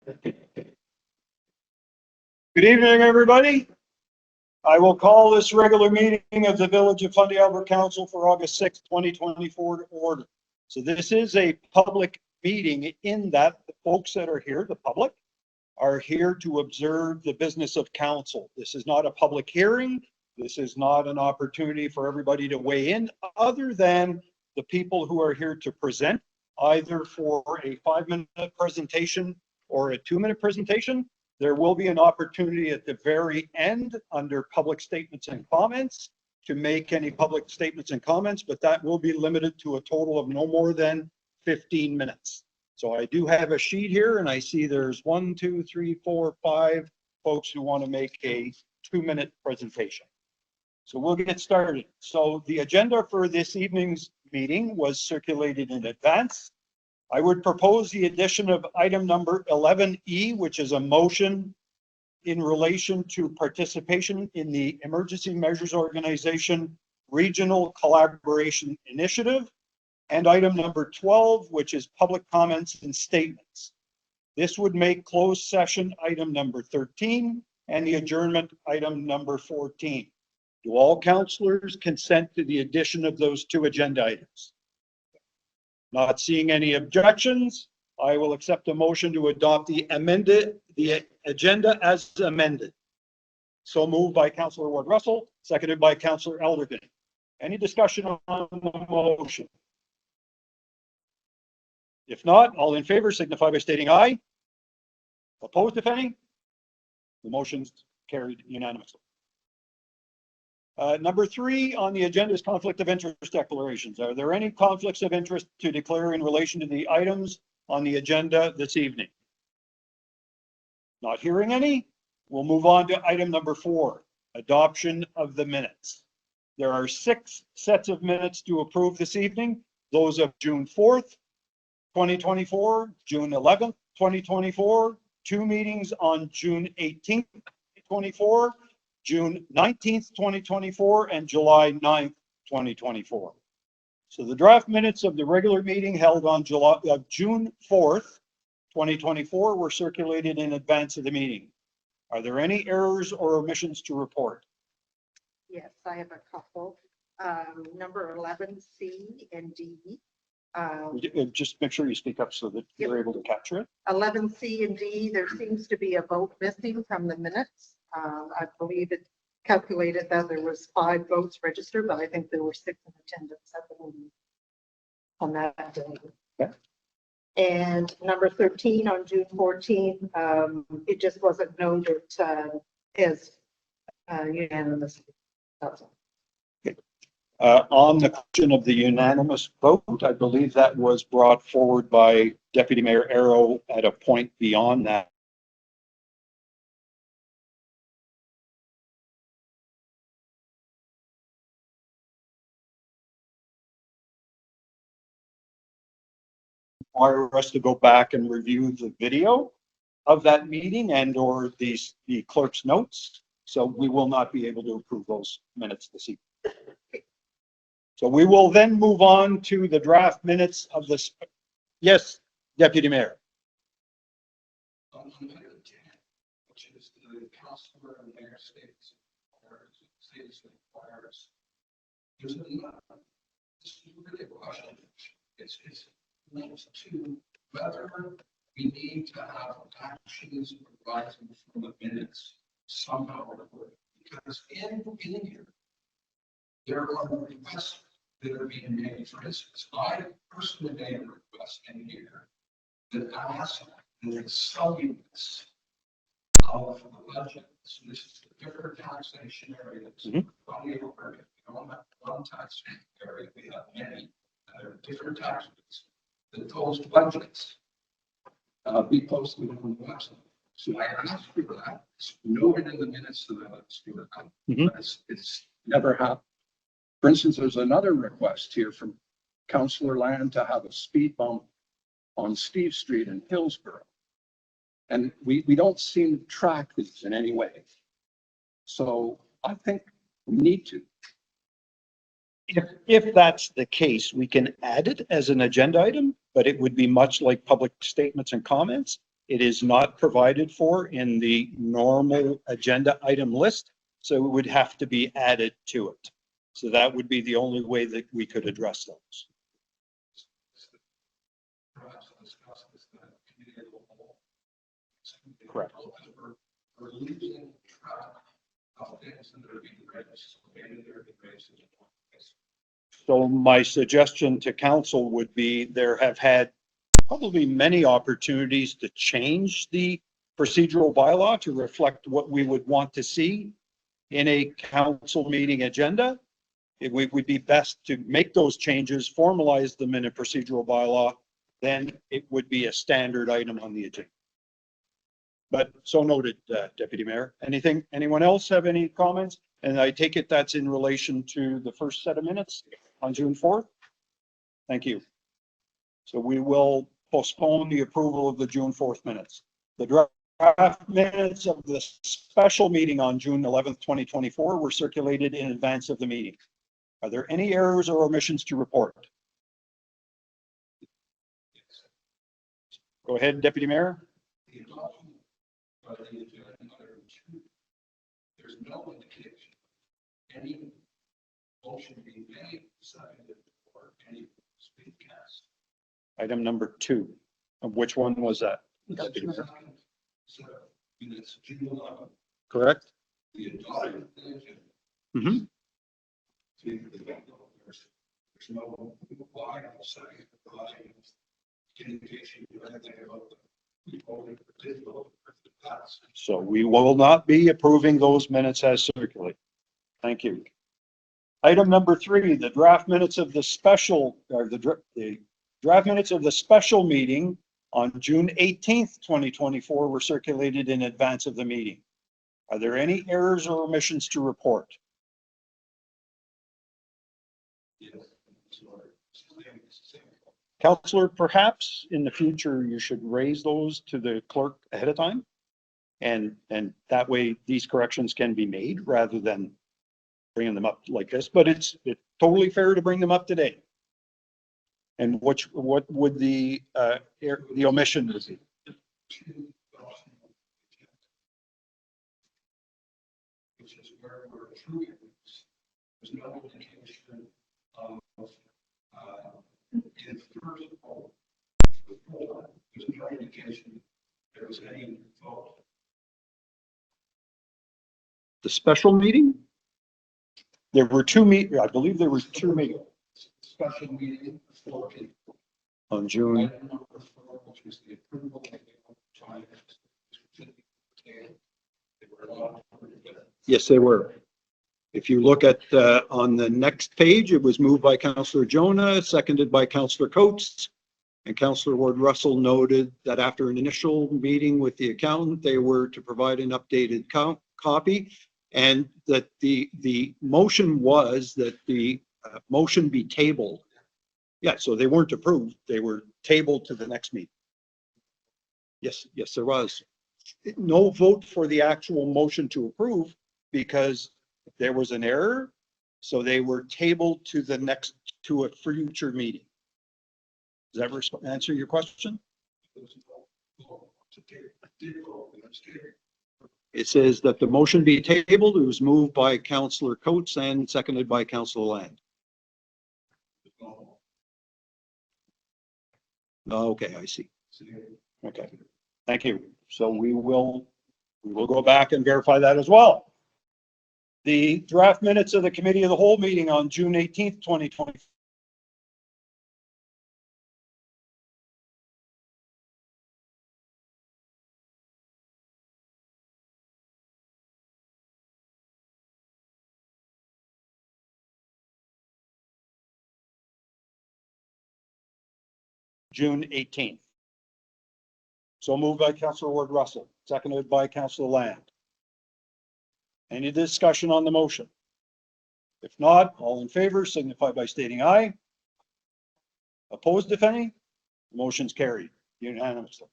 Good evening, everybody. I will call this regular meeting of the Village of Fundy Albert Council for August 6th, 2024 to order. So this is a public meeting in that the folks that are here, the public, are here to observe the business of council. This is not a public hearing. This is not an opportunity for everybody to weigh in other than the people who are here to present, either for a 5-minute presentation or a 2-minute presentation. There will be an opportunity at the very end under public statements and comments to make any public statements and comments, but that will be limited to a total of no more than 15 minutes. So I do have a sheet here and I see there's 1, 2, 3, 4, 5 folks who want to make a 2-minute presentation. So we'll get started. So the agenda for this evening's meeting was circulated in advance. I would propose the addition of item number 11E, which is a motion in relation to participation in the Emergency Measures Organization Regional Collaboration Initiative, and item number 12, which is public comments and statements. This would make closed session item number 13 and the adjournment item number 14. Do all councillors consent to the addition of those two agenda items? Not seeing any objections, I will accept a motion to adopt the agenda as amended. So moved by Councillor Ward-Russell, seconded by Councillor Elderkin. Any discussion on the motion? If not, all in favor signify by stating aye. Opposed, if any? The motion's carried unanimously. Number 3 on the agenda is conflict of interest declarations. Are there any conflicts of interest to declare in relation to the items on the agenda this evening? Not hearing any. We'll move on to item number 4, adoption of the minutes. There are 6 sets of minutes to approve this evening. Those of June 4th, 2024, June 11th, 2024, 2 meetings on June 18th, 2024, June 19th, 2024, and July 9th, 2024. So the draft minutes of the regular meeting held on June 4th, 2024 were circulated in advance of the meeting. Are there any errors or omissions to report? Yes, I have a couple. Number 11C and D. Just make sure you speak up so that you're able to capture it. 11C and D, there seems to be a vote missing from the minutes. I believe it calculated that there was 5 votes registered, but I think there were 6 in attendance at the meeting on that day. Yeah. And number 13 on June 14th, it just wasn't noted as unanimous. That's all. On the question of the unanimous vote, I believe that was brought forward by Deputy Mayor Arrow at a point beyond that. Require us to go back and review the video of that meeting and or the clerk's notes. So we will not be able to approve those minutes this evening. So we will then move on to the draft minutes of this. Yes, Deputy Mayor. Which is the councillor and mayor states requires. There's another. This is really a question. It's linked to whether we need to have actions arising from the minutes somehow, because in here there are requests that are being made. For instance, I personally made a request in here that asked the subunits of the budget. So this is the different taxation areas. Probably over it. We don't have one tax area, we have many different tax rates. That those budgets be posted on the website. So I asked for that. It's noted in the minutes so that it's good. But it's never happened. For instance, there's another request here from Councillor Land to have a speed bump on Steve Street in Hillsborough. And we don't seem to track these in any way. So I think we need to. If that's the case, we can add it as an agenda item, but it would be much like public statements and comments. It is not provided for in the normal agenda item list, so it would have to be added to it. So that would be the only way that we could address those. Perhaps discuss this in the committee of the whole. Correct. We're losing track of things that are being raised. Maybe they're being raised in the place. So my suggestion to council would be there have had probably many opportunities to change the procedural bylaw to reflect what we would want to see in a council meeting agenda. It would be best to make those changes, formalize them in a procedural bylaw, then it would be a standard item on the agenda. But so noted, Deputy Mayor. Anyone else have any comments? And I take it that's in relation to the first set of minutes on June 4th? Thank you. So we will postpone the approval of the June 4th minutes. The draft minutes of the special meeting on June 11th, 2024 were circulated in advance of the meeting. Are there any errors or omissions to report? Go ahead, Deputy Mayor. The adoption by the agenda item 2, there's no indication any motion being made, seconded, or any speed cast. Item number 2. Of which one was that? So, it's June 11th, Correct? the adoption of the agenda. Mm-hmm. There's no why I'm saying communication or anything about the voting for digital past. So we will not be approving those minutes as circulated. Thank you. Item number 3, the draft minutes of the special, or the draft minutes of the special meeting on June 18th, 2024 were circulated in advance of the meeting. Are there any errors or omissions to report? Counselor, perhaps in the future, you should raise those to the clerk ahead of time. And that way these corrections can be made rather than bringing them up like this, but it's totally fair to bring them up today. And what would the omission be? Which is where we're approving. There's no indication of in first poll. There's no indication there was any vote. The special meeting? There were I believe there was 2 meetings. Special meeting for people. On June. Item number 4, which is the approval of the time. They were allowed to approve it. Yes, they were. If you look at on the next page, it was moved by Councillor Jonah, seconded by Councillor Coates. And Councillor Ward Russell noted that after an initial meeting with the accountant, they were to provide an updated copy. And that the motion was that the motion be tabled. Yeah, so they weren't approved. They were tabled to the next meeting. Yes, there was. No vote for the actual motion to approve because there was an error. So they were tabled to a future meeting. Does that answer your question? It says that the motion be tabled. It was moved by Councillor Coates and seconded by Councillor Land. Okay, I see. Okay, thank you. So we will go back and verify that as well. The draft minutes of the Committee of the Whole meeting on June 18th, 2020. June 18th. So moved by Councillor Ward Russell, seconded by Councillor Land. Any discussion on the motion? If not, all in favor signify by stating aye. Opposed, if any? Motion's carried unanimously.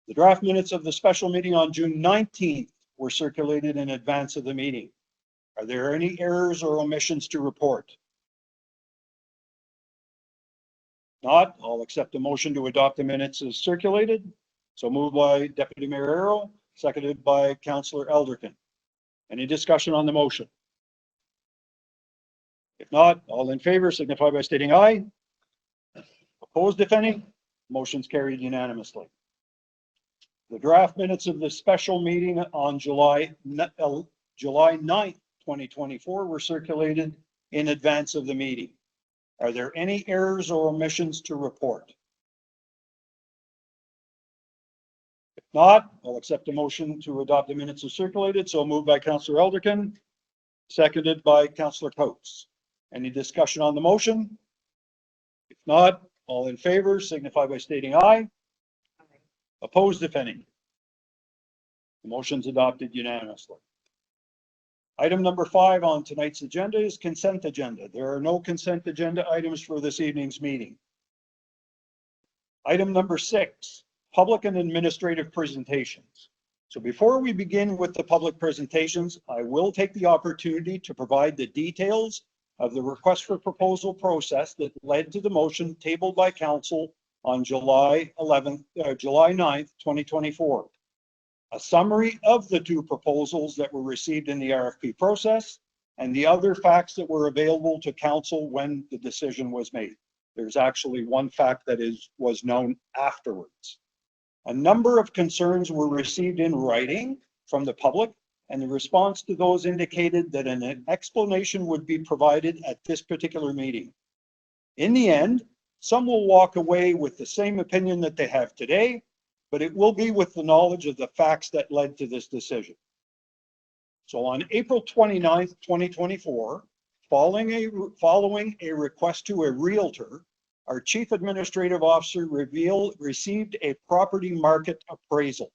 The draft minutes of the special meeting on June 19th were circulated in advance of the meeting. Are there any errors or omissions to report? Not, I'll accept the motion to adopt the minutes as circulated. So moved by Deputy Mayor Arrow, seconded by Councillor Elderkin. Any discussion on the motion? If not, all in favor signify by stating aye. Opposed, if any? Motion's carried unanimously. The draft minutes of the special meeting on July 9th, 2024 were circulated in advance of the meeting. Are there any errors or omissions to report? If not, I'll accept a motion to adopt the minutes as circulated. So moved by Councillor Elderkin, seconded by Councillor Coates. Any discussion on the motion? If not, all in favor signify by stating aye. Opposed, if any? The motion's adopted unanimously. Item number 5 on tonight's agenda is consent agenda. There are no consent agenda items for this evening's meeting. Item number 6, public and administrative presentations. So before we begin with the public presentations, I will take the opportunity to provide the details of the request for proposal process that led to the motion tabled by council on July 9th, 2024. A summary of the 2 proposals that were received in the RFP process and the other facts that were available to council when the decision was made. There's actually one fact that was known afterwards. A number of concerns were received in writing from the public, and the response to those indicated that an explanation would be provided at this particular meeting. In the end, some will walk away with the same opinion that they have today, but it will be with the knowledge of the facts that led to this decision. So on April 29th, 2024, following a request to a realtor, our Chief Administrative Officer received a property market appraisal.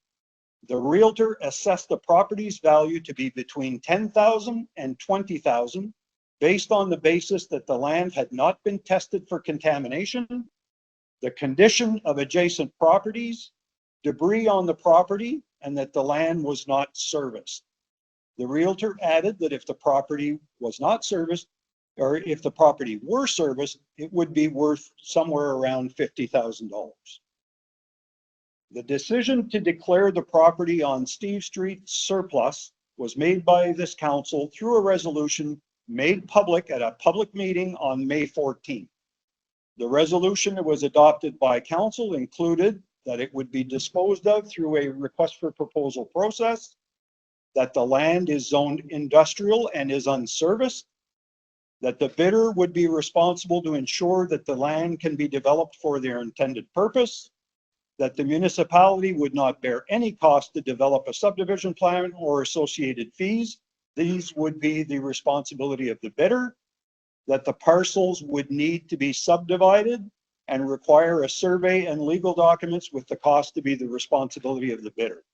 The realtor assessed the property's value to be between $10,000 and $20,000 based on the basis that the land had not been tested for contamination, the condition of adjacent properties, debris on the property, and that the land was not serviced. The realtor added that if the property was not serviced, or if the property were serviced, it would be worth somewhere around $50,000. The decision to declare the property on Steve Street surplus was made by this council through a resolution made public at a public meeting on May 14th. The resolution that was adopted by council included that it would be disposed of through a request for proposal process, that the land is zoned industrial and is unserviced, that the bidder would be responsible to ensure that the land can be developed for their intended purpose, that the municipality would not bear any cost to develop a subdivision plan or associated fees. These would be the responsibility of the bidder, that the parcels would need to be subdivided and require a survey and legal documents with the cost to be the responsibility of the bidder,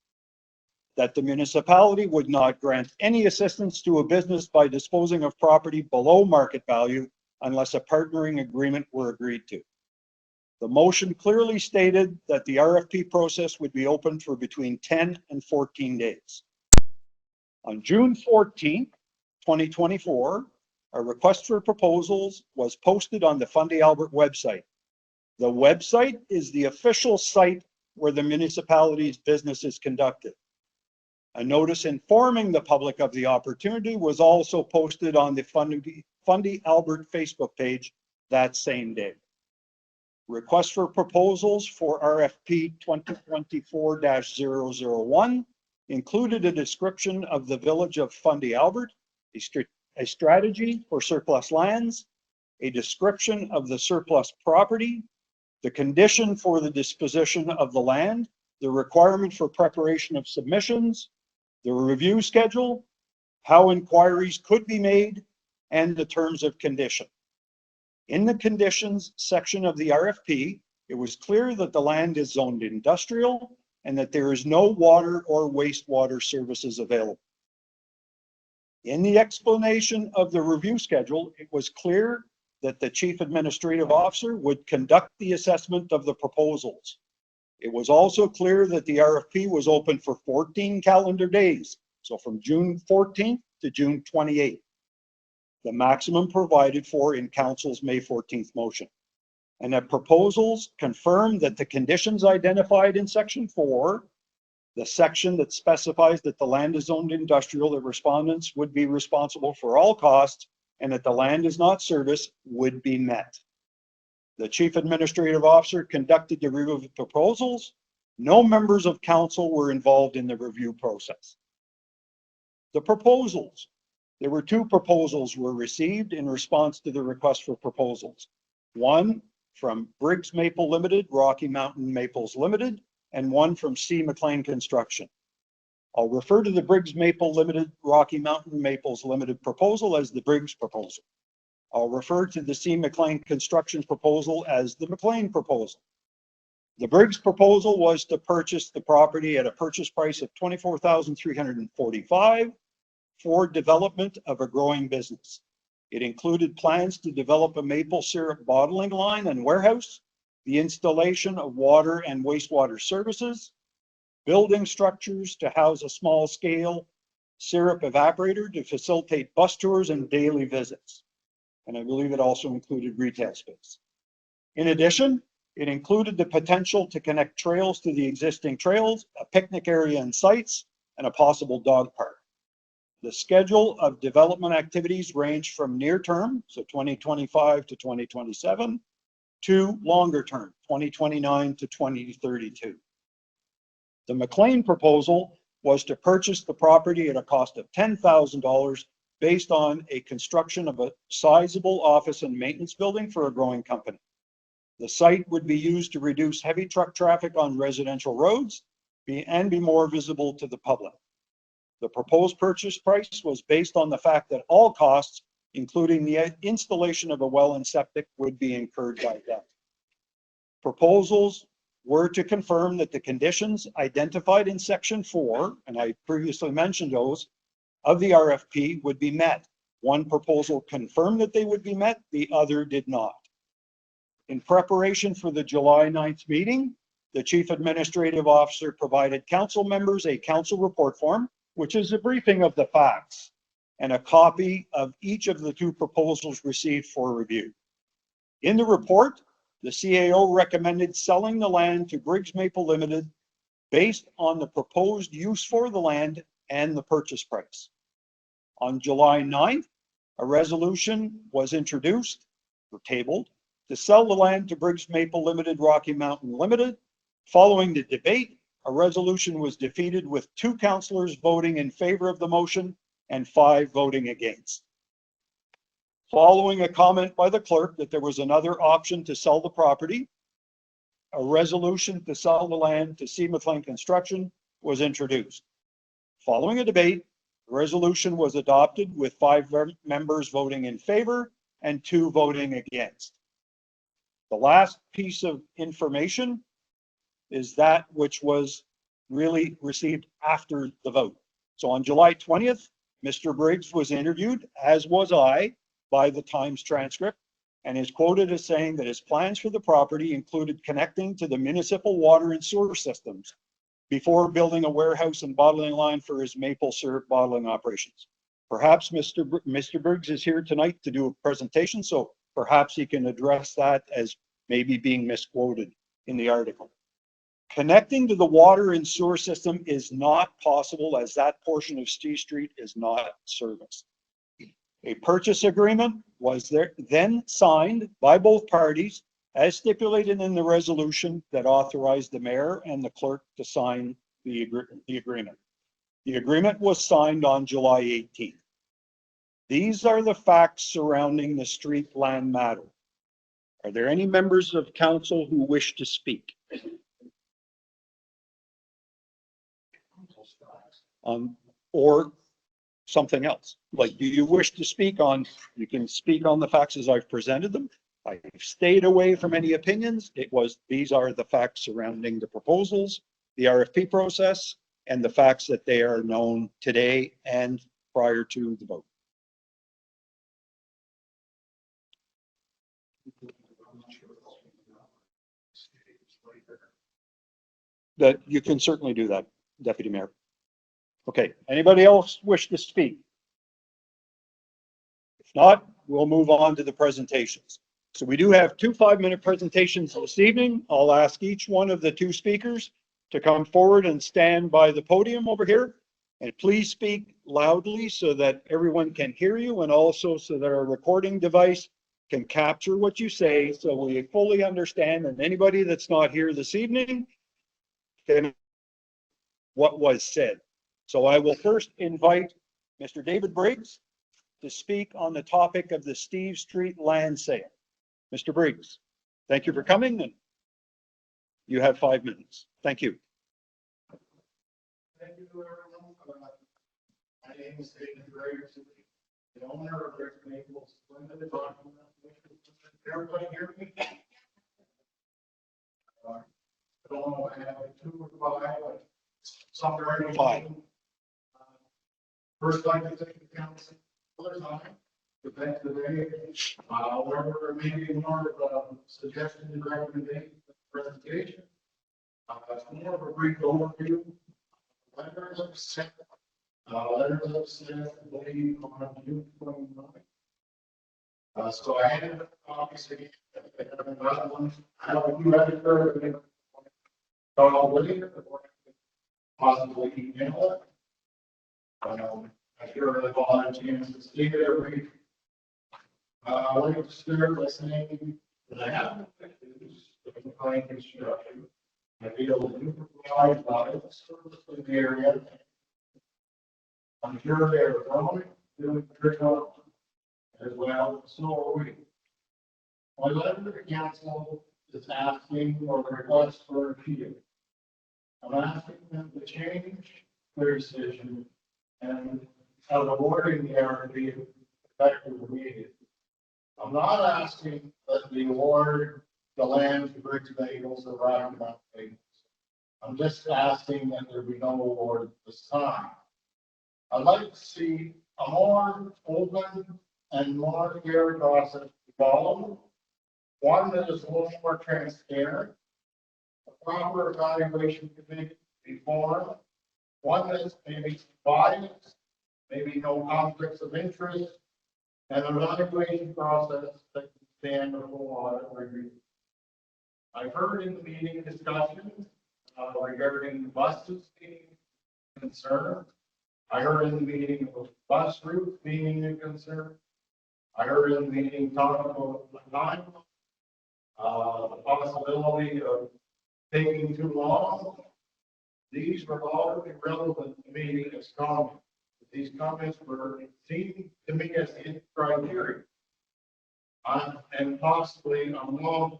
that the municipality would not grant any assistance to a business by disposing of property below market value unless a partnering agreement were agreed to. The motion clearly stated that the RFP process would be open for between 10 and 14 days. On June 14th, 2024, a request for proposals was posted on the Fundy Albert website. The website is the official site where the municipality's business is conducted. A notice informing the public of the opportunity was also posted on the Fundy Albert Facebook page that same day. Request for proposals for RFP 2024-001 included a description of the village of Fundy Albert, a strategy for surplus lands, a description of the surplus property, the condition for the disposition of the land, the requirement for preparation of submissions, the review schedule, how inquiries could be made, and the terms of condition. In the conditions section of the RFP, it was clear that the land is zoned industrial and that there is no water or wastewater services available. In the explanation of the review schedule, it was clear that the Chief Administrative Officer would conduct the assessment of the proposals. It was also clear that the RFP was open for 14 calendar days, so from June 14th to June 28th, the maximum provided for in Council's May 14th motion. and that proposals confirm that the conditions identified in section 4, the section that specifies that the land is zoned industrial, that respondents would be responsible for all costs, and that the land is not service, would be met. The Chief Administrative Officer conducted the review of the proposals. No members of council were involved in the review process. The proposals. There were 2 proposals were received in response to the request for proposals. One from Briggs Maple Limited, Rocky Mountain Maples Limited, and one from C. McLean Construction. I'll refer to the Briggs Maple Limited, Rocky Mountain Maples Limited proposal as the Briggs proposal. I'll refer to the C. McLean Construction proposal as the McLean proposal. The Briggs proposal was to purchase the property at a purchase price of $24,345 for development of a growing business. It included plans to develop a maple syrup bottling line and warehouse, the installation of water and wastewater services, building structures to house a small-scale syrup evaporator to facilitate bus tours and daily visits. And I believe it also included retail space. In addition, it included the potential to connect trails to the existing trails, a picnic area and sites, and a possible dog park. The schedule of development activities ranged from near term, so 2025 to 2027, to longer term, 2029 to 2032. The McLean proposal was to purchase the property at a cost of $10,000 based on a construction of a sizable office and maintenance building for a growing company. The site would be used to reduce heavy truck traffic on residential roads and be more visible to the public. The proposed purchase price was based on the fact that all costs, including the installation of a well and septic, would be incurred by them. Proposals were to confirm that the conditions identified in section 4, and I previously mentioned those, of the RFP would be met. One proposal confirmed that they would be met, the other did not. In preparation for the July 9th meeting, the Chief Administrative Officer provided council members a council report form, which is a briefing of the facts, and a copy of each of the 2 proposals received for review. In the report, the CAO recommended selling the land to Briggs Maple Limited based on the proposed use for the land and the purchase price. On July 9th, a resolution was introduced or tabled to sell the land to Briggs Maple Limited, Rocky Mountain Limited. Following the debate, a resolution was defeated with 2 councillors voting in favor of the motion and 5 voting against. Following a comment by the clerk that there was another option to sell the property, a resolution to sell the land to C. McLean Construction was introduced. Following a debate, the resolution was adopted with 5 members voting in favor and 2 voting against. The last piece of information is that which was really received after the vote. So on July 20th, Mr. Briggs was interviewed, as was I, by the Times transcript, and is quoted as saying that his plans for the property included connecting to the municipal water and sewer systems before building a warehouse and bottling line for his maple syrup bottling operations. Perhaps Mr. Briggs is here tonight to do a presentation, so perhaps he can address that as maybe being misquoted in the article. Connecting to the water and sewer system is not possible as that portion of C Street is not serviced. A purchase agreement was then signed by both parties as stipulated in the resolution that authorized the mayor and the clerk to sign the agreement. The agreement was signed on July 18th. These are the facts surrounding the street land matter. Are there any members of council who wish to speak? Or something else? Like, do you wish to speak on, you can speak on the facts as I've presented them. I've stayed away from any opinions. These are the facts surrounding the proposals, the RFP process, and the facts that they are known today and prior to the vote. That you can certainly do that, Deputy Mayor. Okay, anybody else wish to speak? If not, we'll move on to the presentations. So we do have two 5-minute presentations this evening. I'll ask each one of the two speakers to come forward and stand by the podium over here. And please speak loudly so that everyone can hear you, and also so that our recording device can capture what you say so we fully understand, and anybody that's not here this evening can what was said. So I will first invite Mr. David Briggs to speak on the topic of the Steve Street land sale. Mr. Briggs, thank you for coming, and you have 5 minutes. Thank you. Thank you, everyone. My name is David Briggs, the owner of Briggs Naples Limited. Everybody hear me? I don't know, I have 2 or 5, but some very Five. First, I'd like to thank the council for their time. To thank the day, whatever maybe more of a suggestion and recommendation presentation. It's more of a brief overview. Letters of sent, I believe on June 29. So I had obviously, I haven't got one. I have a few editors. Call later, or possibly email it. I'm sure they've all had a chance to see it every. Like to start by saying that I have issues with the kind construction. I feel that you provide a lot of service in the area. I'm sure they're growing, doing pretty well as well, so are we. My letter to the council is asking for a request for a appeal. I'm asking them to change their decision and awarding the RFP effective immediately. I'm not asking that they award the land to Briggs Bagels or Rocky Mountain Bagels. I'm just asking that there be no award this time. I'd like to see a more open and more fair process to follow. One that is a little more transparent, a proper evaluation committee before, one that's maybe biased, maybe no conflicts of interest, and an evaluation process that can stand before audit review. I heard in the meeting discussion regarding buses being concerned. I heard in the meeting of bus routes being a concern. I heard in the meeting talking about the time, the possibility of taking too long. These were all irrelevant to me as comments. These comments were seen to me as the criteria. And possibly I'm wrong.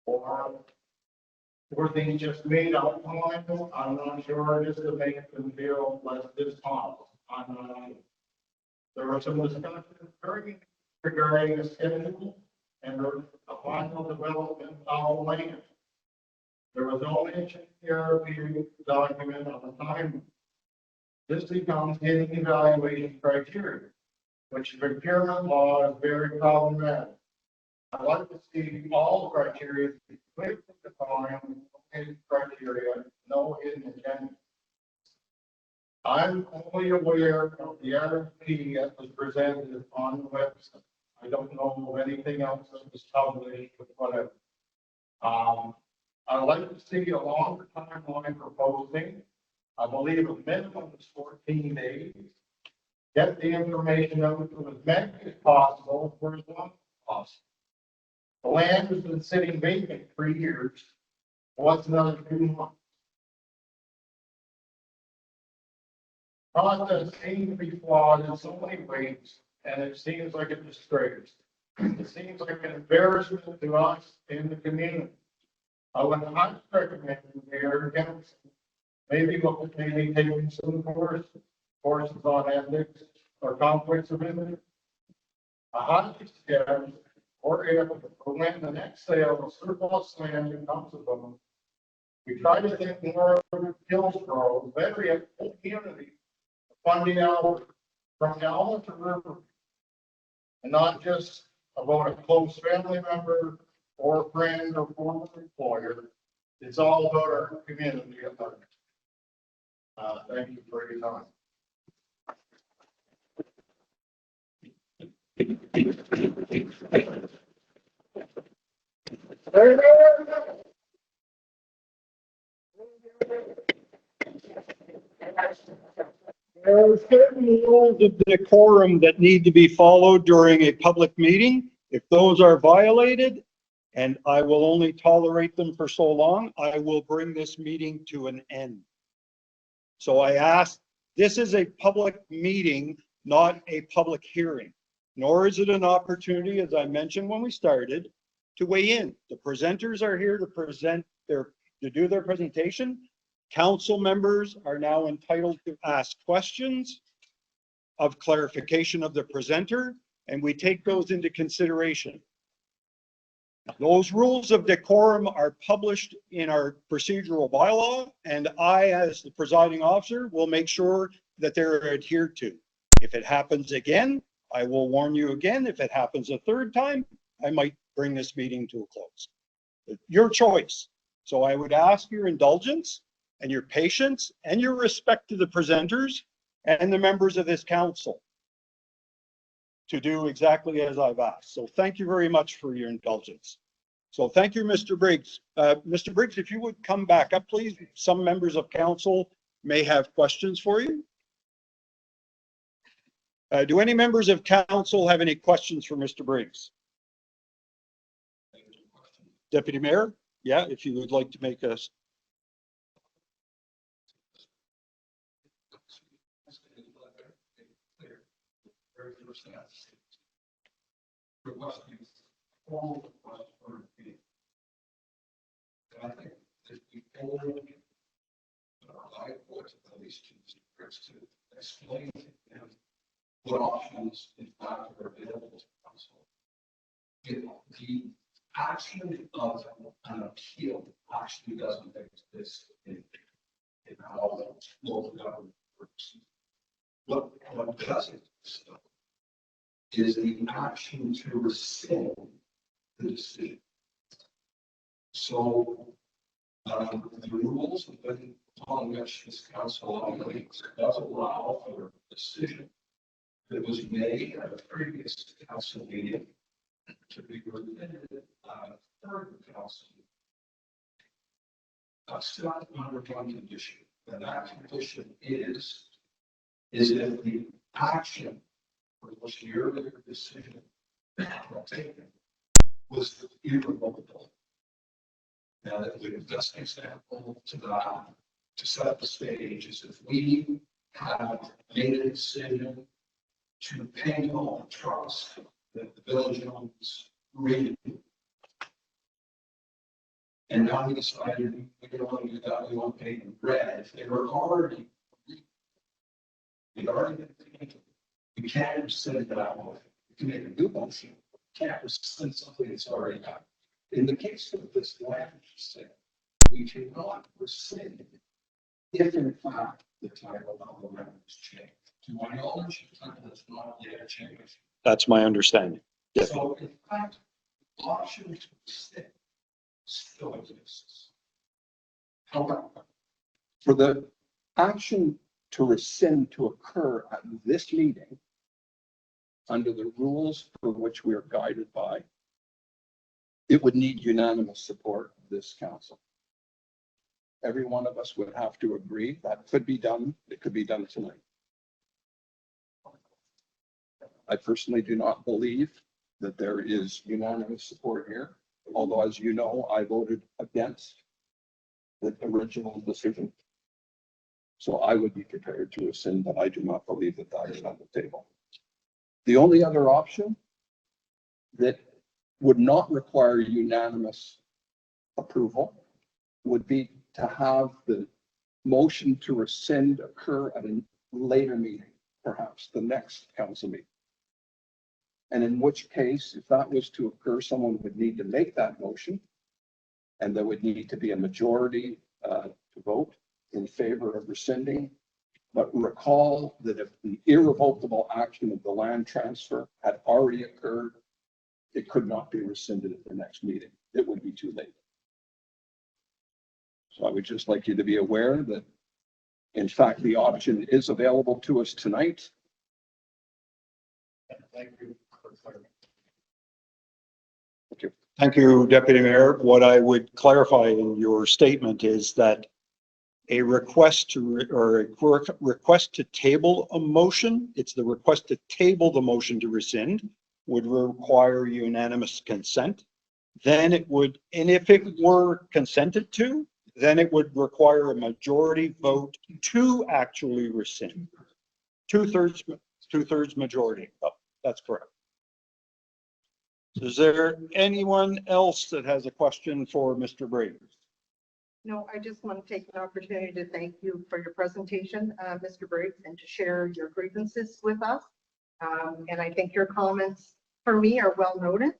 Or were they just made up comments? I'm not sure, just to make them feel less dishonest. I'm not sure. There was some discussion regarding the schedule and the final development of the land. There was no mention here of the document on the time. This becomes getting evaluation criteria, which procurement law is very problematic. I'd like to see all criteria clearly defined, no criteria, no hidden agenda. I'm only aware of the RFP that was presented on the website. I don't know of anything else that was published or whatever. I'd like to see a longer timeline proposing. I believe a minimum is 14 days. Get the information out to as many as possible for as long as possible. The land has been sitting vacant for years. What's another 2 months? Process seems to be flawed in so many ways, and it seems like a disgrace. It seems like an embarrassment to us in the community. I would not recommend Mayor Council maybe taking some courses on ethics or conflicts of interest. A hot discussion or if when the next sale of surplus land comes about, we try to think more of Hillsborough, very whole community, funding out from Alma to River, and not just about a close family member or friend or former employer. It's all about our community at large. Thank you for your time. There are certain rules of decorum that need to be followed during a public meeting. If those are violated, and I will only tolerate them for so long, I will bring this meeting to an end. So I ask, this is a public meeting, not a public hearing, nor is it an opportunity, as I mentioned when we started, to weigh in. The presenters are here to do their presentation. Council members are now entitled to ask questions of clarification of the presenter, and we take those into consideration. Those rules of decorum are published in our procedural bylaw, and I, as the presiding officer, will make sure that they're adhered to. If it happens again, I will warn you again. If it happens a third time, I might bring this meeting to a close. Your choice. So I would ask your indulgence and your patience and your respect to the presenters and the members of this council to do exactly as I've asked. So thank you very much for your indulgence. So thank you, Mr. Briggs. Mr. Briggs, if you would come back up, please. Some members of council may have questions for you. Do any members of council have any questions for Mr. Briggs? Deputy Mayor? Yeah, if you would like to make us. Very first thing I said. Requesting formal request for a meeting. And I think that before I put at least to explain to them what options in fact are available to council. The action of an appeal actually doesn't exist in how the local government works. What does exist is the action to rescind the decision. So the rules upon which this council operates does allow for a decision that was made at a previous council meeting to be rescinded at a third council meeting. That's not under one condition, and that condition is if the action for which the earlier decision was taken was irrevocable. Now, the best example to that, to set the stage, is if we had made a decision to pay all the trust that the village owns really. And now we decided we don't want to do that, we want to pay them red. If they were already, we can't rescind that motion. We can make a new motion. We can't rescind something that's already done. In the case of this land sale, we cannot rescind if in fact the title of the land is changed. To my knowledge, the title has not yet changed. That's my understanding. Yes. So in fact, the option to rescind still exists. However, for the action to rescind to occur at this meeting, under the rules for which we are guided by, it would need unanimous support of this council. Every one of us would have to agree. That could be done. It could be done tonight. I personally do not believe that there is unanimous support here, although, as you know, I voted against the original decision. So I would be prepared to rescind, but I do not believe that that is on the table. The only other option that would not require unanimous approval would be to have the motion to rescind occur at a later meeting, perhaps the next council meeting. And in which case, if that was to occur, someone would need to make that motion, and there would need to be a majority to vote in favor of rescinding. But recall that if the irrevocable action of the land transfer had already occurred, it could not be rescinded at the next meeting. It would be too late. So I would just like you to be aware that, in fact, the option is available to us tonight. Thank you for Thank you, Deputy Mayor. What I would clarify in your statement is that a request request to table a motion, it's the request to table the motion to rescind, would require unanimous consent. Then it would, and if it were consented to, then it would require a majority vote to actually rescind. Two-thirds majority. Oh, that's correct. Is there anyone else that has a question for Mr. Brady? No, I just want to take an opportunity to thank you for your presentation, Mr. Briggs, and to share your grievances with us. And I think your comments for me are well noted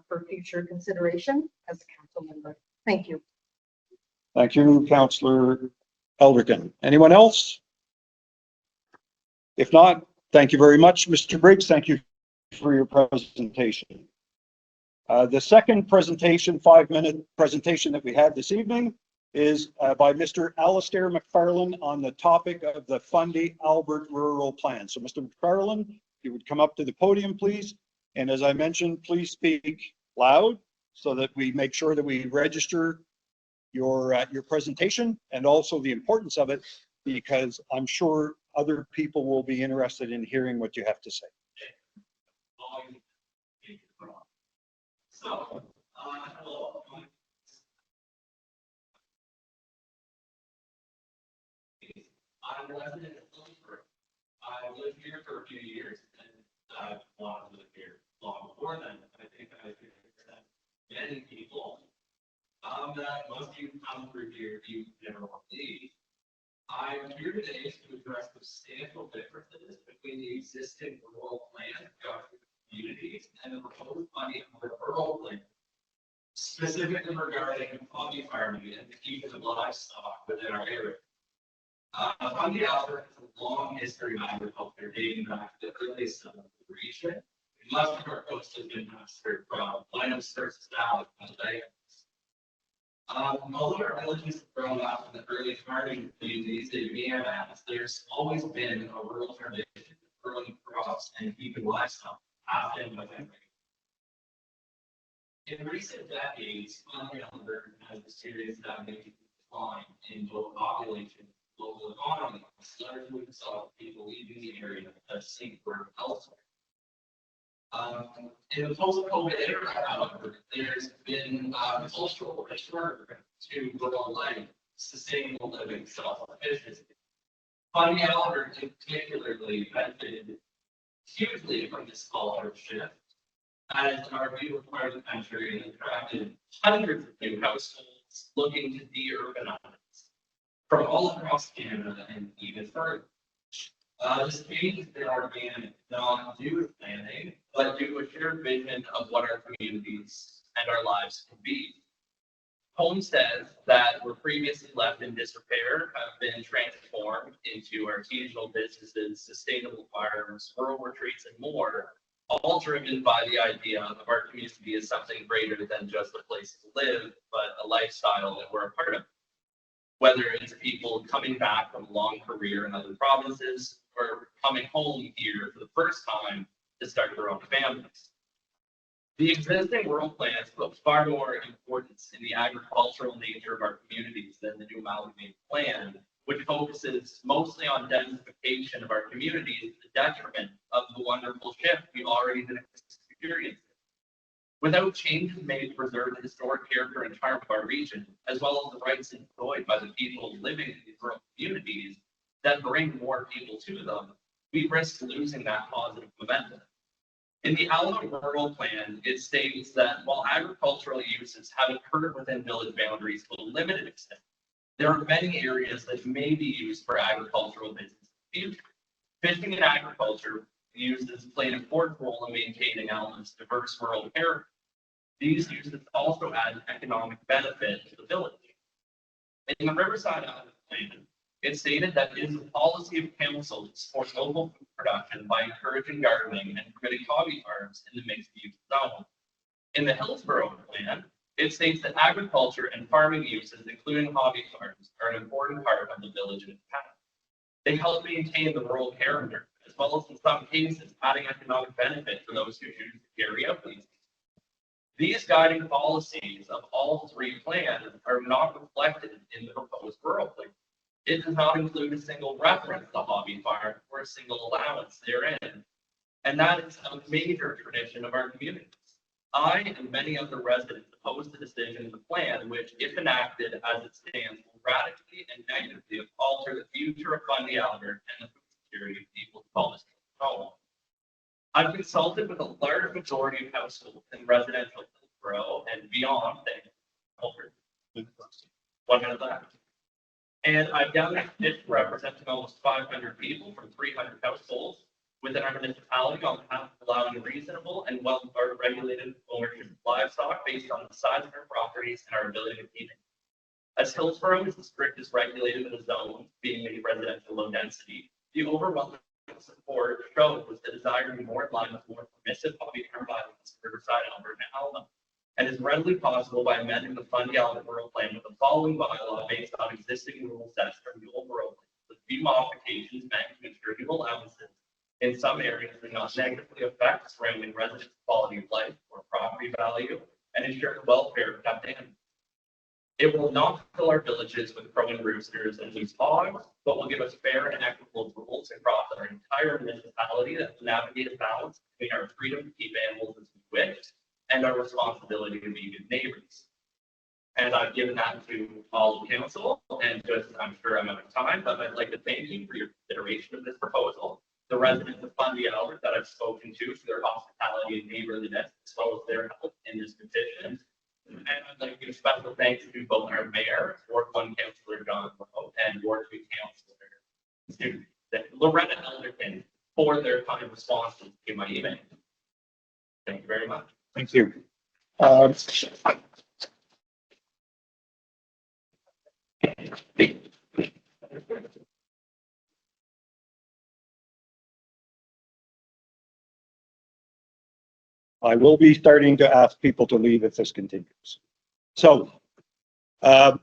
for future consideration as a council member. Thank you. Thank you, Councillor Elderkin. Anyone else? If not, thank you very much, Mr. Briggs. Thank you for your presentation. The second presentation, 5-minute presentation that we have this evening is by Mr. Alistair McFarlane on the topic of the Fundy Albert Rural Plan. So Mr. McFarlane, if you would come up to the podium, please. And as I mentioned, please speak loud so that we make sure that we register your presentation and also the importance of it, because I'm sure other people will be interested in hearing what you have to say. So, hello. I'm a resident of Phillipsburg. I've lived here for a few years, and I've wanted to live here long before then. I think I figured that many people, that most of you come through here, you never want to leave. I'm here today to address substantial differences between the existing rural plan governing communities and the proposed Fundy Albert rural plan, specifically regarding hobby farming and the keeping of livestock within our area. Fundy Albert has a long history of agriculture dating back to the early 7th region. Much of our coast has been mastered from lands first established by the Dayaks. Although our villages have grown up in the early farming communities that we have as, there's always been a rural tradition of growing crops and keeping livestock passed in by generations. In recent decades, Fundy Albert has experienced a decline in both population and local economy, largely the result of people leaving the area to seek work elsewhere. In the post-COVID era, however, there's been cultural return to rural life, sustainable living, self-sufficiency. Fundy Albert particularly benefited hugely from this cultural shift, as our beautiful part of the country attracted hundreds of new households looking to de-urbanize from all across Canada and even further. This change has been organic, not due to planning, but due to a shared vision of what our communities and our lives can be. Homesteads that were previously left in disrepair have been transformed into artisanal businesses, sustainable farms, rural retreats, and more, all driven by the idea of our community as something greater than just a place to live, but a lifestyle that we're a part of. Whether it's people coming back from a long career in other provinces or coming home here for the first time to start their own families. The existing rural plans put far more importance in the agricultural nature of our communities than the new amalgamated plan, which focuses mostly on densification of our communities to the detriment of the wonderful shift we've already been experiencing. Without changes made to preserve the historic character and charm of our region, as well as the rights enjoyed by the people living in these rural communities that bring more people to them, we risk losing that positive momentum. In the Albert Rural Plan, it states that while agricultural uses have occurred within village boundaries to a limited extent, there are many areas that may be used for agricultural business in the future. Fishing and agriculture uses play an important role in maintaining Albert's diverse rural character. These uses also add economic benefit to the village. In the Riverside Albert Plan, it stated that it is the policy of council to support local food production by encouraging gardening and permitting hobby farms in the mixed-use zone. In the Hillsborough Plan, it states that agriculture and farming uses, including hobby farms, are an important part of the village and its path. They help maintain the rural character, as well as in some cases, adding economic benefit for those who choose to carry out these. These guiding policies of all three plans are not reflected in the proposed rural plan. It does not include a single reference to hobby farm or a single allowance therein. And that is a major tradition of our communities. I and many other residents oppose the decision in the plan, which, if enacted as it stands, will radically and negatively alter the future of Fundy Albert and the food security of people who call this home. I've consulted with a large majority of households in residential Hillsborough and beyond. One minute left. And I've done it representing almost 500 people from 300 households within our municipality on behalf of allowing reasonable and well-regulated ownership of livestock based on the size of our properties and our ability to feed it. As Hillsborough is the strictest regulated in the zone, being a residential low density, the overwhelming support showed was the desire to be more in line with more permissive hobby farm bylaws for Riverside, Alberta, and Alma, and is readily possible by amending the Fundy Albert Rural Plan with the following bylaw based on existing rural sets from the old rural plan, with few modifications meant to ensure new allowances in some areas do not negatively affect surrounding residents' quality of life or property value, and ensure the welfare of kept animals. It will not fill our villages with crowing roosters and loose hogs, but will give us fair and equitable rules across our entire municipality that will navigate a balance between our freedom to keep animals as we wish and our responsibility to be good neighbors. And I've given that to all of council, and just, I'm sure I'm out of time, but I'd like to thank you for your consideration of this proposal. The residents of Fundy Albert that I've spoken to for their hospitality and neighborliness, as well as their help in this petition. And I'd like to give special thanks to both our mayor, Ward 1 Councilor John Lowe, and Ward 2 Councilor Loretta Elderkin for their kind responses to my email. Thank you very much. Thank you. I will be starting to ask people to leave if this continues. So, do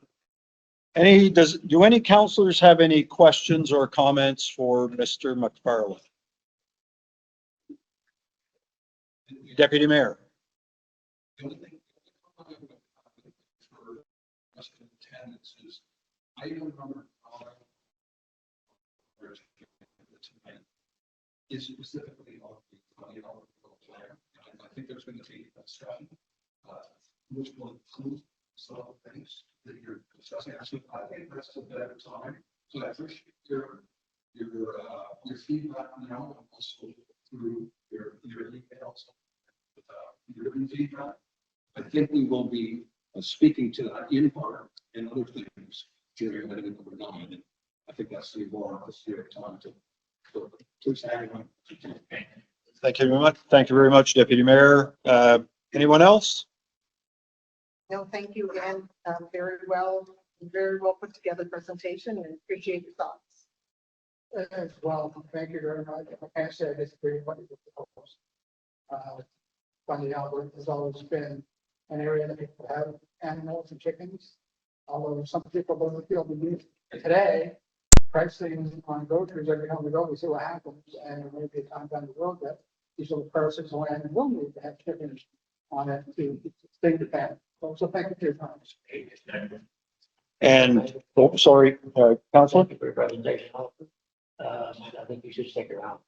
any councillors have any questions or comments for Mr. McFarland? Deputy Mayor. The only thing for resident attendance is item number 5 is specifically on the Fundy Albert plan. And I think there's going to be a discussion which will include some of the things that you're discussing. Actually, I think that's a better time. So I appreciate your feedback now, and also through your emails. Written feedback. I think we will be speaking to that in part and other things during item number 9. And I think that's the more time to please everyone. Thank you very much. Thank you very much, Deputy Mayor. Anyone else? No, thank you again. Very well put together presentation, and appreciate your thoughts. As well, thank you very much. I can't say I disagree with what you proposed. Fundy Albert has always been an area that people have animals and chickens, although some people don't feel the need. Today, pricing on groceries every time we go, we see what happens, and there may be a time down the road that these little persons will and will need to have chickens on it to stay the family. So thank you for your time. And, oh, sorry, Councilor? Thank you for your presentation. I think you should stick around.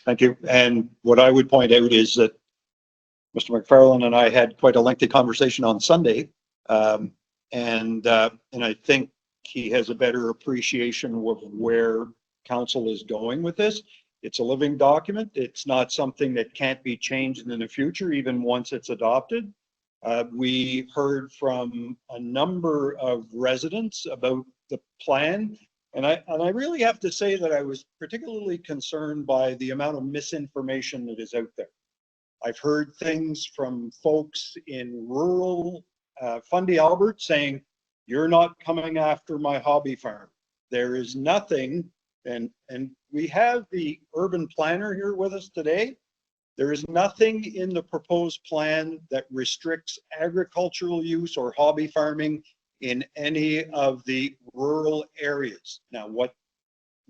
Thank you. And what I would point out is that Mr. McFarland and I had quite a lengthy conversation on Sunday. And I think he has a better appreciation of where council is going with this. It's a living document. It's not something that can't be changed in the future, even once it's adopted. We heard from a number of residents about the plan. And I really have to say that I was particularly concerned by the amount of misinformation that is out there. I've heard things from folks in rural Fundy Albert saying, you're not coming after my hobby farm. There is nothing, and we have the urban planner here with us today. There is nothing in the proposed plan that restricts agricultural use or hobby farming in any of the rural areas. Now, what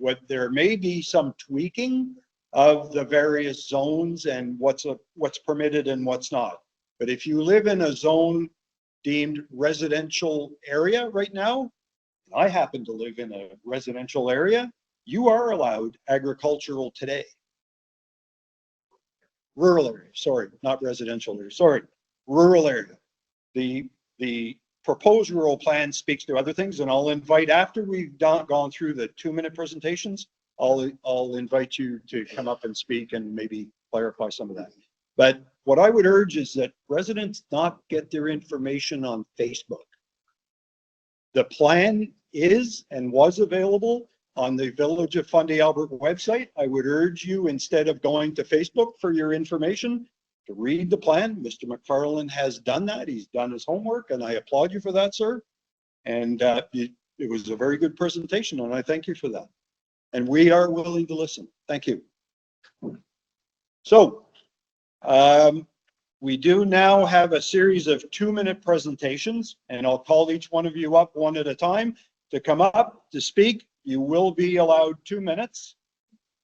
what there may be some tweaking of the various zones and what's permitted and what's not. But if you live in a zone deemed residential area right now, I happen to live in a residential area, you are allowed agricultural today. Rural area, sorry, not residential area, sorry, rural area. The proposed rural plan speaks to other things, and I'll invite, after we've gone through the 2-minute presentations, I'll invite you to come up and speak and maybe clarify some of that. But what I would urge is that residents not get their information on Facebook. The plan is and was available on the Village of Fundy Albert website. I would urge you, instead of going to Facebook for your information, to read the plan. Mr. McFarland has done that. He's done his homework, and I applaud you for that, sir. And it was a very good presentation, and I thank you for that. And we are willing to listen. Thank you. So we do now have a series of 2-minute presentations, and I'll call each one of you up one at a time to come up to speak. You will be allowed 2 minutes.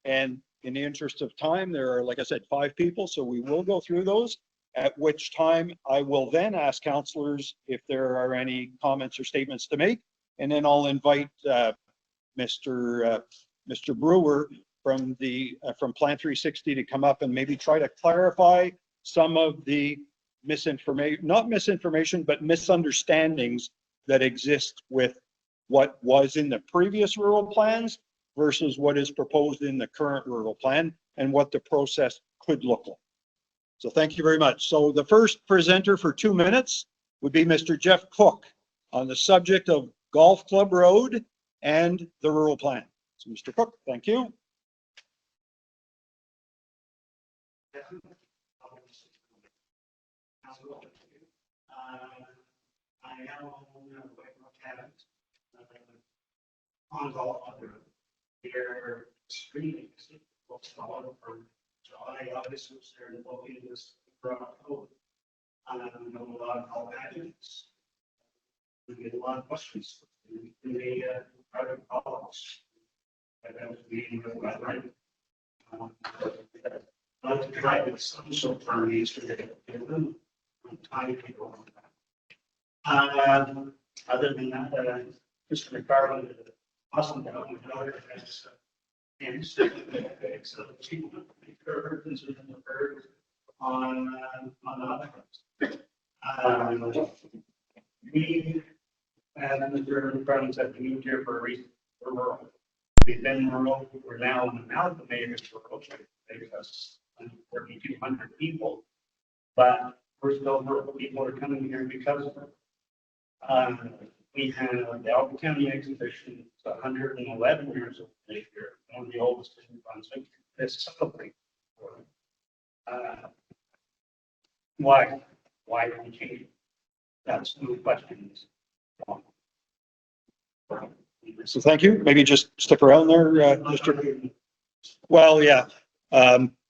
And in the interest of time, there are, like I said, 5 people, so we will go through those, at which time I will then ask councillors if there are any comments or statements to make. And then I'll invite Mr. Brewer from Plan 360 to come up and maybe try to clarify some of the not misinformation, but misunderstandings that exist with what was in the previous rural plans versus what is proposed in the current rural plan and what the process could look like. So thank you very much. So the first presenter for 2 minutes would be Mr. Jeff Cook on the subject of Golf Club Road and the rural plan. So Mr. Cook, thank you. I am on Golf Club Road. They're screening for July, August, which they're looking this for October. I know a lot of call packages. We get a lot of questions. They private calls. And I was meeting with my friend. I like to try with some sort of armies for the time people. Other than that, Mr. McFarland, awesome to help my daughter has and so she curtains in the bird on the we and Mr. McFarland said we moved here for a reason. We're rural. We've been rural. We're now amalgamated rural. Because 4,200 people, but we're still rural. People are coming here because of it. We have the Albert County Exhibition. It's 111 years old this year. One of the oldest in New Brunswick. It's celebrating. Why? Why did we change it? That's the question. So thank you. Maybe just stick around there, Mr. Well, yeah.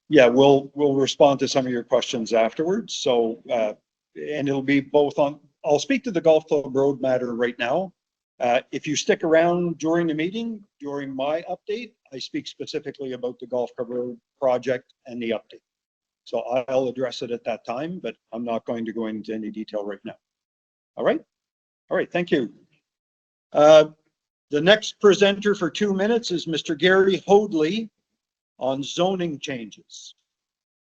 Yeah, we'll respond to some of your questions afterwards. So, and it'll be both on, I'll speak to the Golf Club Road matter right now. If you stick around during the meeting, during my update, I speak specifically about the Golf Club Road project and the update. So I'll address it at that time, but I'm not going to go into any detail right now. All right. All right. Thank you. The next presenter for 2 minutes is Mr. Gary Hoadley on zoning changes.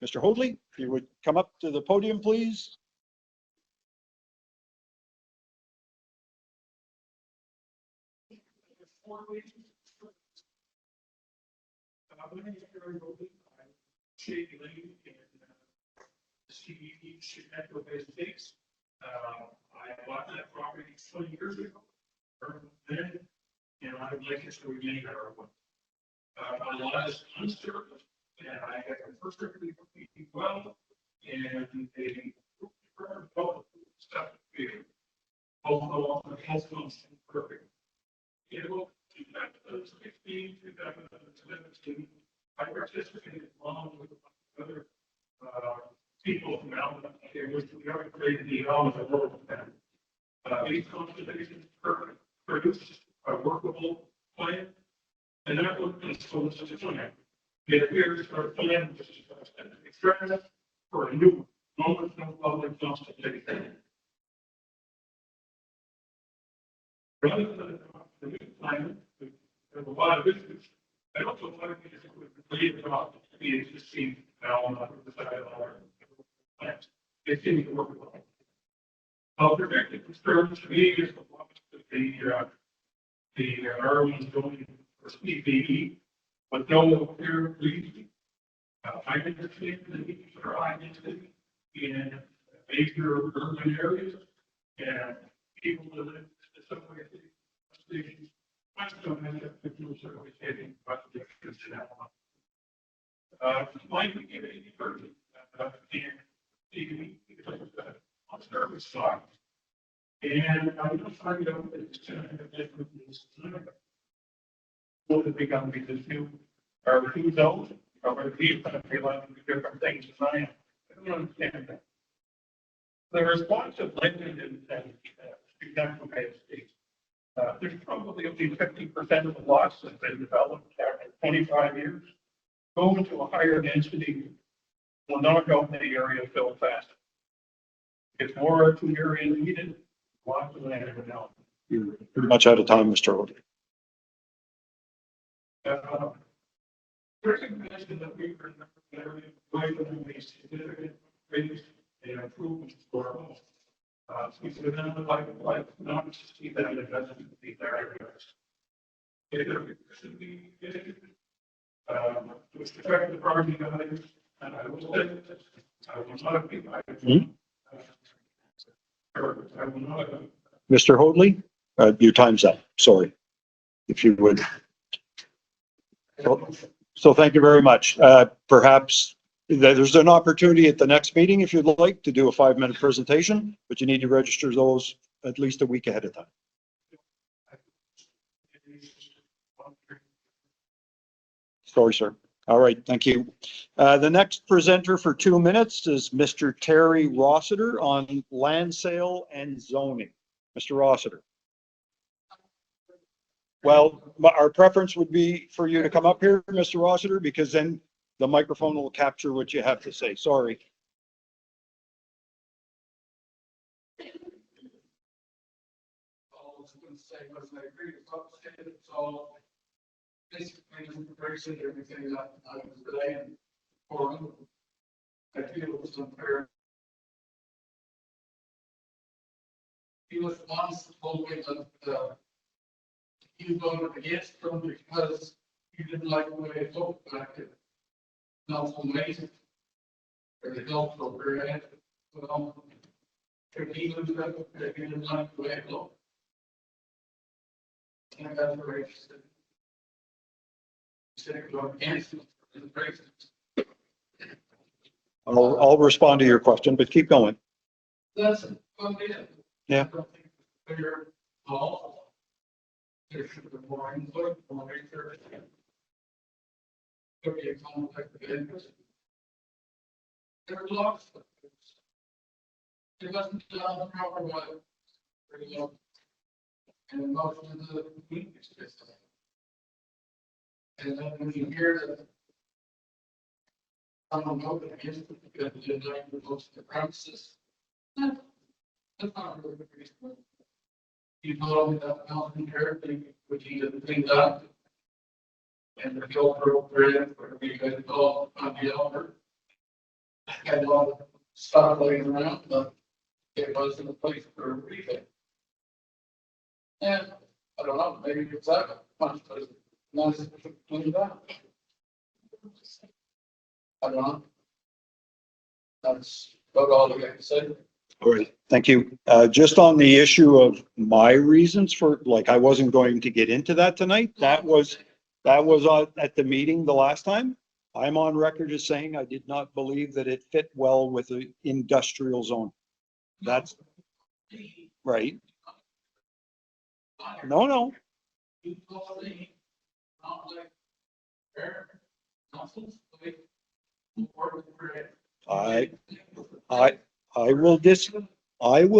Mr. Hoadley, if you would come up to the podium, please. My name is Gary Hoadley. I'm Shady Lane in CBD Chicago Estates. I bought that property 20 years ago. Then, and I would like it to remain our one. My lot is unserved, and I have a first degree well, and a stuff here. Although the health function perfect. It will 2016, 2017, I participated along with other people from Alabama, which we have created the Alabama World Plan. These conservations produced a workable plan And that was, so this is one. It appears for plan, experiment for a new, almost no public consultation. Rather than the new plan, there's a lot of issues. I also want to believe about the existing on the side of our plants. They seem to work well. Projected disturbance to me is the R1 zoning for CBE, but no clear reason. I understand the need for identity in major urban areas and people that live in some way stations. I don't have to do survey stating about the difference in that one. Might be getting any further. And CBE, on service side. And I'm just finding out that it's going to have different needs. Will it become this new, or two zones, or will it be different things tonight? I don't understand that. The response of Lincoln and National Bay State, there's probably only 50% of the lots that have been developed after 25 years. Going to a higher density will not help the area fill faster. If more to area needed, lots of land now. You're pretty much out of time, Mr. Hoadley. Recognition that we were going to significant raise and improvements for our home. We could not like not to see that investment in these areas. It should be, with respect to the property values, and I will say this, I will not be, I will not. Mr. Hoadley, your time's up. Sorry. If you would. So thank you very much. Perhaps there's an opportunity at the next meeting, if you'd like, to do a 5-minute presentation, but you need to register those at least a week ahead of time. Sorry, sir. All right, thank you. The next presenter for 2 minutes is Mr. Terry Rossiter on land sale and zoning. Mr. Rossiter. Well, our preference would be for you to come up here, Mr. Rossiter, because then the microphone will capture what you have to say. Sorry. All I was going to say was I agree with what was said. It's all basically embracing everything that I was saying for him. I feel it was unfair. He was once told me that he voted against them because he didn't like the way it looked back at Nelson Mason. Or the Gulf over there. Well, if he was that, if he didn't like the way it looked. And that's where he said. He said it was against it. I'll respond to your question, but keep going. That's what it is. Yeah. I don't think it's fair at all. There should be more input, more research. Could be a conflict of interest. There's lots of things. It wasn't done the proper way. Pretty well. And most of the weakness is. And then when you hear that someone voted against it because they didn't like the most of the premises, that's not really the reason. You told me that mountain territory, which he didn't think that. And the filter over there, where we could go on the elder. Had a lot of stuff laying around, but it wasn't a place for a reason. And I don't know, maybe it's that much, but it's not as clean that. I don't know. That's about all I got to say. All right, thank you. Just on the issue of my reasons for, like, I wasn't going to get into that tonight. That was at the meeting the last time. I'm on record as saying I did not believe that it fit well with the industrial zone. That's right. No. You told me, not like, fair, nonsense, like, I will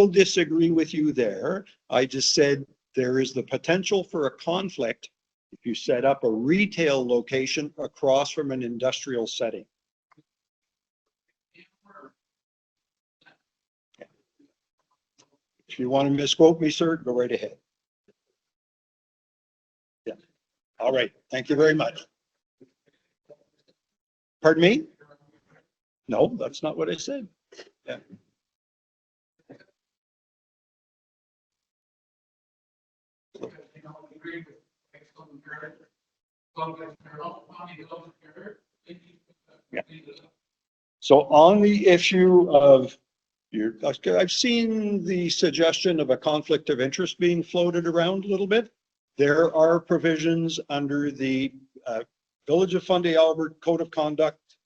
disagree with you there. I just said there is the potential for a conflict if you set up a retail location across from an industrial setting. If you want to misquote me, sir, go right ahead. Yeah. All right. Thank you very much. Pardon me? No, that's not what I said. Yeah. So on the issue of I've seen the suggestion of a conflict of interest being floated around a little bit. There are provisions under the Village of Fundy Albert Code of Conduct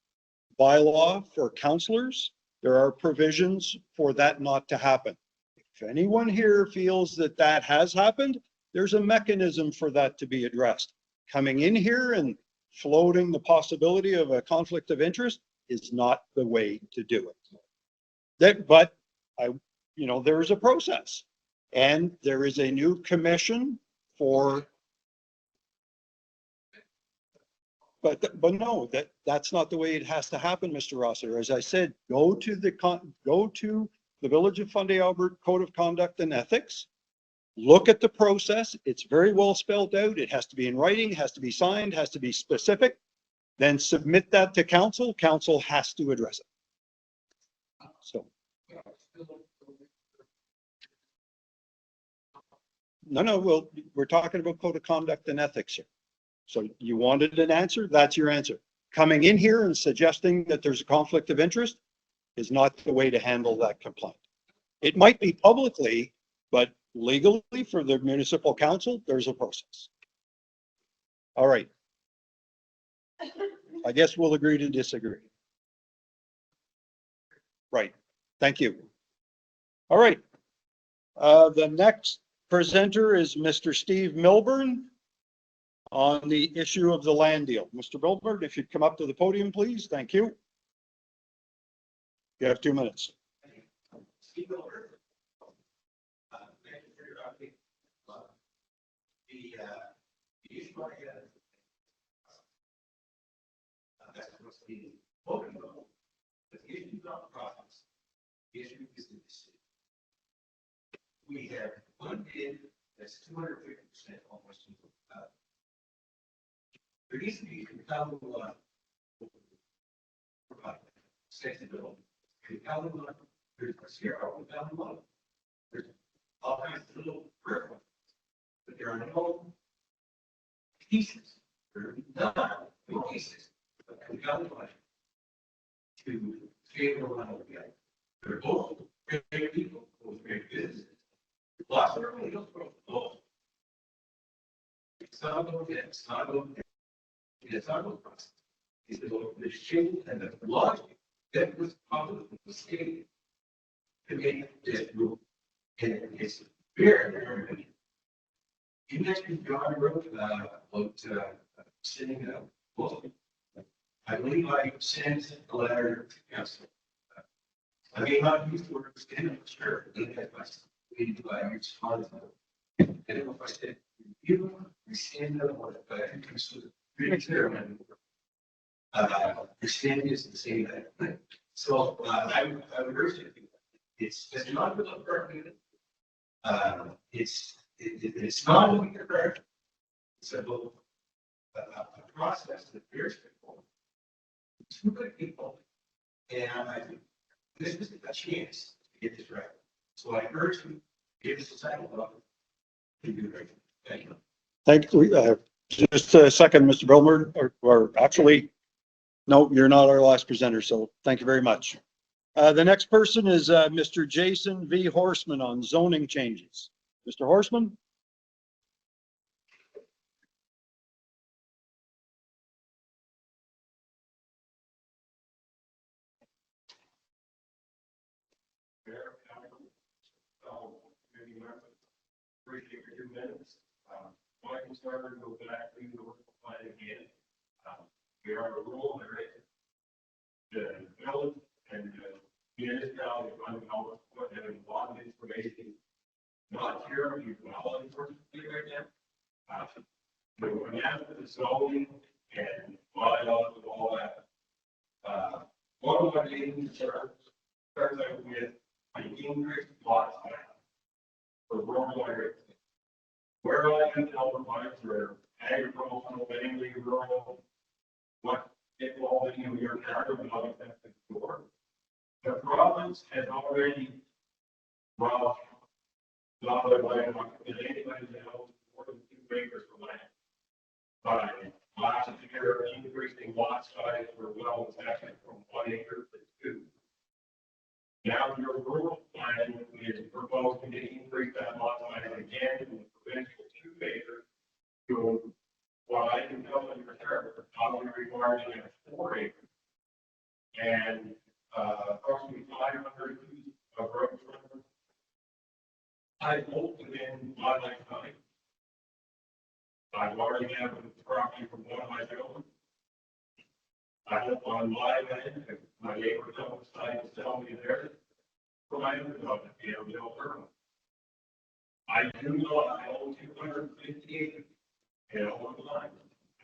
bylaw for councillors. There are provisions for that not to happen. If anyone here feels that that has happened, there's a mechanism for that to be addressed. Coming in here and floating the possibility of a conflict of interest is not the way to do it. But there's a process, and there is a new commission for. But no, that's not the way it has to happen, Mr. Rosser. As I said, go to the Village of Fundy Albert Code of Conduct and Ethics. Look at the process. It's very well spelled out. It has to be in writing, has to be signed, has to be specific. Then submit that to council. Council has to address it. So. No, we're talking about code of conduct and ethics here. So you wanted an answer, that's your answer. Coming in here and suggesting that there's a conflict of interest is not the way to handle that complaint. It might be publicly, but legally for the municipal council, there's a process. All right. I guess we'll agree to disagree. Right. Thank you. All right. The next presenter is Mr. Steve Milburn on the issue of the land deal. Mr. Milburn, if you'd come up to the podium, please. Thank you. You have 2 minutes. Steve Milburn. Thank you for your update. The issue I had, that's what's being spoken about. The issue is not the process. The issue is the decision. We have one bid that's 250% almost. There needs to be compelling sensibility. Compelling, there's zero compelling model. There's all kinds of little peripherals, but there are no pieces. There are no pieces of compelling logic to favor one or the other. They're both great people, both great businesses. Lots of really don't grow both. It's not about that. It's not about that. It's not about process. It's about the shape and the logic that was publicly stated to make this rule. And it's very, very good. You mentioned John wrote about sending a book. I believe I sent a letter to council. I may not use the word stand up, sure, I respond to it. And if I said, you stand up, but I think it's pretty clear. The stand is the same thing. So I would urge you to do that. It's not with a permit. It's not with a permit. It's about a process that bears people. Two good people. And I think this is a chance to get this right. So I urge you, give us a title of it. Thank you. Thank you. Just a second, Mr. Milburn, or actually, no, you're not our last presenter, so thank you very much. The next person is Mr. Jason V. Horseman on zoning changes. Mr. Horseman? Appreciate your 2 minutes. Michael Starter, go back to the work plan again. We are a rule there is the village and the municipality running out of having a lot of information. Not here, you all enforcement right now. We're going after the zoning and bylaws and all that. One of my main concerns starts out with the increased lot size for rural areas. Where I am in Albert Mines, where agricultural, mainly rural, what it all in your charter and other things before. The province has already, well, not only land, but anybody that owns more than 2 acres of land. By last year, increasing lot size for wells actually from 1 acre to 2. Now your rural plan is proposing to increase that lot size again from the provincial 2 acres to what I can tell in your charter, probably required to have 4 acres. And approximately 500 feet of road frontage. I hope within my lifetime. I've already have a property from one of my own. I hope on my land, if my neighbor don't decide to sell me there, for my own development, be able to build her own. I do know I own 250 acres in all the line.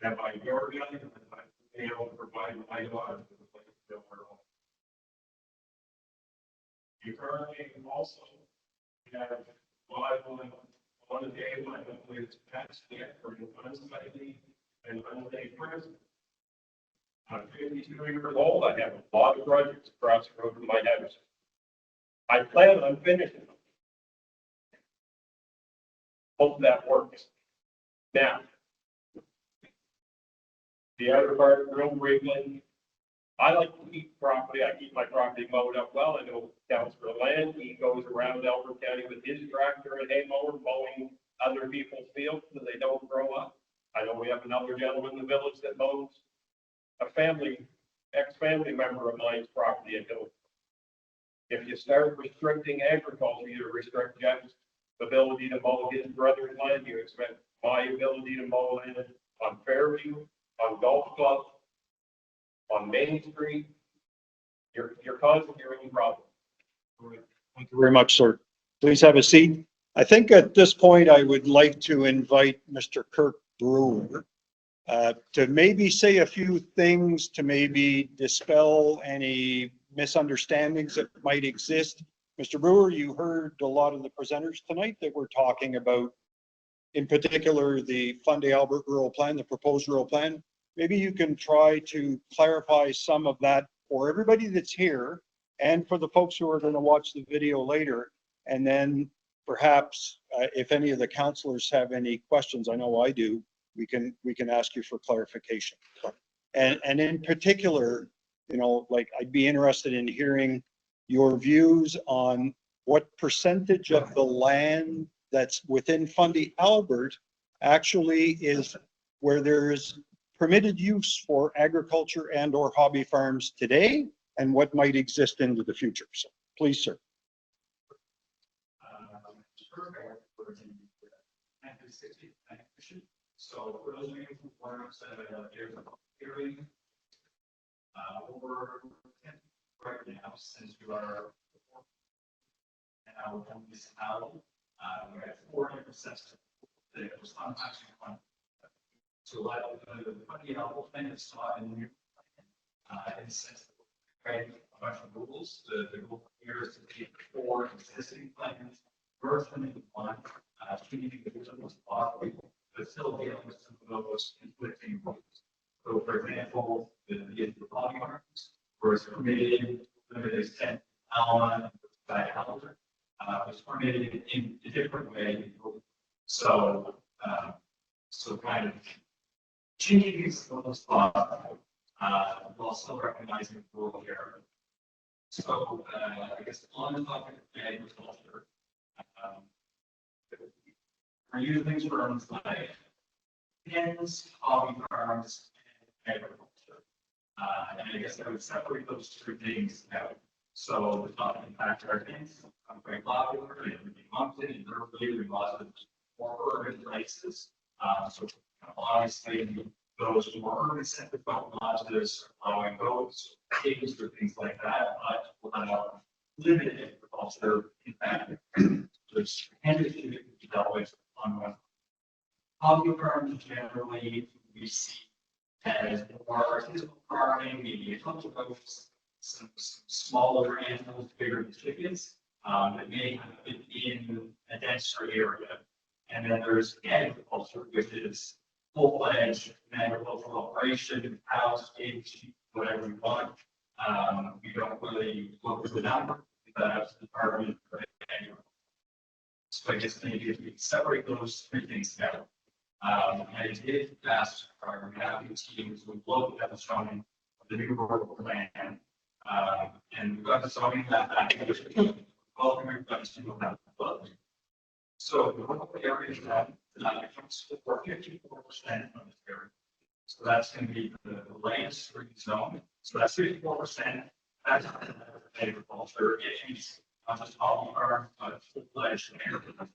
And by your guidance, I be able to provide my daughter with a place to build her own. You currently also have on the table, I don't believe it's passed yet for an unsightly and unsafe prison. I'm 52 years old. I have a lot of projects across the road from my house. I plan on finishing them. Hope that works. Now, the other part of Real Brickland, I like to keep property. I keep my property mowed up well. I know Councilor Land, he goes around Elbert County with his tractor and hay mower mowing other people's fields so they don't grow up. I know we have another gentleman in the village that mows a ex-family member of mine's property in Hill. If you start restricting agriculture, you restrict Jeff's ability to mow his brother's land. You expect my ability to mow land on Fairview, on Golf Club, on Main Street. You're causing your own problem. Thank you very much, sir. Please have a seat. I think at this point, I would like to invite Mr. Kirk Brewer to maybe say a few things to maybe dispel any misunderstandings that might exist. Mr. Brewer, you heard a lot of the presenters tonight that were talking about, in particular, the Fundy Albert Rural Plan, the proposed rural plan. Maybe you can try to clarify some of that for everybody that's here and for the folks who are going to watch the video later. And then perhaps if any of the councilors have any questions, I know I do, we can ask you for clarification. And in particular, you know, like I'd be interested in hearing your views on what percentage of the land that's within Fundy Albert actually is where there's permitted use for agriculture and or hobby farms today, and what might exist into the future. So please, sir. So for those of you who weren't hearing, over right now, since you are now one municipality, we have 400% that was not actually funded. So like the Fundy Albert thing is not in new in the sense that we're creating a bunch of rules. The goal here is to take 4 existing plans, merge them into one, keeping the as possible, but still dealing with some of those conflicting rules. So for example, the hobby farms, where it's permitted, limited extent, Alma by Albert, was permitted in a different way. So, so kind of changing these rules while still recognizing the rural area. So, I guess on the topic of agriculture, we're using things for like hens, hobby farms, and agriculture. And I guess I would separate those 2 things out. So the top impact are things very popular in Moncton and Berkeley, and lots of more urban places. So obviously those more urban centered lodges, allowing goats, pigs, or things like that, but without limited agriculture impact. There's tendency to develop on one. hobby farms generally we see as more physical farming, maybe a couple of goats, some smaller animals, bigger than chickens, that may have been in a denser area. And then there's agriculture, which is full-fledged agricultural operation, cows, pigs, sheep, whatever you want. We don't really look at the number, that's the department. So I guess maybe if we separate those three things out. I did ask our mapping teams to look at the zoning of the new rural plan. And we got the zoning map back. Welcome everybody to that book. So the rural area that accounts for 54% of this area. So that's going to be the land free zone. So that's 54%. That's agriculture. It's not just hobby farm, but full-fledged agriculture.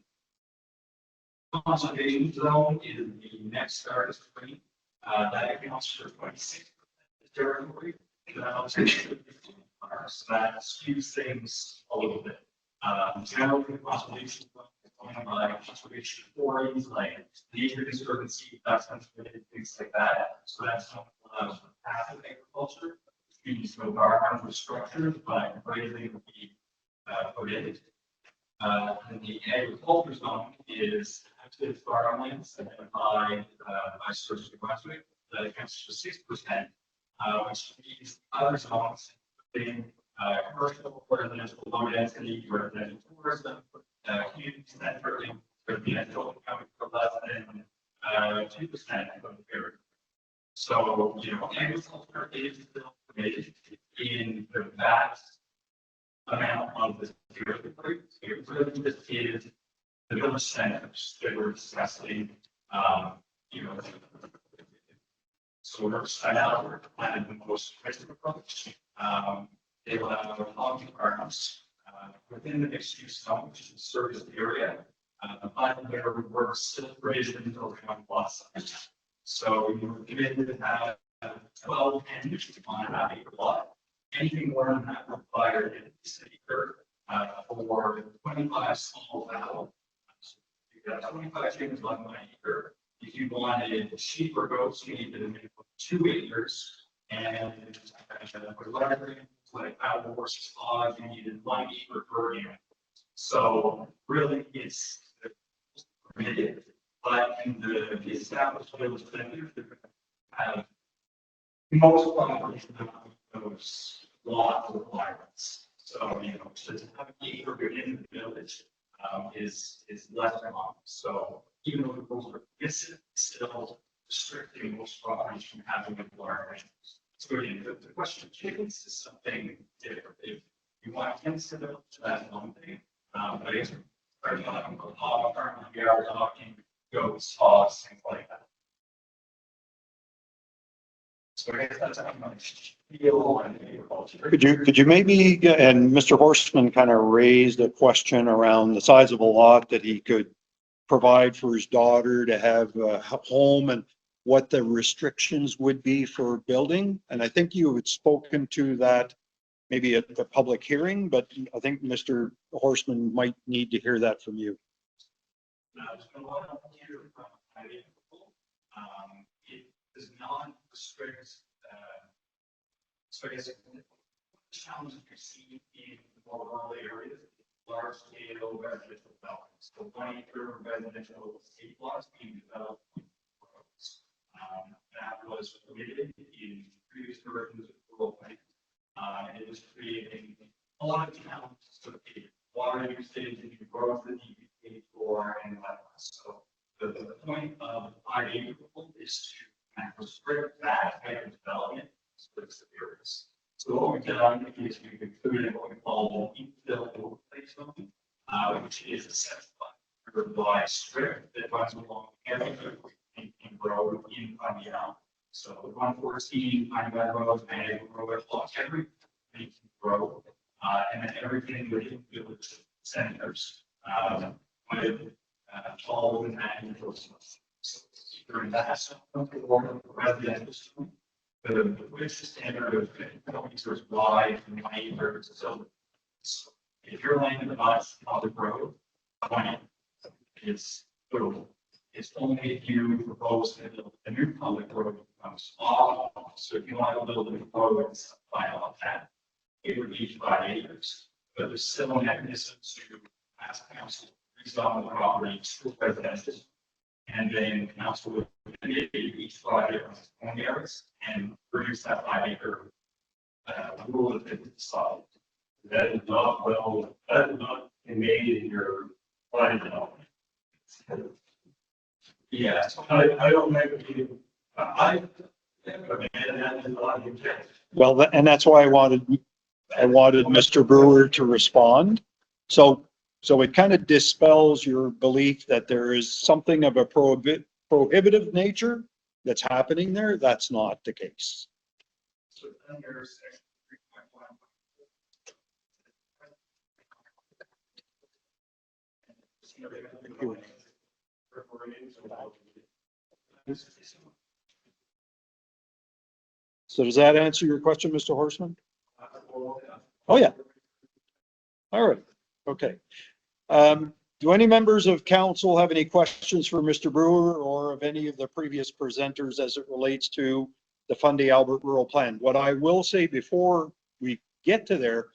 Conservation zone is the next starting point. That accounts for 26% of the territory. So that skews things a little bit. Generally, conservation by conservation authorities like Nature Conservancy, that's conservative, things like that. So that's not passive agriculture, which means no environmental structures, but grazing would be prohibited. And the agriculture zone is active farmlands identified by Search New Brunswick that accounts for 6%, which means other zones, including commercial, residential, low density, residential tourism, community center, residential accounting for less than 2% of the area. So, agriculture is still permitted in the vast amount of this territory. It really just is the village centers that we're discussing, sort of set out or planted the most aggressive approach. They allow hog farms within the mixed use zone, which is service area. But there were still raised until around lots. So you're committed to have 12 hens on an acre lot. Anything more than that required in the city for 25 small fowl. So you got 25 chickens on an acre. If you wanted sheep or goats, you needed a minimum of 2 acres. And for larger like cow, horses, hogs, you needed 1 acre per animal. So really, it's permitted, but in the established village centers, they have most properties those law requirements. So, to have an acre within the village is less common. So even though the rules are permissive, it's still restricting most properties from having a large. So again, the question of chickens is something different. If you want hens to village, that's one thing. But I guess we're talking about hog farm, we are talking goats, hogs, things like that. So I guess that's how much feel on agriculture. Could you maybe, and Mr. Horstman kind of raised a question around the size of a lot that he could provide for his daughter to have a home and what the restrictions would be for building. And I think you had spoken to that maybe at the public hearing, but I think Mr. Horstman might need to hear that from you. It does not restrict, so I guess the challenges we see in more rural areas, large scale residential development. So 1 acre residential estate lots being developed. That was permitted in previous versions of the rural plan. It was creating a lot of challenges to the water usage and growth that you paid for and whatnot. So the point of I-8 is to kind of restrict that type of development to the areas. So what we've done is we've included what we call infill overlay zone, which is a set by strip that runs along every road in Pandial. So 114 Pandial Road, Management Road, blocks every road, and then everything within village centers with all the management. So during that, residential, the which standard of kilometers wide and 1 acre. So if you're laying the bus on the road, 20 is total. it's only if you propose that a new public road becomes small. So if you want to build a new road, it's final on that. It would be 5 acres, but there's still a mechanism to ask council to rezone the property to residential. And then council would maybe each 5 acres on the areas and reduce that 5 acre rule that it's solid. That is not well, that is not made in your plan development. Yeah, I don't make it, I, and that is a lot of intent. Well, and that's why I wanted Mr. Brewer to respond. So it kind of dispels your belief that there is something of a prohibitive nature that's happening there. That's not the case. So then there's section 3.1. So does that answer your question, Mr. Horstman? Oh, yeah. All right. Okay. Do any members of council have any questions for Mr. Brewer or of any of the previous presenters as it relates to the Fundy Albert Rural Plan? What I will say before we get to there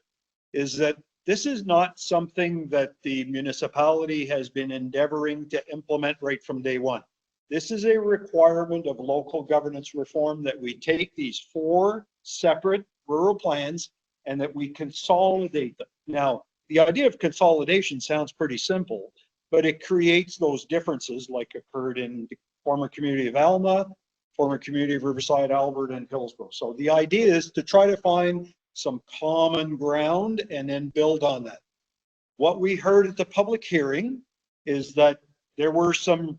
is that this is not something that the municipality has been endeavoring to implement right from day one. This is a requirement of local governance reform that we take these 4 separate rural plans and that we consolidate them. Now, the idea of consolidation sounds pretty simple, but it creates those differences like occurred in the former community of Alma, former community of Riverside, Albert, and Hillsborough. So the idea is to try to find some common ground and then build on that. What we heard at the public hearing is that there were some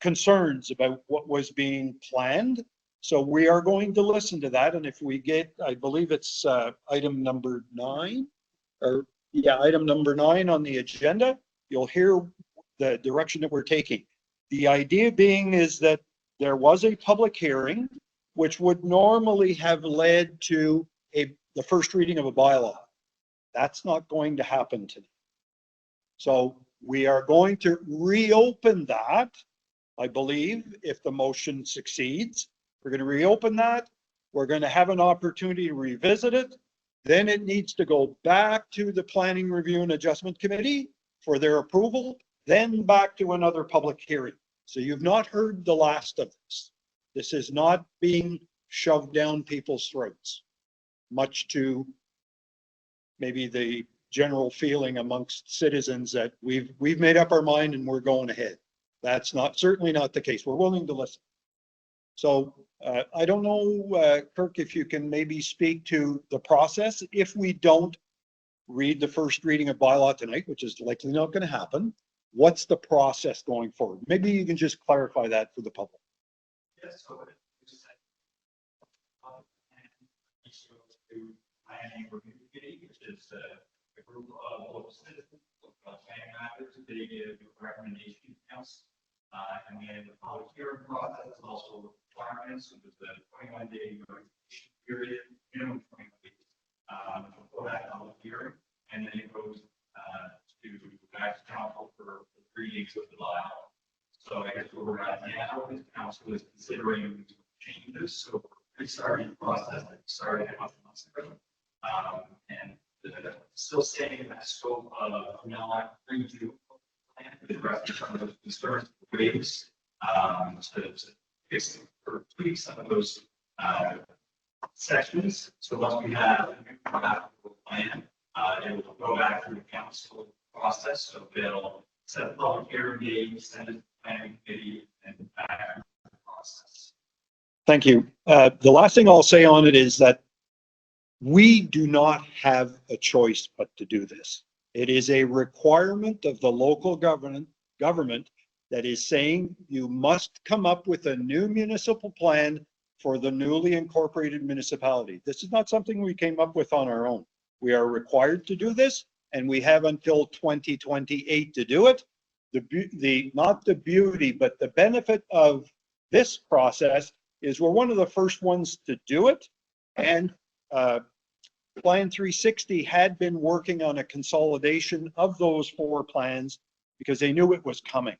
concerns about what was being planned. So we are going to listen to that. And if we get, I believe it's item number 9, or yeah, item number 9 on the agenda, you'll hear the direction that we're taking. The idea being is that there was a public hearing, which would normally have led to the first reading of a bylaw. That's not going to happen today. So we are going to reopen that, I believe, if the motion succeeds. We're going to reopen that. We're going to have an opportunity to revisit it. Then it needs to go back to the Planning Review and Adjustment Committee for their approval, then back to another public hearing. So you've not heard the last of this. This is not being shoved down people's throats, much to maybe the general feeling amongst citizens that we've made up our mind and we're going ahead. That's certainly not the case. We're willing to listen. So I don't know, Kirk, if you can maybe speak to the process. If we don't read the first reading of bylaw tonight, which is likely not going to happen, what's the process going forward? Maybe you can just clarify that for the public. Yes, so planning review committee, which is a group of local citizens, planning matters, they give recommendations to council. And we have the public hearing process, also requirements, so there's the 21-day notification period, minimum 21 days before that public hearing, and then it goes to back to council for 3 weeks of July. So I guess where we're at now is council is considering changes, so we're restarting the process that started a months ago. And still staying in that scope of not review plan with the rest of some of those concerns waves to fix or tweak some of those sections. So once we have a new plan, it will go back through the council process. So they'll set a public hearing date, send it to the planning committee, and back through the process. Thank you. The last thing I'll say on it is that we do not have a choice but to do this. It is a requirement of the local government that is saying you must come up with a new municipal plan for the newly incorporated municipality. This is not something we came up with on our own. We are required to do this, and we have until 2028 to do it. Not the beauty, but the benefit of this process is we're one of the first ones to do it. And Plan 360 had been working on a consolidation of those 4 plans because they knew it was coming.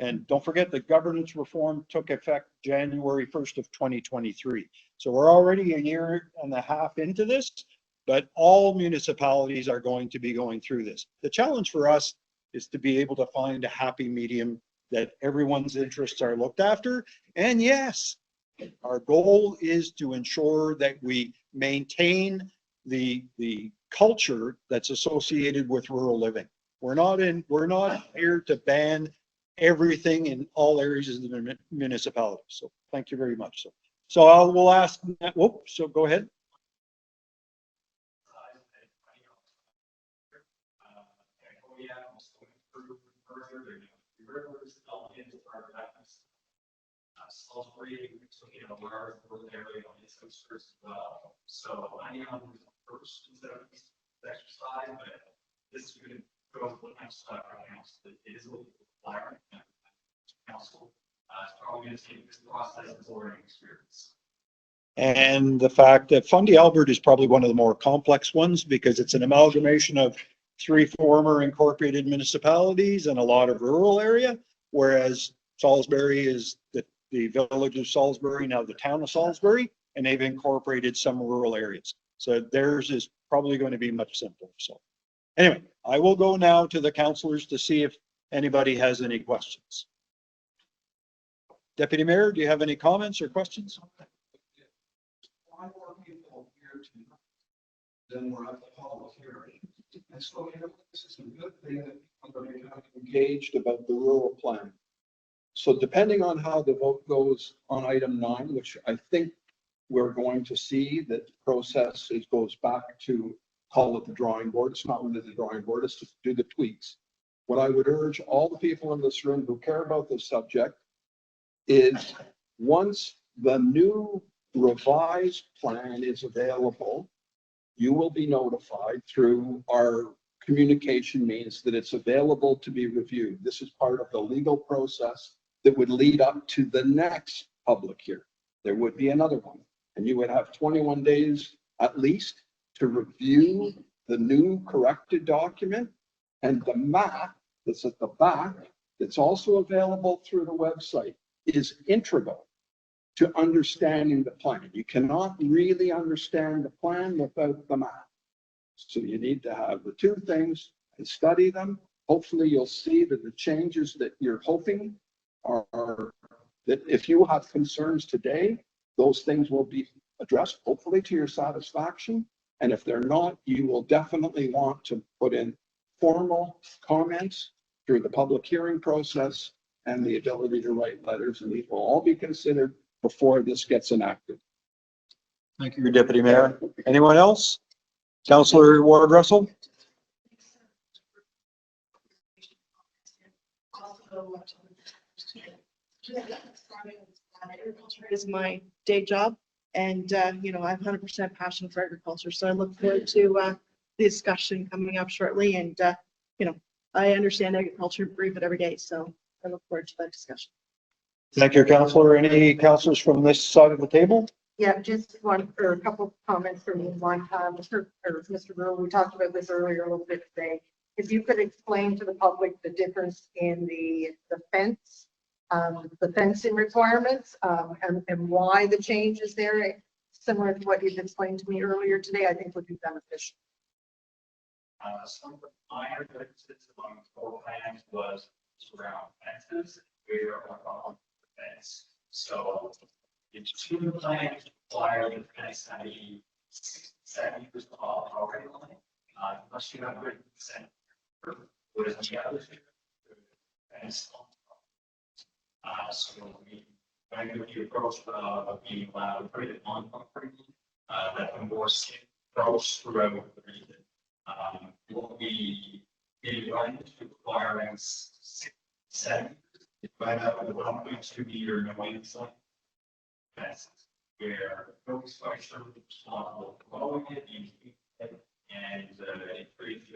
And don't forget the governance reform took effect January 1st of 2023. So we're already a year and a half into this, but all municipalities are going to be going through this. The challenge for us is to be able to find a happy medium that everyone's interests are looked after. And yes, our goal is to ensure that we maintain the culture that's associated with rural living. We're not here to ban everything in all areas of the municipality. So thank you very much. So I will ask, whoops, so go ahead. Salisbury, so, you know, where the area on this outskirts as well. So I am first instead of this exercise, but this is going to go to the next step right now. So it is a little flyer. Council, it's probably going to take this process as a learning experience. And the fact that Fundy Albert is probably one of the more complex ones because it's an amalgamation of 3 former incorporated municipalities and a lot of rural area, whereas Salisbury is the village of Salisbury, now the town of Salisbury, and they've incorporated some rural areas. So theirs is probably going to be much simpler. So anyway, I will go now to the councillors to see if anybody has any questions. Deputy Mayor, do you have any comments or questions? Why more people here tonight than we're at the public hearing? And so, you know, this is a good thing that people are becoming engaged about the rural plan. So depending on how the vote goes on item 9, which I think we're going to see that the process goes back to call it the drawing board. It's not really the drawing board, it's to do the tweaks. What I would urge all the people in this room who care about this subject is once the new revised plan is available, you will be notified through our communication means that it's available to be reviewed. This is part of the legal process that would lead up to the next public hearing. There would be another one, and you would have 21 days at least to review the new corrected document, and the map that's at the back, that's also available through the website, is integral to understanding the plan. You cannot really understand the plan without the map. So you need to have the two things and study them. Hopefully you'll see that the changes that you're hoping are that if you have concerns today, those things will be addressed, hopefully to your satisfaction. And if they're not, you will definitely want to put in formal comments through the public hearing process and the ability to write letters, and these will all be considered before this gets enacted. Thank you, Deputy Mayor. Anyone else? Councillor Ward Russell? Agriculture is my day job, and you know, I have 100% passion for agriculture, so I look forward to the discussion coming up shortly. And you know, I understand agriculture, breathe it every day, so I look forward to that discussion. Thank you, Councillor. Any councillors from this side of the table? Yeah, just one or a couple of comments from me. One, Mr. Brewer, we talked about this earlier a little bit today. If you could explain to the public the difference in the fence, the fencing requirements, and why the change is there, similar to what you've explained to me earlier today, I think would be beneficial. Some of the minor differences among the 4 plans was around fences. We are on the fence. So it's 2 plans require the fence to be 70% tall already. Unless you have 100%. Whereas the other fence. So we going to the approach of being allowed to put it on property that can more safe approach throughout the region. Will be running to requiring 7 right out of the 1.2 meter no sign. That's where folks structure responsible for growing it and it creates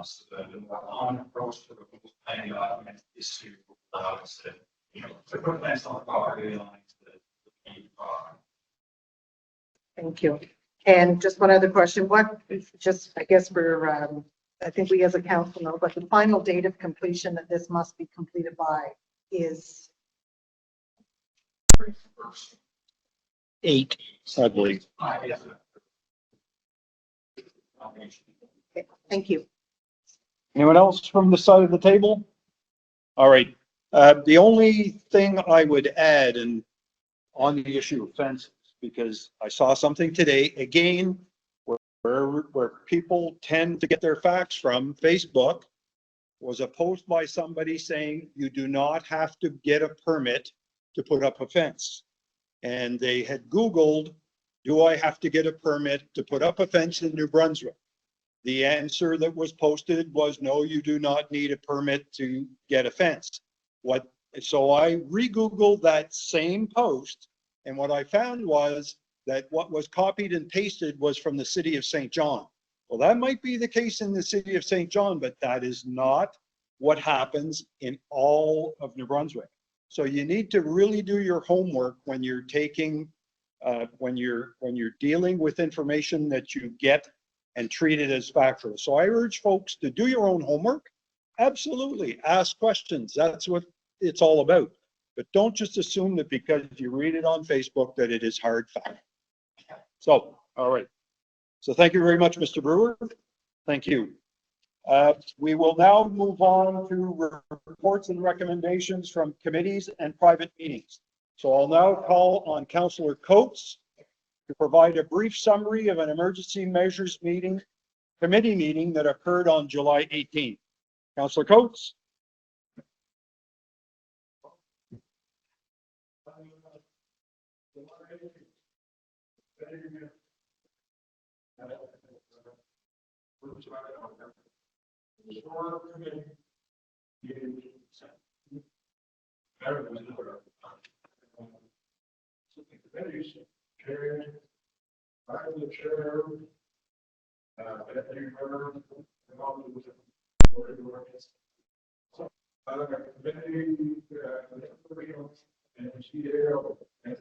so the more common approach to the planning document is to allow us to, you know, to put fence on the property lines that Thank you. And just one other question, what, just, I guess for I think we as a council know, but the final date of completion that this must be completed by is 8, I believe. okay. Thank you. Anyone else from the side of the table? All right. The only thing I would add, and on the issue of fences, because I saw something today, again, where people tend to get their facts from, Facebook, was a post by somebody saying you do not have to get a permit to put up a fence. And they had Googled, do I have to get a permit to put up a fence in New Brunswick? The answer that was posted was, no, you do not need a permit to get a fence. So I re-Googled that same post, and what I found was that what was copied and pasted was from the city of St. John. Well, that might be the case in the city of St. John, but that is not what happens in all of New Brunswick. So you need to really do your homework when you're taking, when you're dealing with information that you get and treat it as factual. So I urge folks to do your own homework. Absolutely, ask questions. That's what it's all about. But don't just assume that because you read it on Facebook that it is hard fact. So, all right. So thank you very much, Mr. Brewer. Thank you. We will now move on to reports and recommendations from committees and private meetings. So I'll now call on Councillor Coates to provide a brief summary of an emergency measures committee meeting that occurred on July 18th. Councillor Coates. I was the chair, Bethany Herb, and all of the so, committee, and she and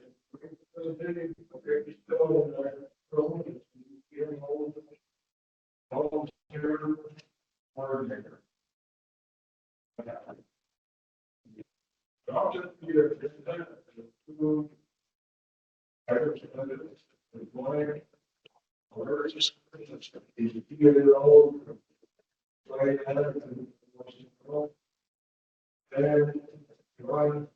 still getting old, volunteer, coordinator. I'll just be a two items employee, or just get it all. Right, and run.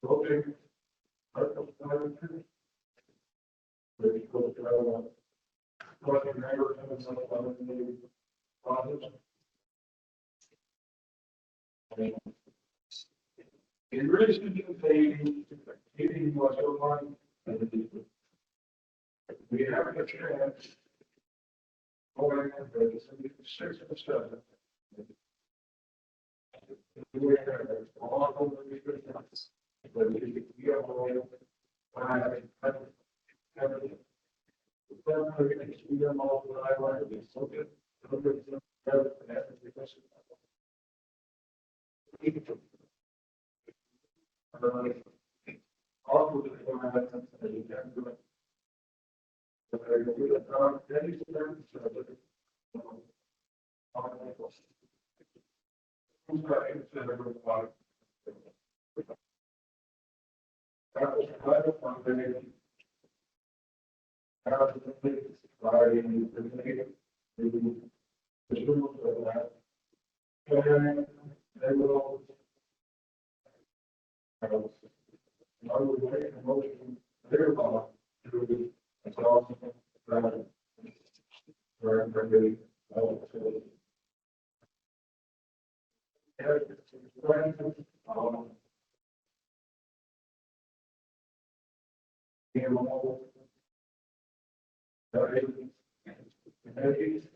Voting. In relation to the meeting was online, we have a chance. Going to 6 or 7. We have all of the difference, but we have all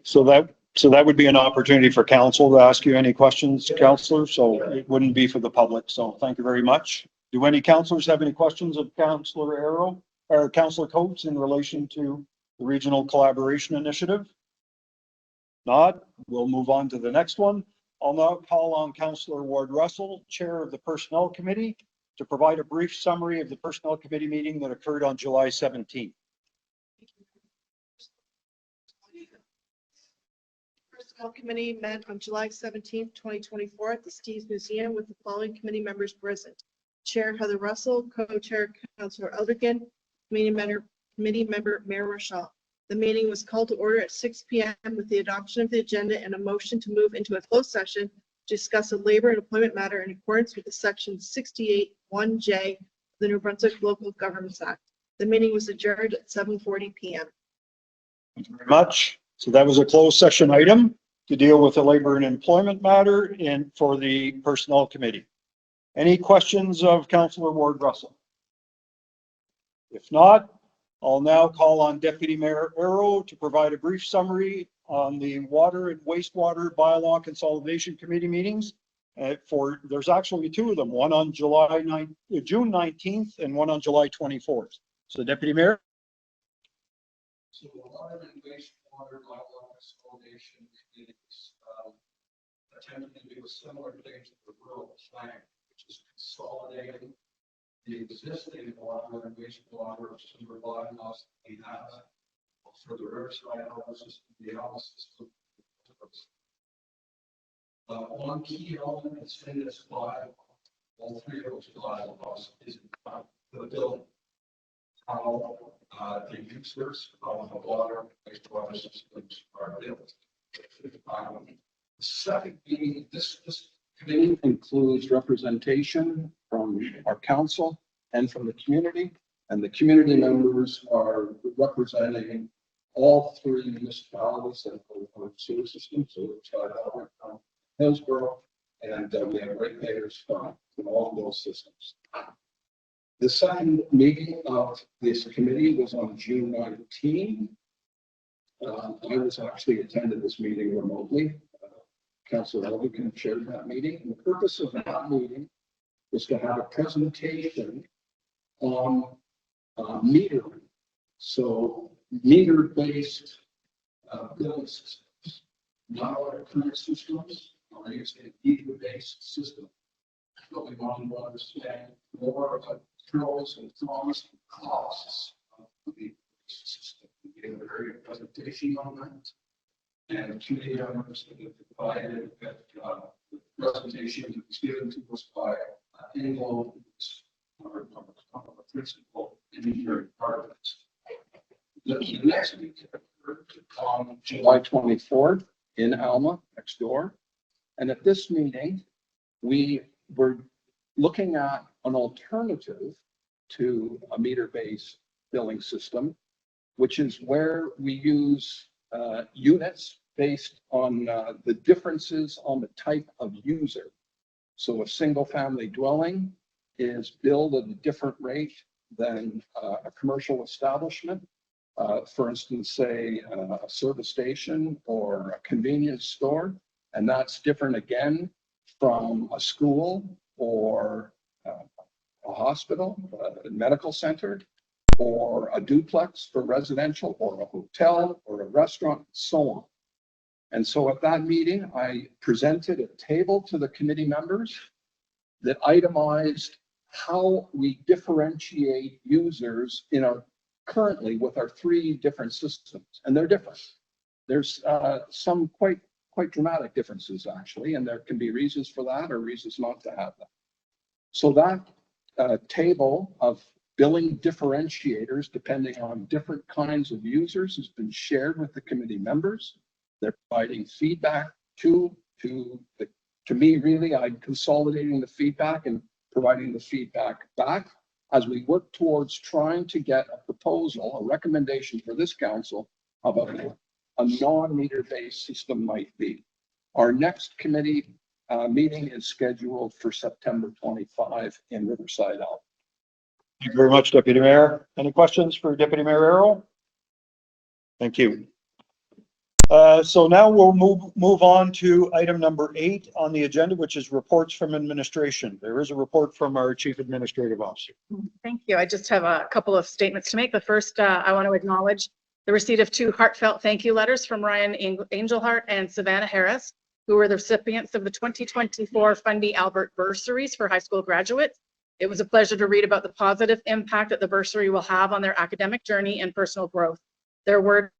So that would be an opportunity for council to ask you any questions, councillor. So it wouldn't be for the public. So thank you very much. Do any councillors have any questions of Councillor Arrow or Councillor Coates in relation to the Regional Collaboration Initiative? Not, we'll move on to the next one. I'll now call on Councillor Ward Russell, Chair of the Personnel Committee, to provide a brief summary of the Personnel Committee meeting that occurred on July 17th. Personnel Committee met on July 17th, 2024 at the Steves Museum with the following committee members present. Chair Heather Russell, Co-Chair Councillor Elderkin, Committee Member Mayor Rochelle. The meeting was called to order at 6 p.m. with the adoption of the agenda and a motion to move into a closed session to discuss a labor and employment matter in accordance with the section 68(1)J of the New Brunswick Local Governments Act. The meeting was adjourned at 7:40 p.m. Thank you very much. So that was a closed session item to deal with the labor and employment matter and for the Personnel Committee. Any questions of Councillor Ward Russell? If not, I'll now call on Deputy Mayor Arrow to provide a brief summary on the Water and Wastewater Bylaw Consolidation Committee meetings. There's actually two of them, one on June 19th and one on July 24th. So Deputy Mayor. So the water and wastewater bylaw consolidation committees attempted to do a similar thing to the rural plan, which is consolidating the existing water and wastewater sewer bylaws we have for the Riverside Health System, the health system. One key element that's in this bylaw, all three of those bylaws, is the building. How the users of the water and wastewater systems are built. The second being, this committee includes representation from our council and from the community, and the community members are representing all three municipalities that have sewer systems, so Hillsborough, and we have ratepayers from all of those systems. The second meeting of this committee was on June 19. I was actually attended this meeting remotely. Councillor Elderkin chaired that meeting. And the purpose of that meeting was to have a presentation on metering. So meter-based billing systems, not our current systems, are using a meter-based system. But we want to understand more about pros and cons and costs of the system. We gave a very good presentation on that. And the committee members have provided that the presentation that was given to us by Anglo, our principal engineering department. The next meeting occurred on July 24th in Alma, next door. And at this meeting, we were looking at an alternative to a meter-based billing system, which is where we use units based on the differences on the type of user. So a single family dwelling is billed at a different rate than a commercial establishment. For instance, say a service station or a convenience store, and that's different again from a school or a hospital, a medical center, or a duplex for residential, or a hotel, or a restaurant, and so on. And so at that meeting, I presented a table to the committee members that itemized how we differentiate users in our currently with our three different systems, and they're different. There's some quite dramatic differences actually, and there can be reasons for that or reasons not to have that. So that table of billing differentiators depending on different kinds of users has been shared with the committee members. They're providing feedback to me. Really, I'm consolidating the feedback and providing the feedback back as we work towards trying to get a proposal, a recommendation for this council of a non-meter based system might be. Our next committee meeting is scheduled for September 25 in Riverside Alpha. Thank you very much, Deputy Mayor. Any questions for Deputy Mayor Arrow? Thank you. So now we'll move on to item number 8 on the agenda, which is reports from administration. There is a report from our Chief Administrative Officer. Thank you. I just have a couple of statements to make. The first, I want to acknowledge the receipt of 2 heartfelt thank you letters from Ryan Angelhart and Savannah Harris, who were the recipients of the 2024 Fundy Albert bursaries for high school graduates. It was a pleasure to read about the positive impact that the bursary will have on their academic journey and personal growth. Their words are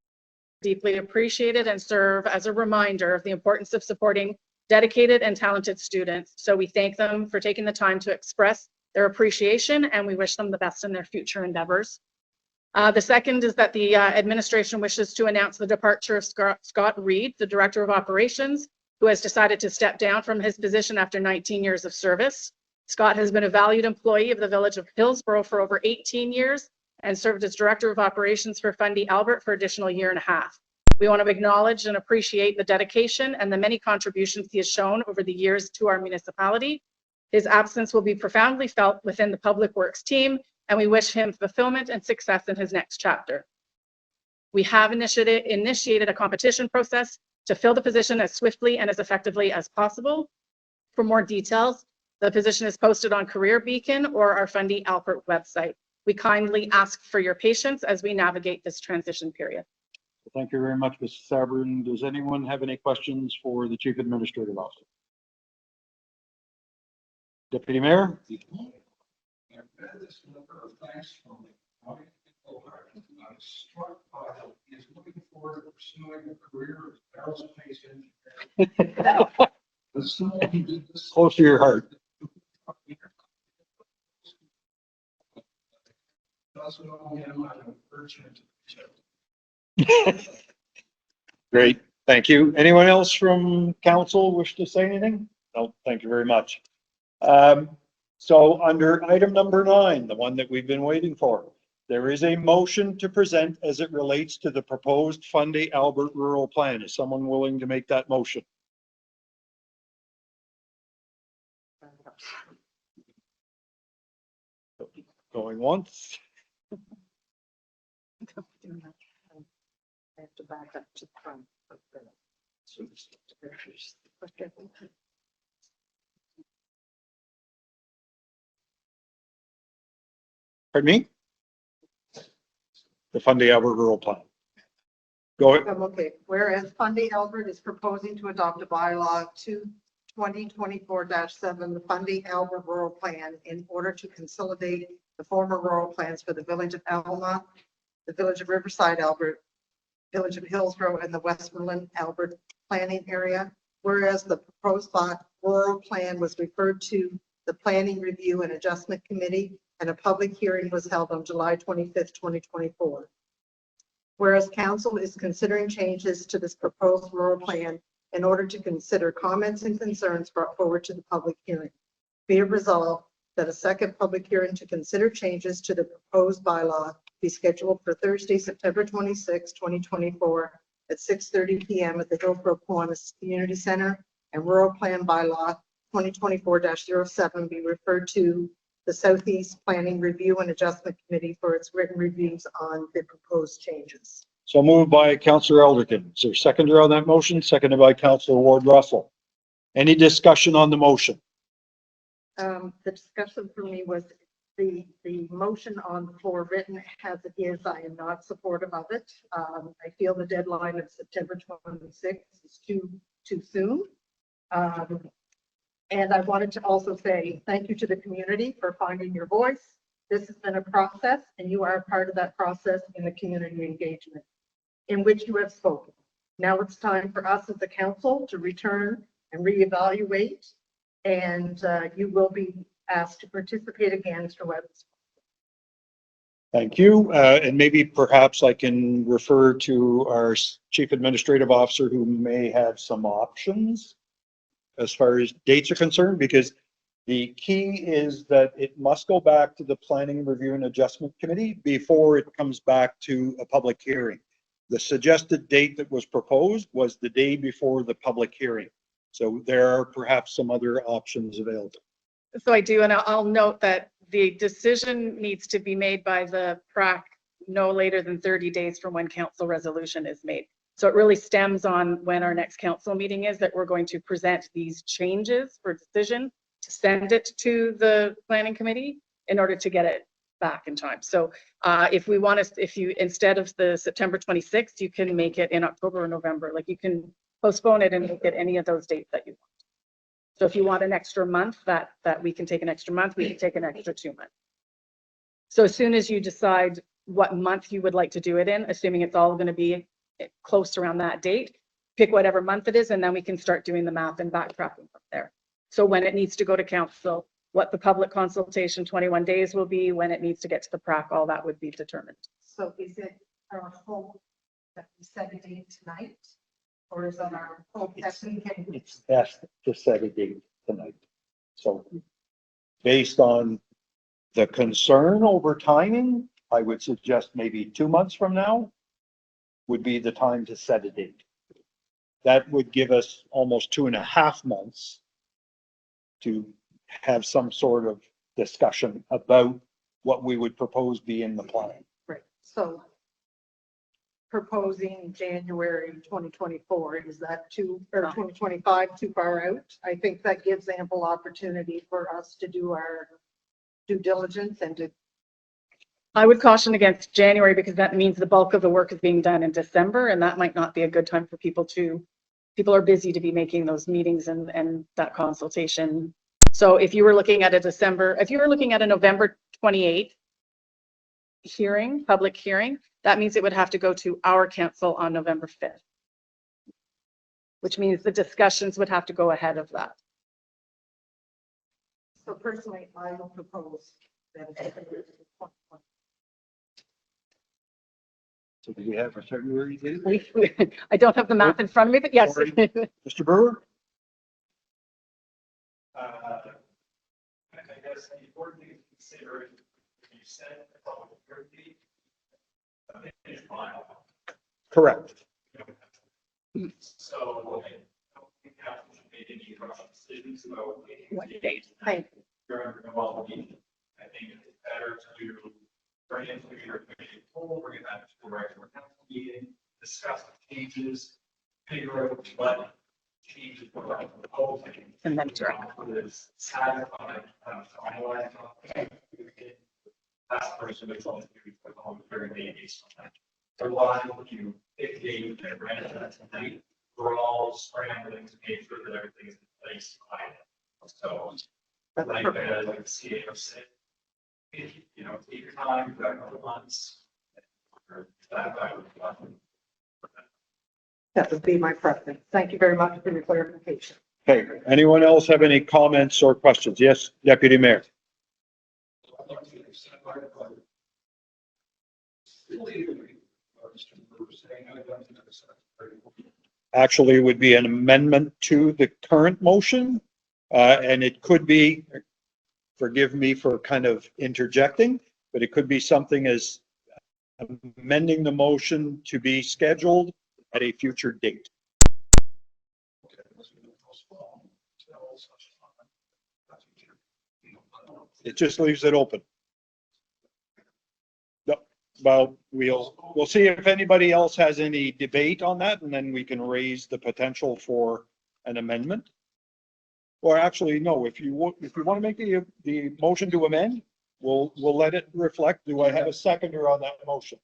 deeply appreciated and serve as a reminder of the importance of supporting dedicated and talented students. So we thank them for taking the time to express their appreciation, and we wish them the best in their future endeavors. The second is that the administration wishes to announce the departure of Scott Reed, the Director of Operations, who has decided to step down from his position after 19 years of service. Scott has been a valued employee of the Village of Hillsborough for over 18 years and served as Director of Operations for Fundy Albert for an additional year and a half. We want to acknowledge and appreciate the dedication and the many contributions he has shown over the years to our municipality. His absence will be profoundly felt within the Public Works team, and we wish him fulfillment and success in his next chapter. We have initiated a competition process to fill the position as swiftly and as effectively as possible. For more details, the position is posted on Career Beacon or our Fundy Albert website. We kindly ask for your patience as we navigate this transition period. Thank you very much, Mrs. Sabrin. Does anyone have any questions for the Chief Administrative Officer? Deputy Mayor? I've read this number of thanks from the county people. I'm struck by how he is looking forward to pursuing a career as aerospace engineer. As someone who did this. Close to your heart. Doesn't know him, I'm fortunate to. Great, thank you. Anyone else from council wish to say anything? No, thank you very much. So under item number 9, the one that we've been waiting for, there is a motion to present as it relates to the proposed Fundy Albert Rural Plan. Is someone willing to make that motion? Going once? I have to back up to the front. Pardon me? The Fundy Albert Rural Plan. Go ahead. Okay, whereas Fundy Albert is proposing to adopt a bylaw to 2024-7, the Fundy Albert Rural Plan, in order to consolidate the former rural plans for the Village of Alma, the Village of Riverside Albert, Village of Hillsborough, and the Westmoreland Albert planning area. Whereas the proposed rural plan was referred to the Planning Review and Adjustment Committee, and a public hearing was held on July 25th, 2024. Whereas council is considering changes to this proposed rural plan in order to consider comments and concerns brought forward to the public hearing. Be it resolved that a second public hearing to consider changes to the proposed bylaw be scheduled for Thursday, September 26, 2024 at 6:30 p.m. at the Hillsborough Kiwanis Community Center, and Rural Plan Bylaw 2024-07 be referred to the Southeast Planning Review and Adjustment Committee for its written reviews on the proposed changes. So moved by Councillor Elderkin. Is there a seconder on that motion? Seconded by Councillor Ward Russell. Any discussion on the motion? The discussion for me was the motion on the floor written as it is. I am not supportive of it. I feel the deadline of September 26th is too soon. And I wanted to also say thank you to the community for finding your voice. This has been a process, and you are a part of that process in the community engagement in which you have spoken. Now it's time for us as a council to return and reevaluate, and you will be asked to participate again throughout this. Thank you. And maybe perhaps I can refer to our Chief Administrative Officer, who may have some options as far as dates are concerned, because the key is that it must go back to the Planning Review and Adjustment Committee before it comes back to a public hearing. The suggested date that was proposed was the day before the public hearing. So there are perhaps some other options available. So I do, and I'll note that the decision needs to be made by the PRAC no later than 30 days from when council resolution is made. So it really stems on when our next council meeting is that we're going to present these changes for decision to send it to the planning committee in order to get it back in time. So if we want to, if you, instead of the September 26th, you can make it in October or November, like you can postpone it and make it any of those dates that you want. So if you want an extra month, that we can take an extra month, we can take an extra 2 months. So as soon as you decide what month you would like to do it in, assuming it's all going to be close around that date, pick whatever month it is, and then we can start doing the math and backtracking from there. So when it needs to go to council, what the public consultation 21 days will be, when it needs to get to the PRAC, all that would be determined. So is it our hope that we set a date tonight? Or is it our hope that we can? It's best to set a date tonight. So based on the concern over timing, I would suggest maybe 2 months from now would be the time to set a date. That would give us almost 2.5 months to have some sort of discussion about what we would propose be in the plan. Right, so proposing January 2024, is that or 2025 too far out? I think that gives ample opportunity for us to do our due diligence and to. I would caution against January because that means the bulk of the work is being done in December, and that might not be a good time for people are busy to be making those meetings and that consultation. So if you were looking at a November 28th public hearing, that means it would have to go to our council on November 5th, which means the discussions would have to go ahead of that. So personally, I will propose that. So do we have a February date? I don't have the math in front of me, but yes. Sorry. Mr. Brewer? I guess the important thing to consider is you said the public hearing, I think it's final. Correct. So I don't think that should make any rush decisions about What date? Thank you. you're under involved meeting. I think it's better to bring it to your committee, bring it back to the regular council meeting, discuss the changes, figure out what changes we're going to propose. And then direct. Is satisfied, finalized. Last person is on the home very days. So why would you pick a date and rent it tonight? We're all scrambling to make sure that everything is in place. So, like the CEO said, take your time, you've got a couple months. That would be my preference. Thank you very much for your clarification. Okay, anyone else have any comments or questions? Yes, Deputy Mayor. Actually, it would be an amendment to the current motion, and it could be, forgive me for kind of interjecting, but it could be something as amending the motion to be scheduled at a future date. It just leaves it open. Well, we'll see if anybody else has any debate on that, and then we can raise the potential for an amendment. Or actually, no, if you want to make the motion to amend, we'll let it reflect. Do I have a seconder on that motion?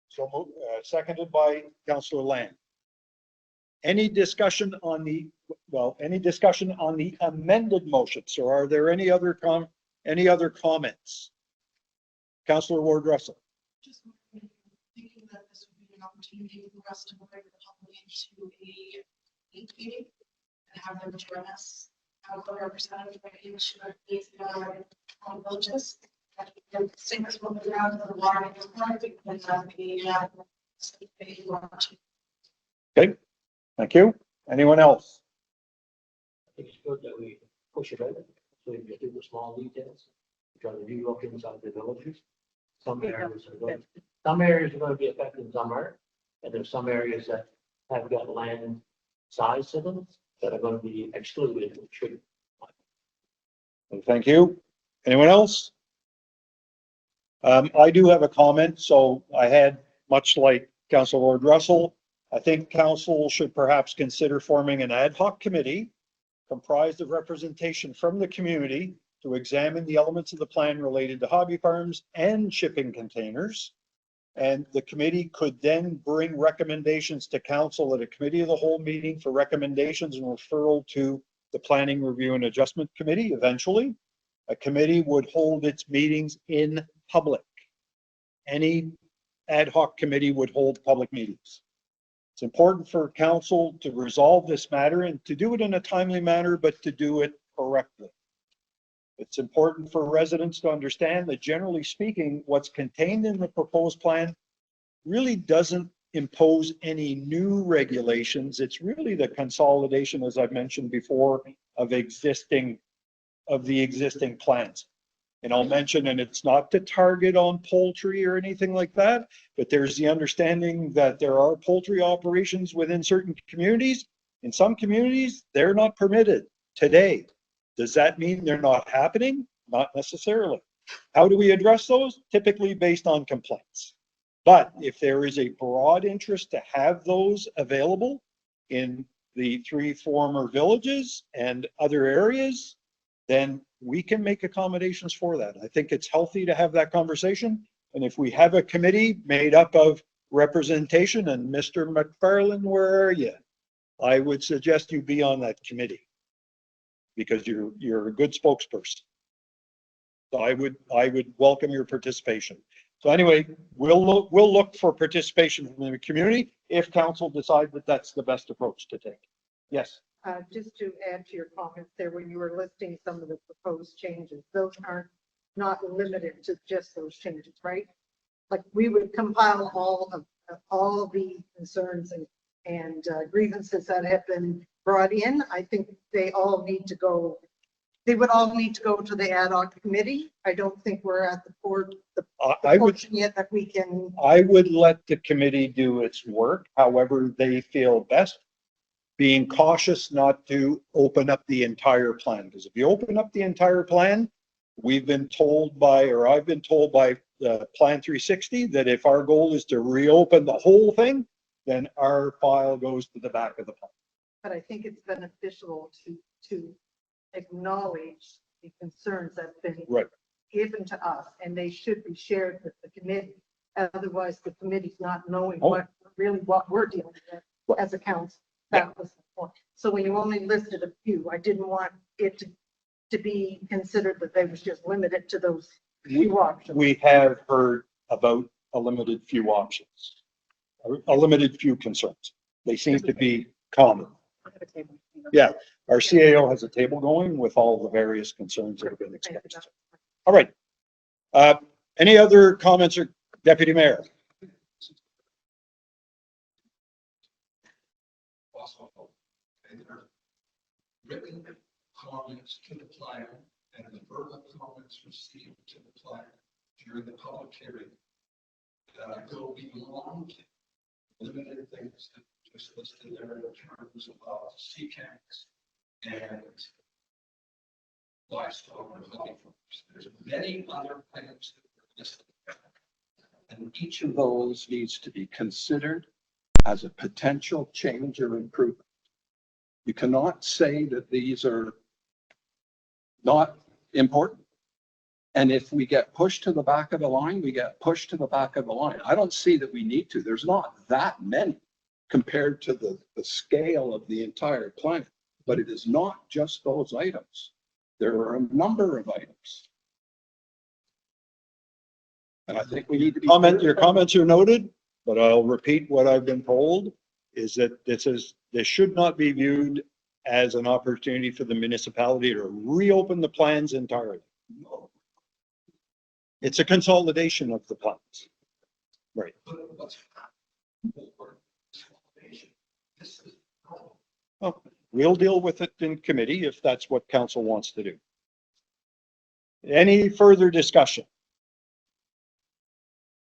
So seconded by Councillor Land. Any discussion on the amended motions, or are there any other comments? Councillor Ward Russell. Just thinking that this would be an opportunity for us to bring the public into a meeting and have them join us. Have a representative of each of these villages. Same as what we're around the water and Okay, thank you. Anyone else? I think it's good that we push it out, so we can do the small details, try to re-look inside the villages. Some areas are going to be affected, some aren't, and there's some areas that have got land size to them that are going to be excluded, which should. Thank you. Anyone else? I do have a comment. So I had, much like Councillor Ward Russell, I think council should perhaps consider forming an ad hoc committee comprised of representation from the community to examine the elements of the plan related to hobby farms and shipping containers. And the committee could then bring recommendations to council at a committee of the whole meeting for recommendations and referral to the Planning Review and Adjustment Committee eventually. A committee would hold its meetings in public. Any ad hoc committee would hold public meetings. It's important for council to resolve this matter and to do it in a timely manner, but to do it correctly. It's important for residents to understand that generally speaking, what's contained in the proposed plan really doesn't impose any new regulations. It's really the consolidation, as I've mentioned before, of the existing plans. And I'll mention, and it's not to target on poultry or anything like that, but there's the understanding that there are poultry operations within certain communities. In some communities, they're not permitted today. Does that mean they're not happening? Not necessarily. How do we address those? Typically based on complaints. But if there is a broad interest to have those available in the 3 former villages and other areas, then we can make accommodations for that. I think it's healthy to have that conversation. And if we have a committee made up of representation, and Mr. McFarland, where are you? I would suggest you be on that committee because you're a good spokesperson. So I would welcome your participation. So anyway, we'll look for participation from the community if council decides that that's the best approach to take. Yes. Just to add to your comments there, when you were listing some of the proposed changes, those aren't not limited to just those changes, right? Like we would compile all of the concerns and grievances that have been brought in. I think they would all need to go to the ad hoc committee. I don't think we're at the portion yet that we can. I would let the committee do its work however they feel best, being cautious not to open up the entire plan. Because if you open up the entire plan, I've been told by Plan 360 that if our goal is to reopen the whole thing, then our file goes to the back of the plan. But I think it's beneficial to acknowledge the concerns that have been given to us, and they should be shared with the committee. Otherwise, the committee's not knowing what we're dealing with as a council. That was the point. So when you only listed a few, I didn't want it to be considered that they was just limited to those few options. We have heard about a limited few options, a limited few concerns. They seem to be common. Yeah, our CAO has a table going with all the various concerns that have been expressed. All right. Any other comments, or Deputy Mayor? Written comments to the plan and the verbal comments received to the plan during the public hearing that go beyond limited things that just listed there in terms of CCACs and livestock and honey farms. There's many other items that were listed. And each of those needs to be considered as a potential change or improvement. You cannot say that these are not important. And if we get pushed to the back of the line, we get pushed to the back of the line. I don't see that we need to. There's not that many compared to the scale of the entire plan. But it is not just those items. There are a number of items. And I think we need to be Your comments are noted, but I'll repeat what I've been told is that this should not be viewed as an opportunity for the municipality to reopen the plans entirely. It's a consolidation of the plans. Right. Well, we'll deal with it in committee if that's what council wants to do. Any further discussion?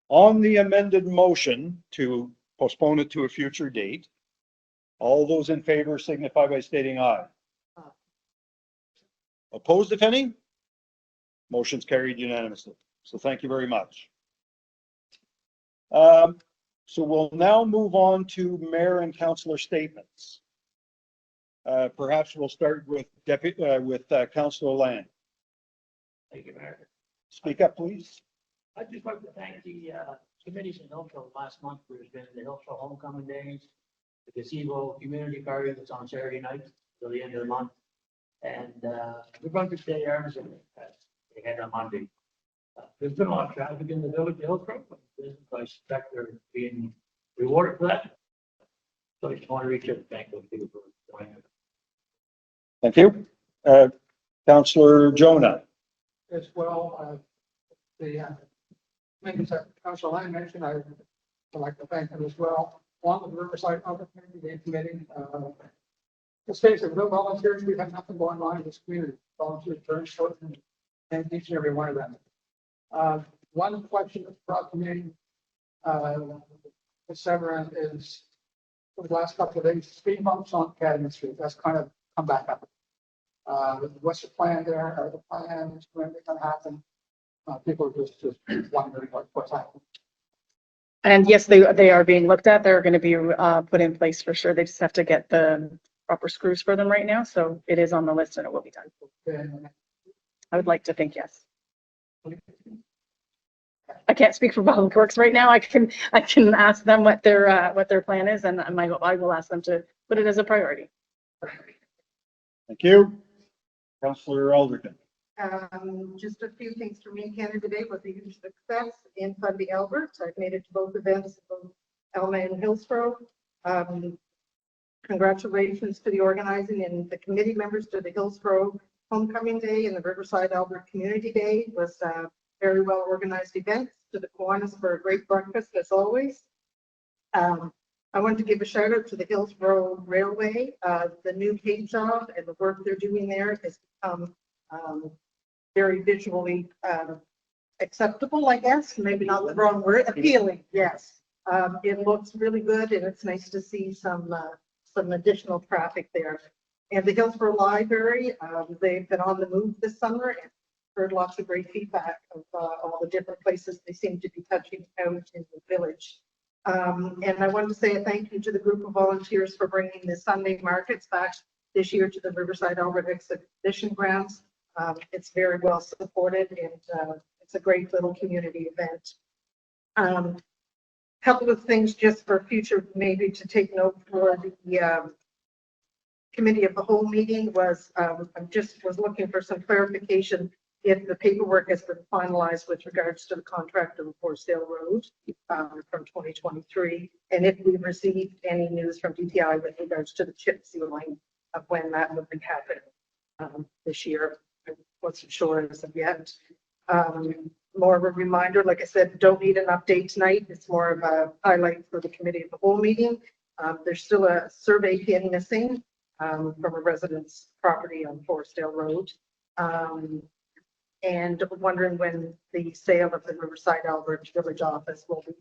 On the amended motion to postpone it to a future date, all those in favor signify by stating aye. Opposed, if any? Motion's carried unanimously. So thank you very much. So we'll now move on to mayor and councillor statements. Perhaps we'll start with Councillor Land. Thank you, Mayor. Speak up, please. I'd just like to thank the committees in Hillsborough last month. There's been the Hillsborough Homecoming Days, the gazebo community party that's on Saturday night till the end of the month. And we're going to stay ours and they had on Monday. There's been a lot of traffic in the village of Hillsborough, but I suspect they're being rewarded for that. So I just want to reach out and thank those people for joining us. Thank you. Councillor Jonah. As well, things that Council Lang mentioned, I would like to thank them as well. Along with the Riverside Other Committee, let's face it, no volunteers, we have nothing going on in this community. Volunteers very short and each and every one of them. One question that's brought to me, Severin, is for the last couple of days, speed bumps on Academy Street. That's kind of come back up. What's the plan there? Are the plans when they're going to happen? People are just wondering what's happening. And yes, they are being looked at. They're going to be put in place for sure. They just have to get the proper screws for them right now. So it is on the list and it will be done. And I would like to think yes. I can't speak for Public Works right now. I can ask them what their plan is, and I will ask them to put it as a priority. Thank you. Councillor Alderton. Just a few things for me. Canada Day was a huge success in Fundy, Alberta. I've made it to both events, both Elma and Hillsborough. Congratulations to the organizing and the committee members to the Hillsborough Homecoming Day and the Riverside Alberta Community Day. It was a very well organized event. To the Kiwanis for a great breakfast as always. I want to give a shout out to the Hillsborough Railway. The new paint job and the work they're doing there has become very visually acceptable, I guess. Maybe not the wrong word. Appealing, yes. It looks really good, and it's nice to see some additional traffic there. And the Hillsborough Library, they've been on the move this summer and heard lots of great feedback of all the different places they seem to be touching out in the village. And I wanted to say a thank you to the group of volunteers for bringing the Sunday markets back this year to the Riverside Alberta Exhibition Grounds. It's very well supported, and it's a great little community event. Couple of things just for future, maybe to take note for the committee of the whole meeting was, I was looking for some clarification if the paperwork has been finalized with regards to the contract of Forestdale Road from 2023, and if we've received any news from DTI with regards to the chip sealing of when that would be happening this year. I wasn't sure as of yet. More of a reminder, like I said, don't need an update tonight. It's more of a highlight for the committee of the whole meeting. There's still a survey pin missing from a resident's property on Forestdale Road. And wondering when the sale of the Riverside Alberta Village office will be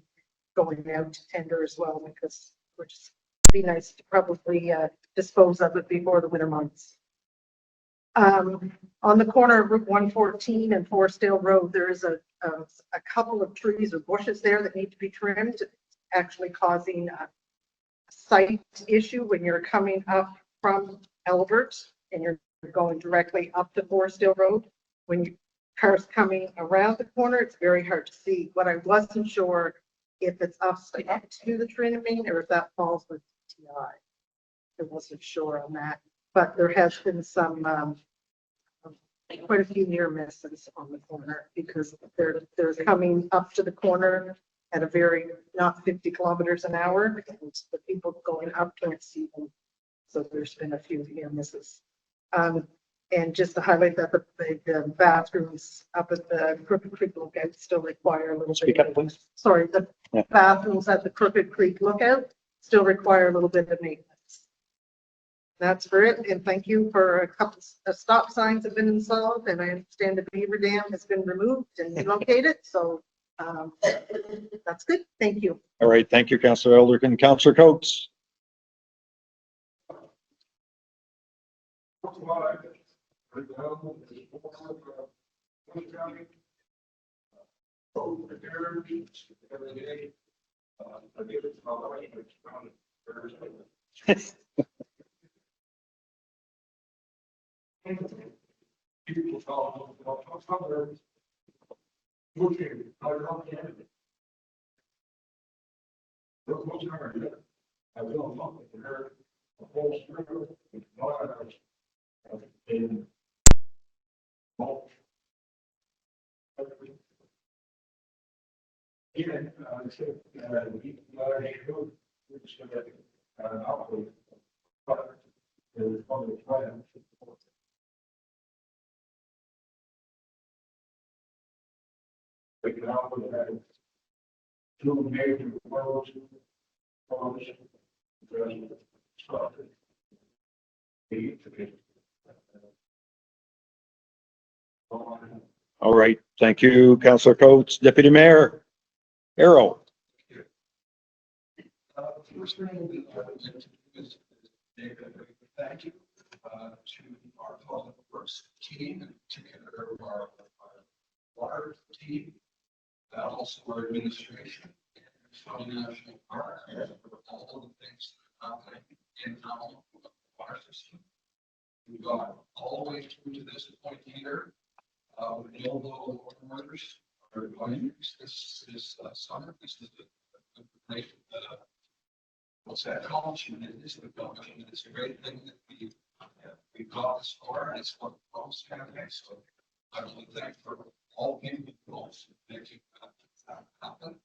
going out to tender as well, because it just be nice to probably dispose of it before the winter months. On the corner of Route 114 and Forestdale Road, there is a couple of trees or bushes there that need to be trimmed, actually causing a sight issue when you're coming up from Albert and you're going directly up to Forestdale Road. When you cars coming around the corner, it's very hard to see. What I wasn't sure if it's up to the trimming or if that falls with TI. I wasn't sure on that, but there has been some quite a few near misses on the corner because they're coming up to the corner at a very not 50 kilometers an hour, and the people going up can't see them. So there's been a few near misses. And just to highlight that the bathrooms up at the Crooked Creek Lookout still require a little Speak bit. up, please. Sorry, the bathrooms at the Crooked Creek Lookout still require a little bit of maintenance. That's for it. And thank you for a couple of stop signs have been installed, and I understand the Beaver Dam has been removed and relocated. So that's good. Thank you. All right. Thank you, Councillor Alderton. Councillor Coates. in mulch. Even, we already go, which is output. But there is probably plan. We can also have two major roads. All right, thank you, Councillor Coates. Deputy Mayor Arrow. First thing that I would like to do is make a thank you to our public works team, in particular our water team, also our administration, and National Park, for all of the things that are happening in our water system. We got all the way through to this point here. With no low orders or advisories this summer. This is the great, what's that called? It's a great thing that we got this far, and it's what most happening. So I really thank for all people involved making that happen.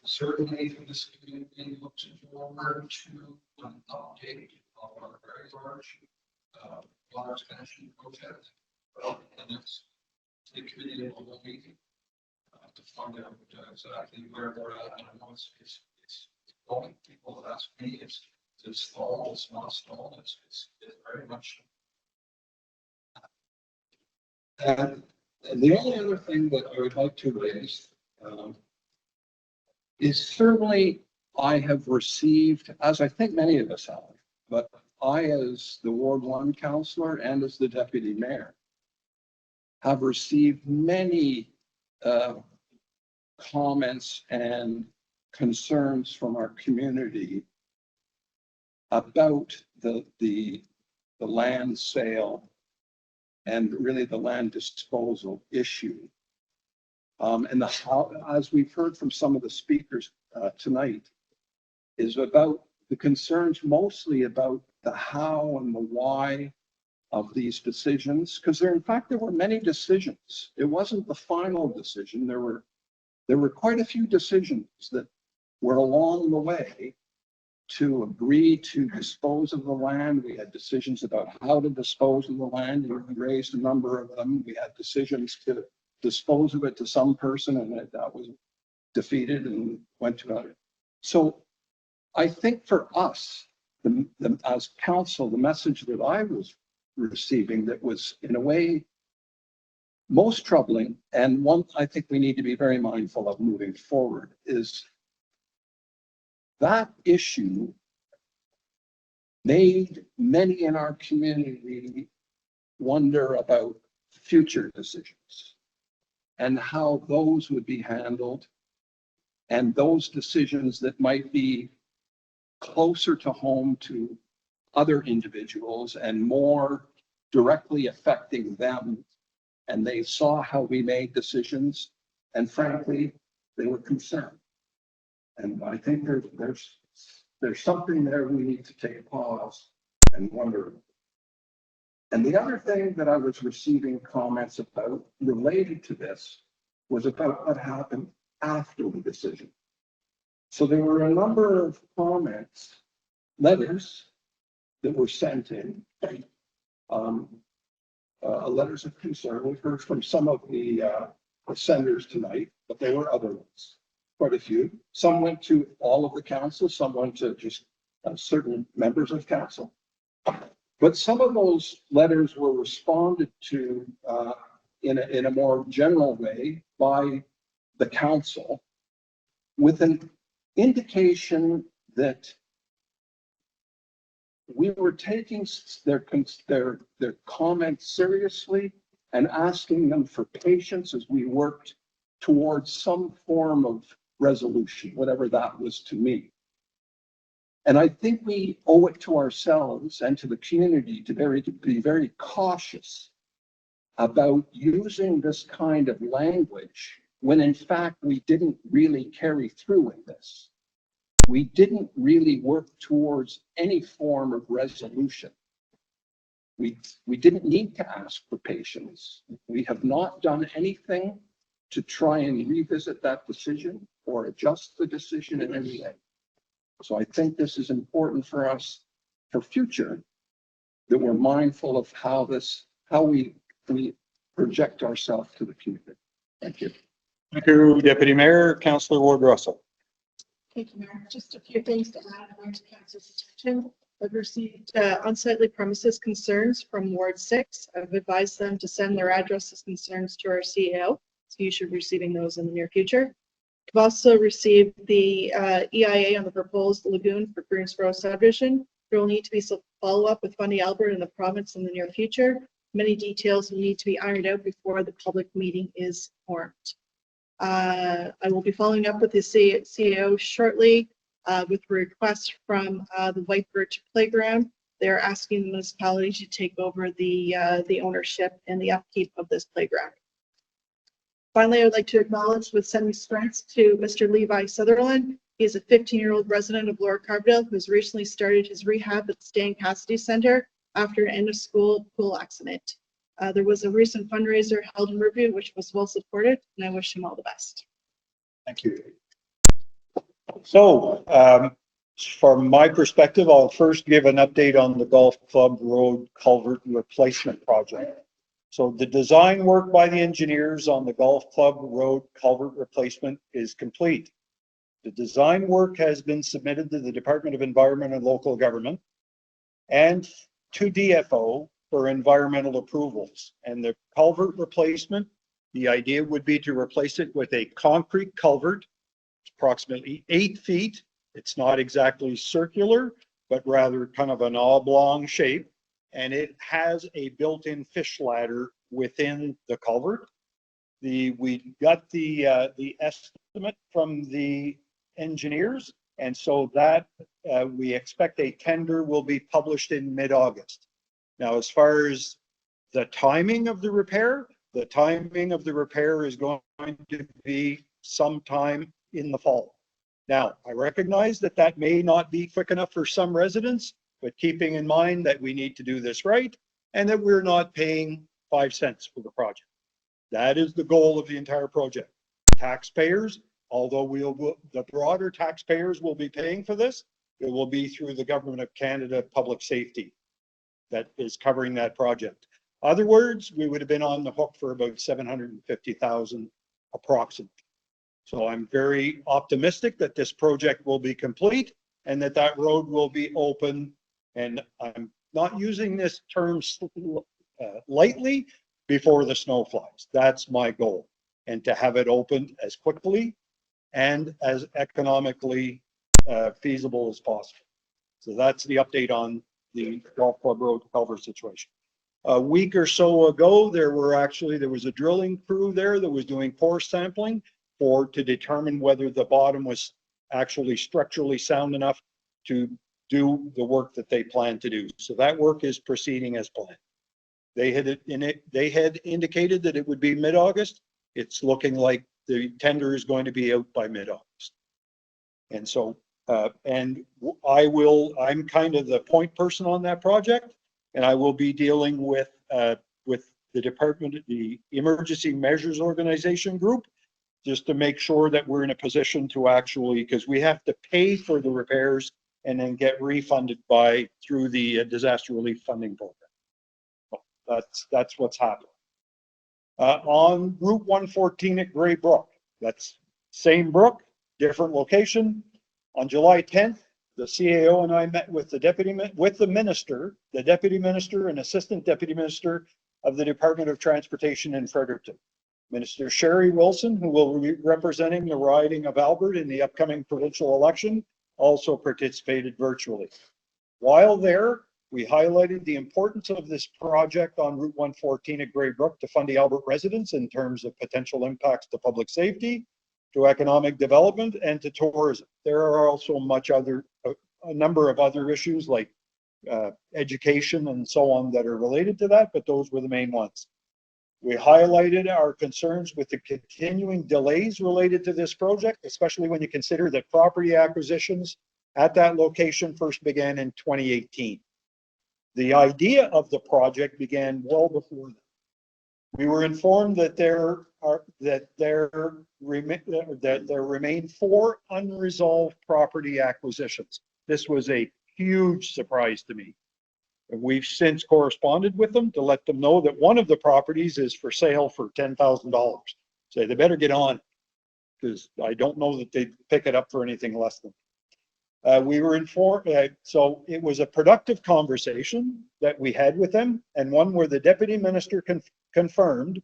Certainly for this community, looks forward to an update of our very large water expansion project. And it's the committee of the meeting to find out exactly where we're at. And I know it's going. People have asked me, it's stalled, it's not stalled, it's very much. And the only other thing that I would like to raise is certainly I have received, as I think many of us have, but I, as the Ward 1 councillor and as the deputy mayor, have received many comments and concerns from our community about the land sale and really the land disposal issue. And how, as we've heard from some of the speakers tonight, is about the concerns mostly about the how and the why of these decisions, because there were many decisions. It wasn't the final decision. There were quite a few decisions that were along the way to agree to dispose of the land. We had decisions about how to dispose of the land. We raised a number of them. We had decisions to dispose of it to some person, and that was defeated and went to another. So I think for us, as council, the message that I was receiving that was in a way most troubling, and one I think we need to be very mindful of moving forward, is that issue made many in our community wonder about future decisions and how those would be handled, and those decisions that might be closer to home to other individuals and more directly affecting them. And they saw how we made decisions, and frankly, they were concerned. And I think there's something there we need to take a pause and wonder. And the other thing that I was receiving comments about related to this was about what happened after the decision. So there were a number of comments, letters that were sent in, letters of concern. We've heard from some of the senators tonight, but there were other ones, quite a few. Some went to all of the council, some went to just certain members of council. But some of those letters were responded to in a more general way by the council, with an indication that we were taking their comments seriously and asking them for patience as we worked towards some form of resolution, whatever that was to me. And I think we owe it to ourselves and to the community to be very cautious about using this kind of language when in fact we didn't really carry through with this. We didn't really work towards any form of resolution. we didn't need to ask for patience. We have not done anything to try and revisit that decision or adjust the decision in any way. So I think this is important for us for future, that we're mindful of how we project ourselves to the future. Thank you. Thank you, Deputy Mayor. Councillor Ward Russell. Thank you, Mayor. Just a few things to add on to council's attention. I've received unsightly premises concerns from Ward 6. I've advised them to send their addresses concerns to our CEO, so you should be receiving those in the near future. I've also received the EIA on the proposed lagoon for Greensboro subdivision. There will need to be some follow-up with Fundy Albert and the province in the near future. Many details will need to be ironed out before the public meeting is formed. I will be following up with the CEO shortly with requests from the White Birch Playground. They're asking the municipality to take over the ownership and the upkeep of this playground. Finally, I would like to acknowledge with sending strengths to Mr. Levi Sutherland. He is a 15-year-old resident of Lower Carbondale who has recently started his rehab at the Stan Cassidy Center after an end-of-school pool accident. There was a recent fundraiser held in Riverview, which was well supported, and I wish him all the best. Thank you. So, from my perspective, I'll first give an update on the Golf Club Road Culvert Replacement Project. So the design work by the engineers on the Golf Club Road Culvert Replacement is complete. The design work has been submitted to the Department of Environment and Local Government and to DFO for environmental approvals. And the culvert replacement, the idea would be to replace it with a concrete culvert, approximately 8 feet. It's not exactly circular, but rather kind of an oblong shape. And it has a built-in fish ladder within the culvert. We got the estimate from the engineers, and so that we expect a tender will be published in mid-August. Now, as far as the timing of the repair is going to be sometime in the fall. Now, I recognize that that may not be quick enough for some residents, but keeping in mind that we need to do this right and that we're not paying 5 cents for the project. That is the goal of the entire project. Taxpayers, although the broader taxpayers will be paying for this, it will be through the Government of Canada Public Safety that is covering that project. Other words, we would have been on the hook for about $750,000 approximately. So I'm very optimistic that this project will be complete and that road will be open. And I'm not using this term lightly, before the snow flies. That's my goal. And to have it opened as quickly and as economically feasible as possible. So that's the update on the Golf Club Road culvert situation. A week or so ago, there was a drilling crew there that was doing core sampling to determine whether the bottom was actually structurally sound enough to do the work that they plan to do. So that work is proceeding as planned. They had indicated that it would be mid-August. It's looking like the tender is going to be out by mid-August. And so, I'm kind of the point person on that project, and I will be dealing with the department, the Emergency Measures Organization group, just to make sure that we're in a position to actually, because we have to pay for the repairs and then get refunded through the disaster relief funding program. That's what's happening. On Route 114 at Grey Brook, that's same brook, different location. On July 10th, the CAO and I met with the minister, the deputy minister and assistant deputy minister of the Department of Transportation in Fredericton. Minister Sherry Wilson, who will be representing the riding of Albert in the upcoming provincial election, also participated virtually. While there, we highlighted the importance of this project on Route 114 at Grey Brook to Fundy Albert residents in terms of potential impacts to public safety, to economic development, and to tourism. There are also a number of other issues like education and so on that are related to that, but those were the main ones. We highlighted our concerns with the continuing delays related to this project, especially when you consider that property acquisitions at that location first began in 2018. The idea of the project began well before that. We were informed that there remain 4 unresolved property acquisitions. This was a huge surprise to me. And we've since corresponded with them to let them know that one of the properties is for sale for $10,000. So they better get on, because I don't know that they'd pick it up for anything less than. We were informed, so it was a productive conversation that we had with them, and one where the deputy minister confirmed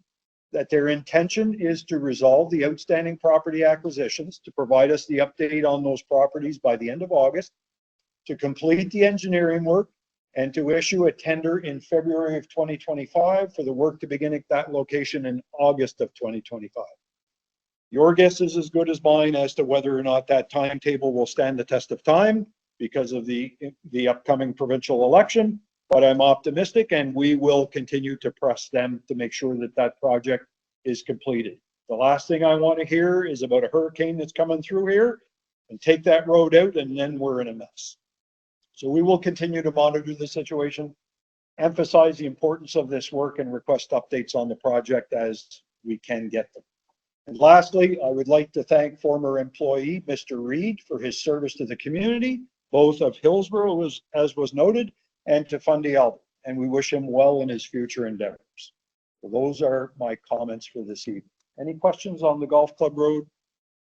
that their intention is to resolve the outstanding property acquisitions, to provide us the update on those properties by the end of August, to complete the engineering work, and to issue a tender in February of 2025 for the work to begin at that location in August of 2025. Your guess is as good as mine as to whether or not that timetable will stand the test of time because of the upcoming provincial election, but I'm optimistic, and we will continue to press them to make sure that that project is completed. The last thing I want to hear is about a hurricane that's coming through here and take that road out, and then we're in a mess. So we will continue to monitor the situation, emphasize the importance of this work, and request updates on the project as we can get them. And lastly, I would like to thank former employee, Mr. Reed, for his service to the community, both of Hillsborough, as was noted, and to Fundy Albert. And we wish him well in his future endeavors. So those are my comments for this evening. Any questions on the Golf Club Road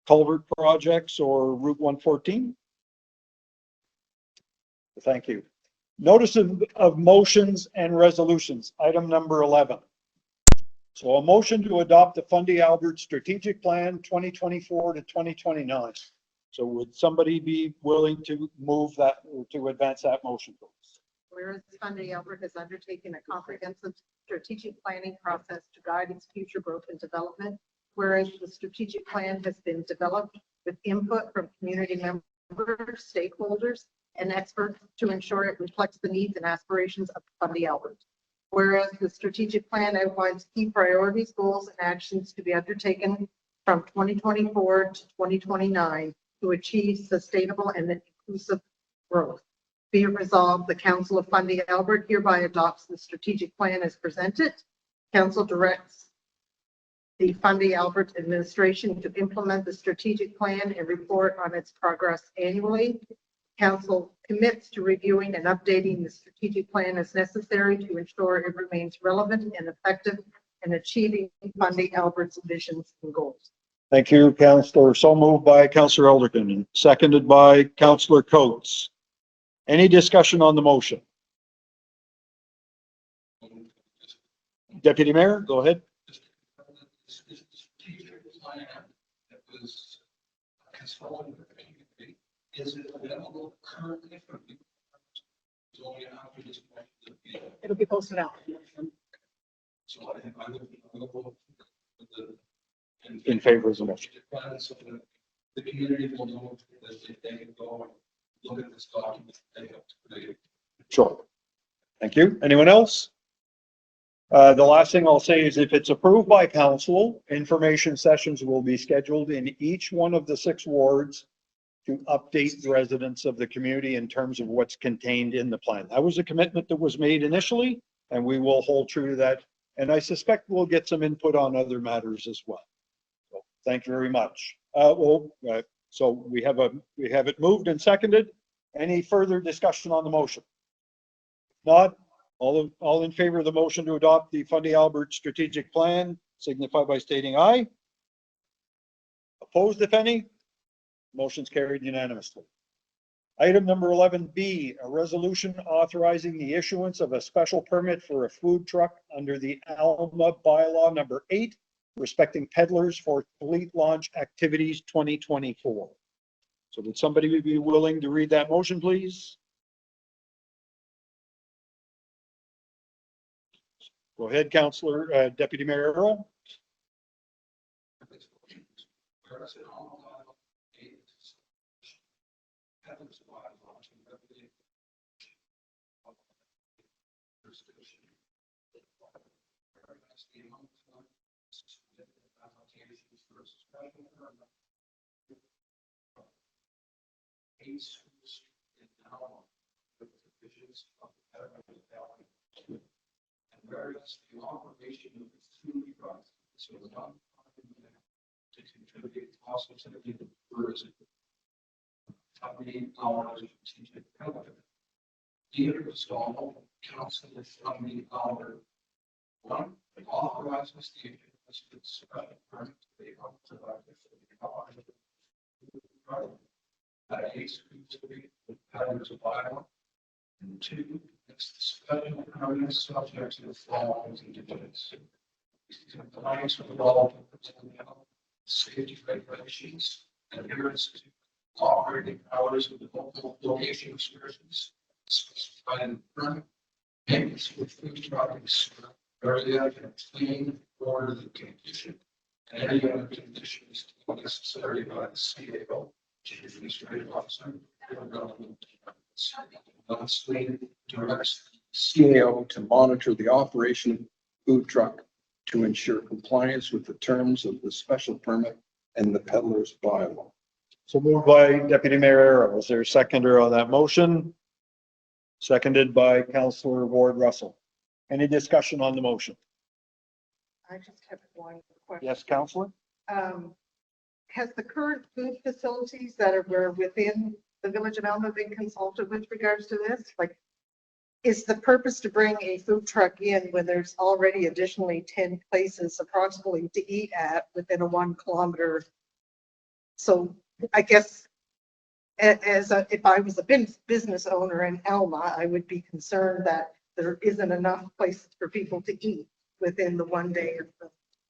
culvert projects or Route 114? Thank you. Notice of motions and resolutions, item number 11. So a motion to adopt the Fundy Albert Strategic Plan 2024 to 2029. So would somebody be willing to move that, or to advance that motion, please? Whereas Fundy Albert has undertaken a comprehensive strategic planning process to guide its future growth and development. Whereas the strategic plan has been developed with input from community members, stakeholders, and experts to ensure it reflects the needs and aspirations of Fundy Albert. Whereas the strategic plan outlines key priorities, goals, and actions to be undertaken from 2024 to 2029 to achieve sustainable and inclusive growth. Be it resolved, the Council of Fundy Albert hereby adopts the strategic plan as presented. Council directs the Fundy Albert administration to implement the strategic plan and report on its progress annually. Council commits to reviewing and updating the strategic plan as necessary to ensure it remains relevant and effective in achieving Fundy Albert's visions and goals. Thank you, Councillor. So moved by Councillor Elderkin and seconded by Councillor Coates. Any discussion on the motion? Deputy Mayor, go ahead. This strategic plan that was consulted with the community, is it available currently for people? It's only after this point that It'll be posted out. so I think I would vote with the In favor of the motion. plan, so that the community will know that if they can go and look at this document, they have to create. Sure. Thank you. Anyone else? The last thing I'll say is if it's approved by council, information sessions will be scheduled in each one of the 6 wards to update the residents of the community in terms of what's contained in the plan. That was a commitment that was made initially, and we will hold true to that. And I suspect we'll get some input on other matters as well. So thank you very much. So we have it moved and seconded. Any further discussion on the motion? Not all in favor of the motion to adopt the Fundy Albert strategic plan, signify by stating aye. Opposed, if any? Motion's carried unanimously. Item number 11B, a resolution authorizing the issuance of a special permit for a food truck under the Alma bylaw number 8, respecting peddlers for fleet launch activities 2024. So would somebody be willing to read that motion, please? Go ahead, Councillor, Deputy Mayor Earl. requires the operation of the food truck, so the not to contribute positively to tourism. Funding hours of strategic development. Either install council funding hour. One, it authorizes the permit to be that case, the patterns of bylaw. And two, it's the special permit subject to the following conditions. Compliance with all safety regulations, adherence to operating hours of the local location restrictions, specified in the permit, payments for food trucks, area and clean order the condition, and any other conditions necessary by the CAO, Chief Administrative Officer, or relevant departments. Lastly, directs CAO to monitor the operation of food truck to ensure compliance with the terms of the special permit and the peddler's bylaw. So moved by Deputy Mayor Arrow. Is there a seconder on that motion? Seconded by Councillor Ward Russell. Any discussion on the motion? I just have one question. Yes, Councillor? Has the current food facilities that were within the Village of Alma been consulted with regards to this? Like, is the purpose to bring a food truck in when there's already additionally 10 places approximately to eat at within a 1 kilometer? So I guess if I was a business owner in Alma, I would be concerned that there isn't enough places for people to eat within the 1 day of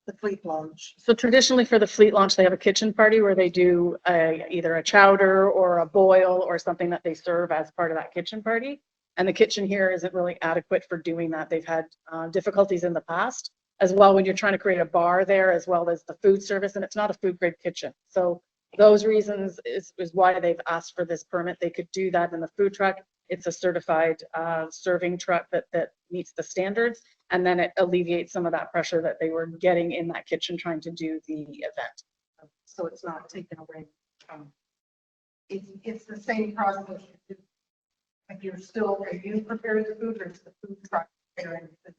the fleet launch. So traditionally for the fleet launch, they have a kitchen party where they do either a chowder or a boil or something that they serve as part of that kitchen party. And the kitchen here isn't really adequate for doing that. They've had difficulties in the past as well when you're trying to create a bar there as well as the food service, and it's not a food grade kitchen. So those reasons is why they've asked for this permit. They could do that in the food truck. It's a certified serving truck that meets the standards, and then it alleviates some of that pressure that they were getting in that kitchen trying to do the event. So it's not taken away from, it's the same process. Like are you preparing the food, or is the food truck preparing the food?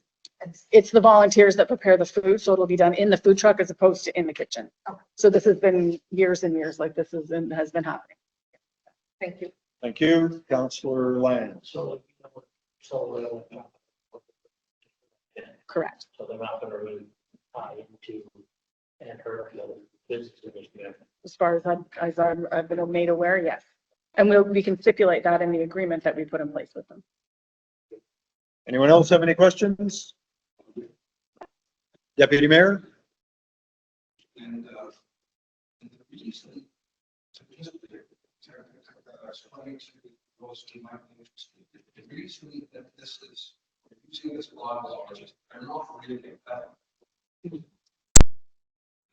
It's the volunteers that prepare the food, so it'll be done in the food truck as opposed to in the kitchen. Okay. So this has been years and years like this has been happening. Thank you. Thank you. Councillor Land. So Correct. they're not gonna really tie into and hurt the other business in this area. As far as I've been made aware, yes. And we can stipulate that in the agreement that we put in place with them. Anyone else have any questions? Deputy Mayor? And the reason the reason that this is using this law is they're not really that.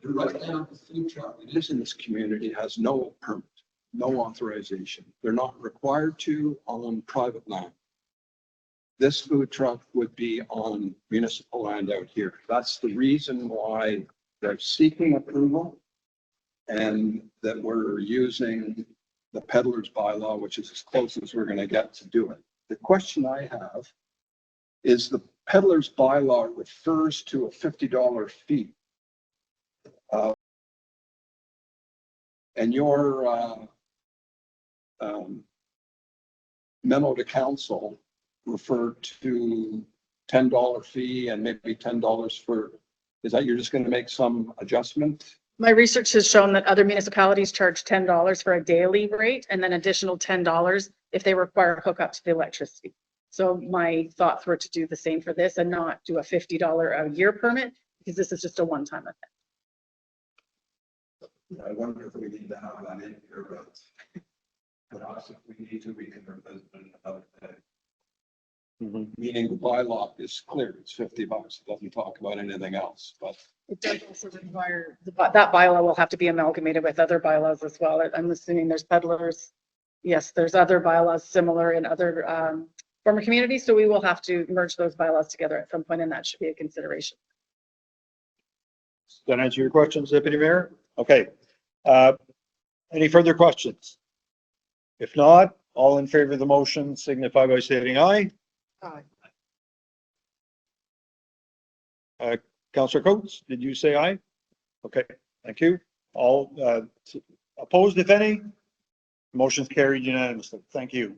Right now, the food truck that is in this community has no permit, no authorization. They're not required to on private land. This food truck would be on municipal land out here. That's the reason why they're seeking approval and that we're using the peddler's bylaw, which is as close as we're going to get to do it. The question I have is the peddler's bylaw refers to a $50 fee. And your memo to council referred to $10 fee and maybe $10 for, is that you're just going to make some adjustment? My research has shown that other municipalities charge $10 for a daily rate and then additional $10 if they require hookup to the electricity. So my thoughts were to do the same for this and not do a $50 a year permit because this is just a one-time event. I wonder if we need to have that in here, but also if we need to, we can revisit it another day. Meaning the bylaw is clear, it's $50. It doesn't talk about anything else, but. It does also require, that bylaw will have to be amalgamated with other bylaws as well. I'm assuming there's peddlers. Yes, there's other bylaws similar in other former communities. So we will have to merge those bylaws together at some point, and that should be a consideration. Does that answer your questions, Deputy Mayor? Okay. Any further questions? If not, all in favor of the motion signify by stating aye. Aye. Counselor Coates, did you say aye? Okay, thank you. All opposed, if any? Motion's carried unanimously. Thank you.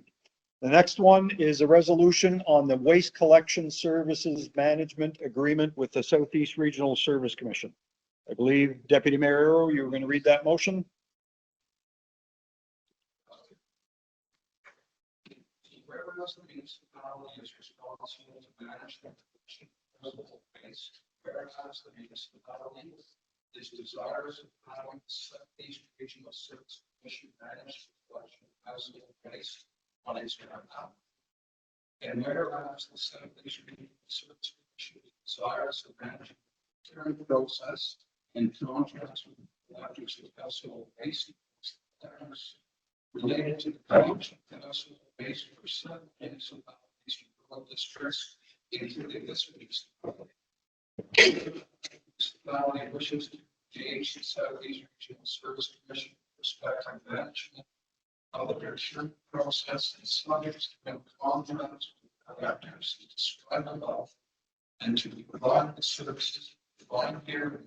The next one is a resolution on the Waste Collection Services Management Agreement with the Southeast Regional Service Commission. I believe Deputy Mayor Arrow, you were going to read that motion? Whereas the municipality is responsible to manage the collection of municipal waste, whereas the municipality is desirous of having the Southeast Regional Service Commission manage the collection of municipal waste on its behalf. And whereas the Southeast Regional Service Commission is desirous of managing the current process in contracts with collectors of household waste related to the collection of household waste for some municipalities and rural districts, including this municipality. Municipality wishes to engage the Southeast Regional Service Commission with respect to management of the procurement process and subjects to contracts with collectors described above, and to provide the services defined here.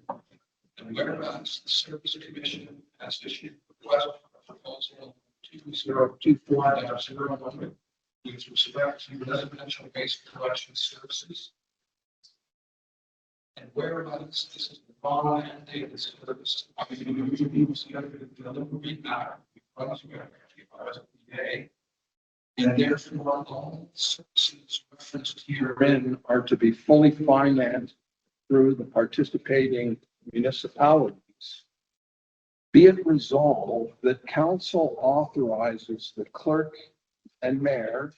And whereas the Service Commission has issued a request for proposal 2024-01 with respect to residential waste collection services. And whereas this is the mandated service, delivery matter because we are RSPA, and therefore all services referenced herein are to be fully financed through the participating municipalities. Be it resolved that council authorizes the clerk and mayor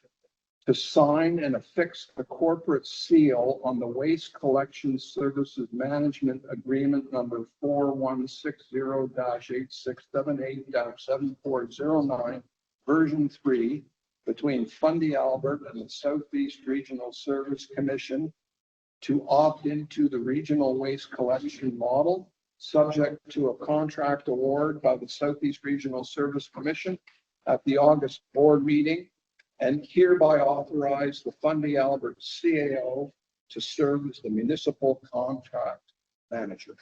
to sign and affix the corporate seal on the Waste Collection Services Management Agreement number 4160-8678-7409, version 3, between Fundy Albert and the Southeast Regional Service Commission to opt into the regional waste collection model, subject to a contract award by the Southeast Regional Service Commission at the August board meeting, and hereby authorize the Fundy Albert CAO to serve as the municipal contract manager.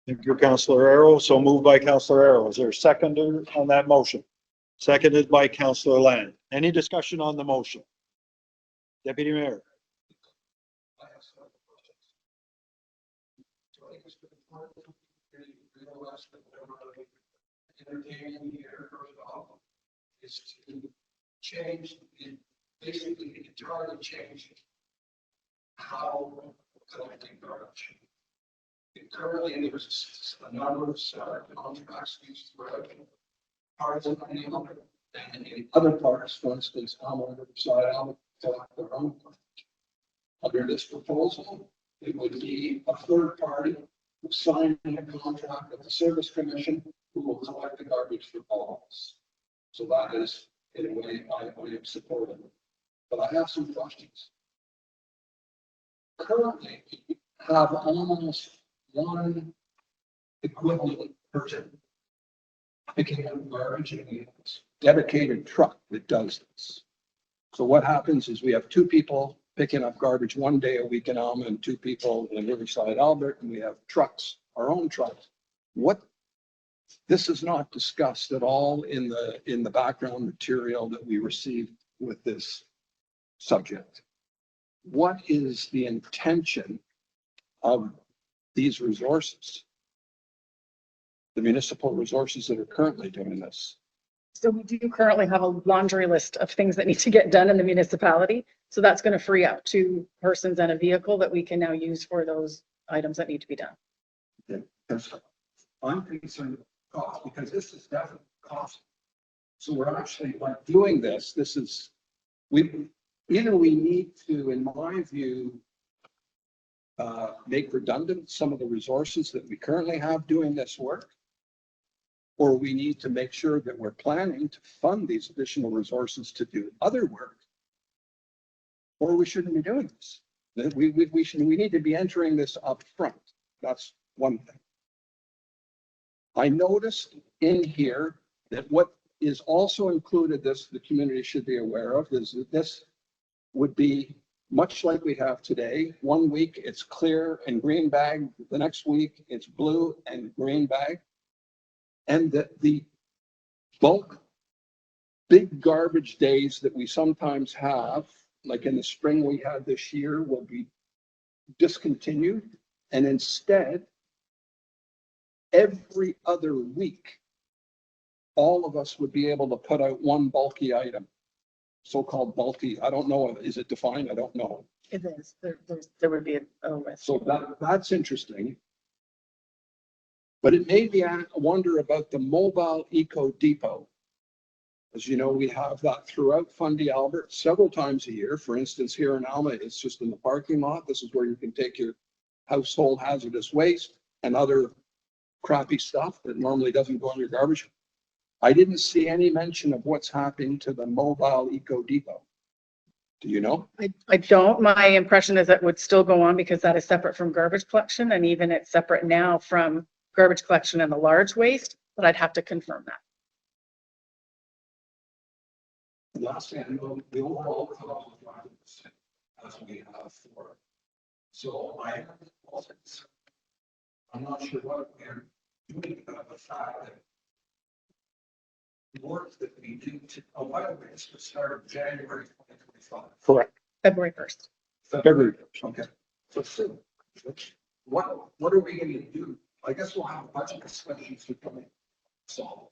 Thank you, Councillor Arrow. So moved by Councillor Arrow. Is there a seconder on that motion? Seconded by Councillor Land. Any discussion on the motion? Deputy Mayor. I have some questions. So I think it's been important to realize that entertaining here first off is to change, basically entirely change how we're collecting garbage. Currently, there's a number of contracts used throughout parts of the neighborhood, and in other parts, for instance, on the other side, I'll collect their own garbage. Under this proposal, it would be a third party who signing a contract with the Service Commission who will collect the garbage for all of us. So that is, in a way, I am supportive. But I have some questions. Currently, we have almost one equivalent person picking up garbage in a dedicated truck that does this. So what happens is we have two people picking up garbage one day a week in Alma and two people in Riverside, Albert, and we have trucks, our own trucks. This is not discussed at all in the background material that we received with this subject. What is the intention of these resources? The municipal resources that are currently doing this. So we do currently have a laundry list of things that need to get done in the municipality. So that's going to free up 2 persons and a vehicle that we can now use for those items that need to be done. Because I'm concerned with cost, because this is definitely cost. So we're actually like doing this. This is, we need to, in my view, make redundant some of the resources that we currently have doing this work. Or we need to make sure that we're planning to fund these additional resources to do other work. Or we shouldn't be doing this. We need to be entering this up front. That's one thing. I noticed in here that what is also included, this the community should be aware of, is that this would be much like we have today. 1 week it's clear and green bag, the next week it's blue and green bag. And that the bulk big garbage days that we sometimes have, like in the spring we had this year, will be discontinued. And instead, every other week, all of us would be able to put out one bulky item, so-called bulky. I don't know, is it defined? I don't know. It is, there would be a list. So that's interesting. But it made me wonder about the mobile eco depot. As you know, we have that throughout Fundy Albert several times a year. For instance, here in Alma, it's just in the parking lot. This is where you can take your household hazardous waste and other crappy stuff that normally doesn't go in your garbage. I didn't see any mention of what's happening to the mobile eco depot. Do you know? I don't. My impression is that would still go on because that is separate from garbage collection, and even it's separate now from garbage collection and the large waste, but I'd have to confirm that. Last thing I know, the overall cost of as we have for. So I'm not sure what we're doing about the fact that the work that we do to, by the way, it's the start of January 2025. Correct. February 1st. February, okay. So soon. What are we going to do? I guess we'll have a bunch of discussions to come in. So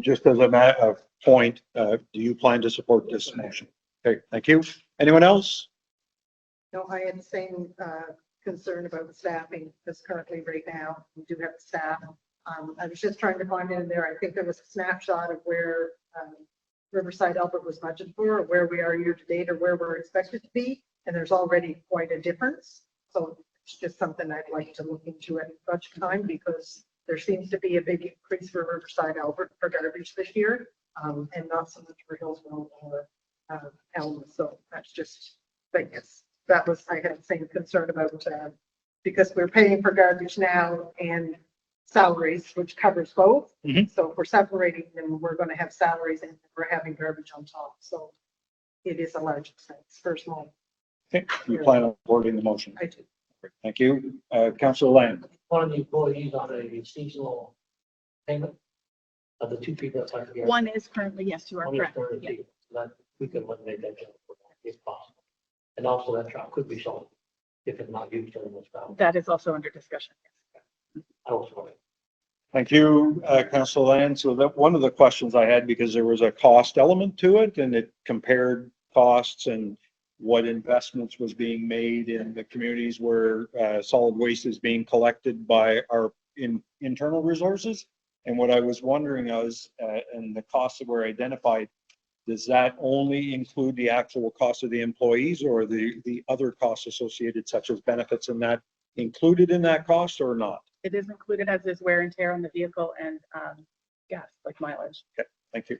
just as a point, do you plan to support this motion? Okay, thank you. Anyone else? No, I had the same concern about the staffing, because currently right now, we do have staff. I was just trying to find in there, I think there was a snapshot of where Riverside Albert was budgeted for, or where we are year to date, or where we're expected to be, and there's already quite a difference. So it's just something I'd like to look into at budget time, because there seems to be a big increase for Riverside Albert for garbage this year, and not so much for Hillsborough or Elm. So that's just, I guess, that was, I had the same concern about, because we're paying for garbage now and salaries, which covers both. So if we're separating them, we're going to have salaries and we're having garbage on top. So it is a large expense for small. Okay, you plan on supporting the motion? I do. Thank you. Councillor Land. One of the employees on a seasonal payment of the two people that like to get. One is currently, yes, you are One is correct. currently Yeah. seasonal, so that we could eliminate that job if possible. And also that truck could be sold if it's not used during this time. That is also under discussion. I also. Thank you, Councillor Land. So that one of the questions I had, because there was a cost element to it and it compared costs and what investments was being made in the communities where solid waste is being collected by our internal resources. And what I was wondering was, and the costs that were identified, does that only include the actual cost of the employees, or the other costs associated, such as benefits, and that included in that cost or not? It is included, as is wear and tear on the vehicle and gas, like mileage. Okay, thank you.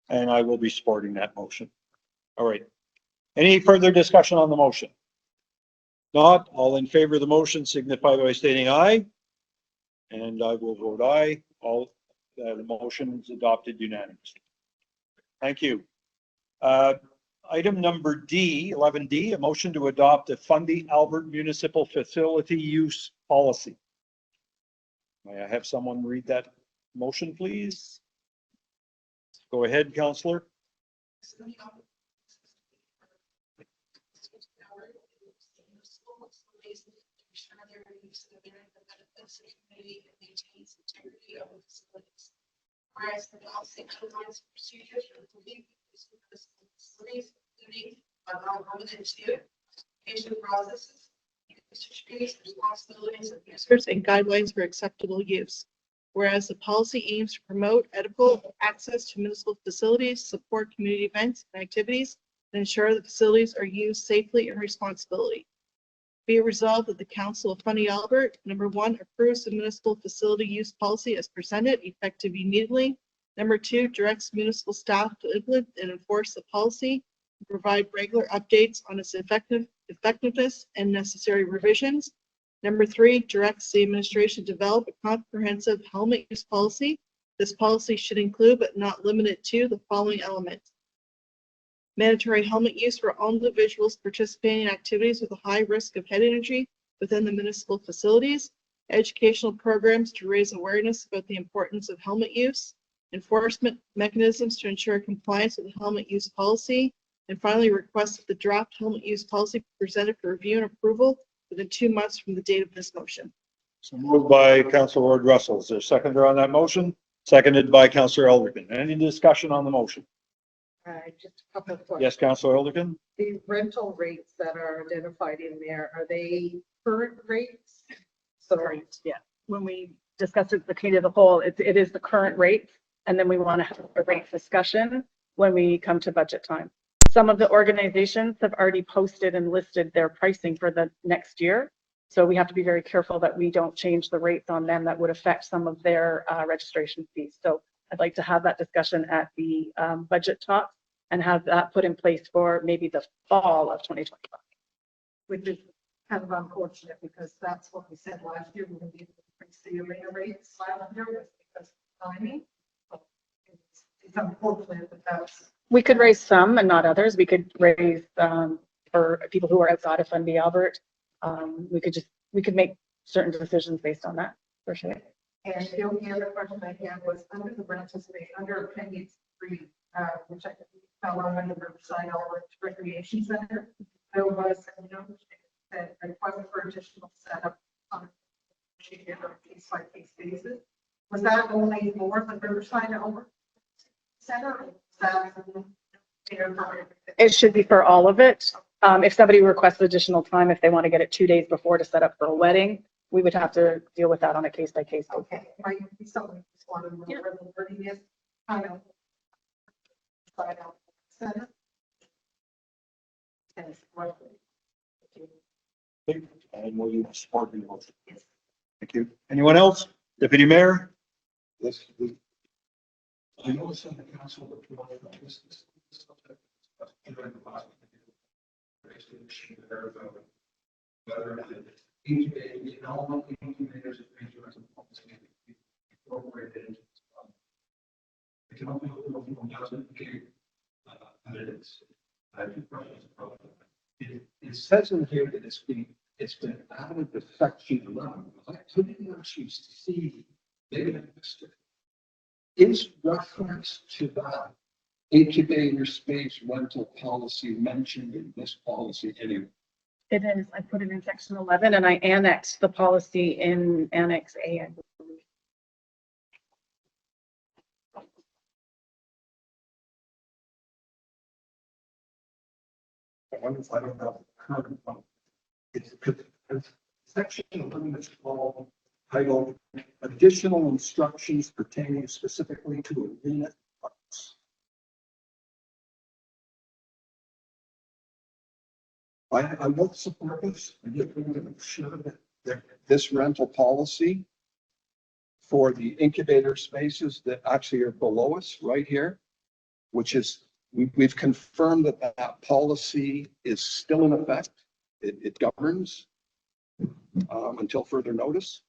And I will be supporting that motion. All right. Any further discussion on the motion? Not, all in favor of the motion signify by stating aye. And I will vote aye. All the motion is adopted unanimously. Thank you. Item number D, 11D, a motion to adopt a Fundy Albert Municipal Facility Use Policy. May I have someone read that motion, please? Go ahead, Councillor. Whereas the policy outlines procedures for the facilities, including but not limited to patient processes, usage fees, responsibilities of users, And guidelines for acceptable use. Whereas the policy aims to promote equitable access to municipal facilities, support community events and activities, and ensure the facilities are used safely and responsibly. Be it resolved that the Council of Fundy Albert, number 1, approves the municipal facility use policy as presented, effective immediately. Number 2, directs municipal staff to implement and enforce the policy, and provide regular updates on its effectiveness and necessary revisions. Number 3, directs the administration to develop a comprehensive helmet use policy. This policy should include, but not limited to, the following elements: mandatory helmet use for all individuals participating in activities with a high risk of head injury within the municipal facilities, educational programs to raise awareness about the importance of helmet use, enforcement mechanisms to ensure compliance with the helmet use policy, and finally, request that the draft helmet use policy be presented for review and approval within 2 months from the date of this motion. So moved by Councilor Ward Russell. Is there a seconder on that motion? Seconded by Councilor Elderkin. Any discussion on the motion? Just a couple of questions. Yes, Councilor Elderkin? The rental rates that are identified in there, are they current rates? Sorry. Yeah, when we discuss it, the committee of the whole, it is the current rate, and then we want to have a rate discussion when we come to budget time. Some of the organizations have already posted and listed their pricing for the next year. So we have to be very careful that we don't change the rates on them that would affect some of their registration fees. So I'd like to have that discussion at the budget talk and have that put in place for maybe the fall of 2025. Which is kind of unfortunate because that's what we said last year. We're going to be able to increase the arena rates last year was because of timing. So it's unfortunate that that's. We could raise some and not others. We could raise for people who are outside of Fundy Albert. We could make certain decisions based on that for sure. And the only other question I had was under the rental space, under appendix 3, which I think fell under the Riverside Albert Recreation Center, there was a note that requested for additional setup on a case by case basis. Was that only for the Riverside Albert Center? Or was that it should be for all of it. If somebody requests additional time, if they want to get it 2 days before to set up for a wedding, we would have to deal with that on a case by case. Okay, might be something just wanted to know where the wording is, kind of. Side out center. And it's roughly. And will you support the motion? Thank you. Anyone else? Deputy Mayor? This, I know it's on the council, but you want to this subject. Whether incubating, how many incubators incorporated into this problem. I can only hope no doesn't give evidence. I have two questions about it. It says in here that it's been added to section 11. I couldn't actually see. Maybe I missed it. Is reference to that incubator space rental policy mentioned in this policy anyway? It is. I put it in section 11 and I annexed the policy in Annex A, I believe. I wonder if I don't have the current one. It's section 11 is called titled additional instructions pertaining specifically to arena parks. I will support this. I just want to make sure that this rental policy for the incubator spaces that actually are below us right here, which is, we've confirmed that that policy is still in effect. It governs until further notice.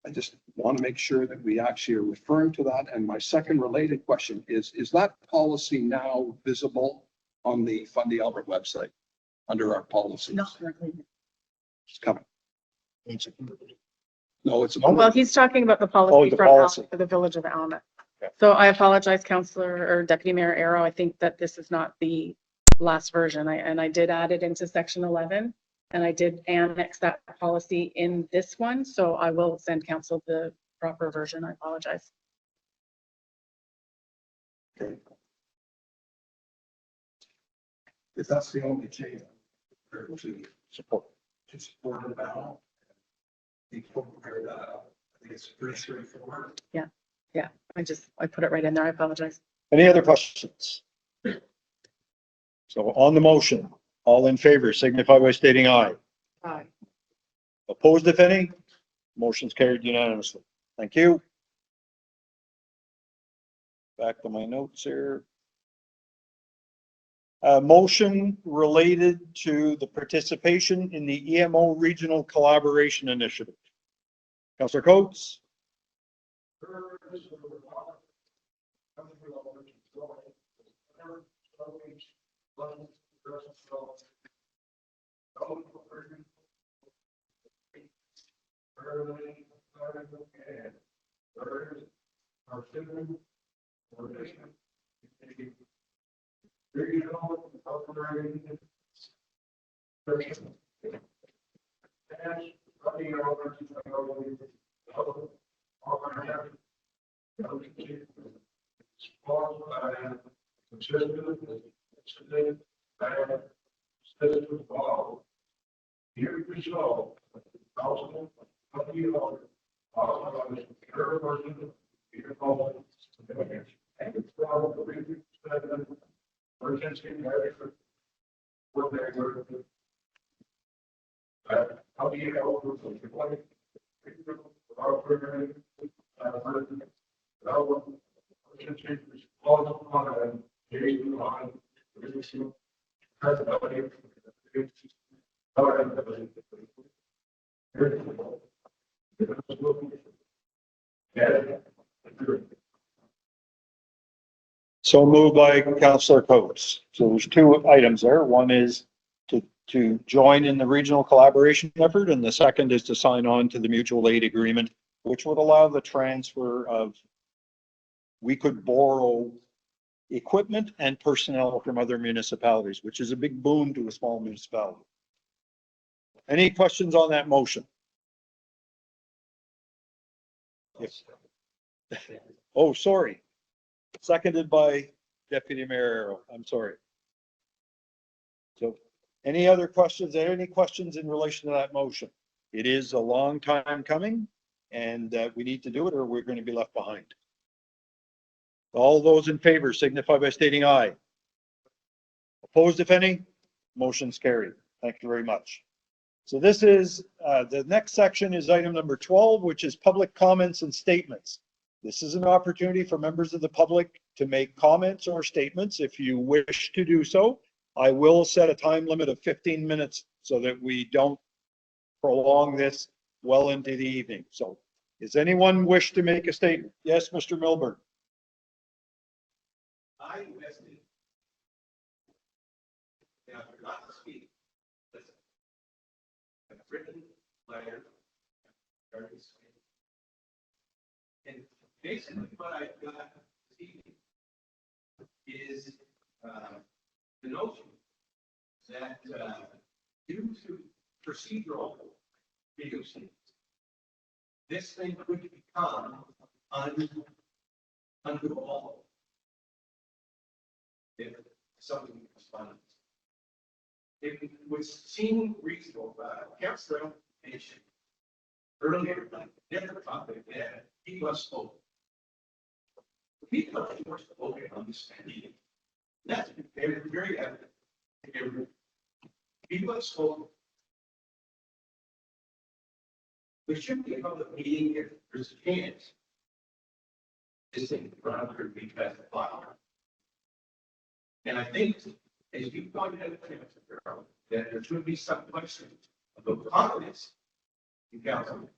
I just want to make sure that we actually are referring to that. And my second related question is that policy now visible on the Fundy Albert website under our policies? Not currently. It's coming. No, it's. Well, he's talking about the Oh, policy the from policy. for the Village of Alma. Okay. So I apologize, Councillor or Deputy Mayor Arrow. I think that this is not the last version. I did add it into section 11 and I did annex that policy in this one. So I will send council the proper version. I apologize. Okay. If that's the only change, to support it now. People compare that out. I think it's pretty straightforward. Yeah. I put it right in there. I apologize. Any other questions? So on the motion, all in favor signify by stating aye. Aye. Opposed, if any? Motion's carried unanimously. Thank you. Back to my notes here. Motion related to the participation in the EMO Regional Collaboration Initiative. Councillor Coates? Here we go. Also, of you all, your person, your home. And it's probably, urgency, what they were. How do you go? So moved by Councillor Coates. So there's two items there. One is to join in the regional collaboration effort, and the second is to sign on to the mutual aid agreement, which would allow the transfer of, we could borrow equipment and personnel from other municipalities, which is a big boon to a small municipality. Any questions on that motion? Yes. Oh, sorry. Seconded by Deputy Mayor Arrow. I'm sorry. So any other questions? Any questions in relation to that motion? It is a long time coming, and we need to do it or we're going to be left behind. All those in favor signify by stating aye. Opposed, if any? Motion's carried. Thank you very much. So this is, the next section is item number 12, which is public comments and statements. This is an opportunity for members of the public to make comments or statements. If you wish to do so, I will set a time limit of 15 minutes so that we don't prolong this well into the evening. So does anyone wish to make a statement? Yes, Mr. Milburn. I invested. Now, if you're not to speak, listen. I've written letters. And basically what I've got this evening is the notion that due to procedural issues, this thing could become undoable if something was done. It would seem reasonable, Councilor mentioned earlier, like different topic that people have spoken. People are forced to vote on this meeting. That's very, very evident. People have spoken. There should be a public meeting if there's a chance. This thing could be passed by. And I think, as you pointed out, that there should be some question about confidence in council.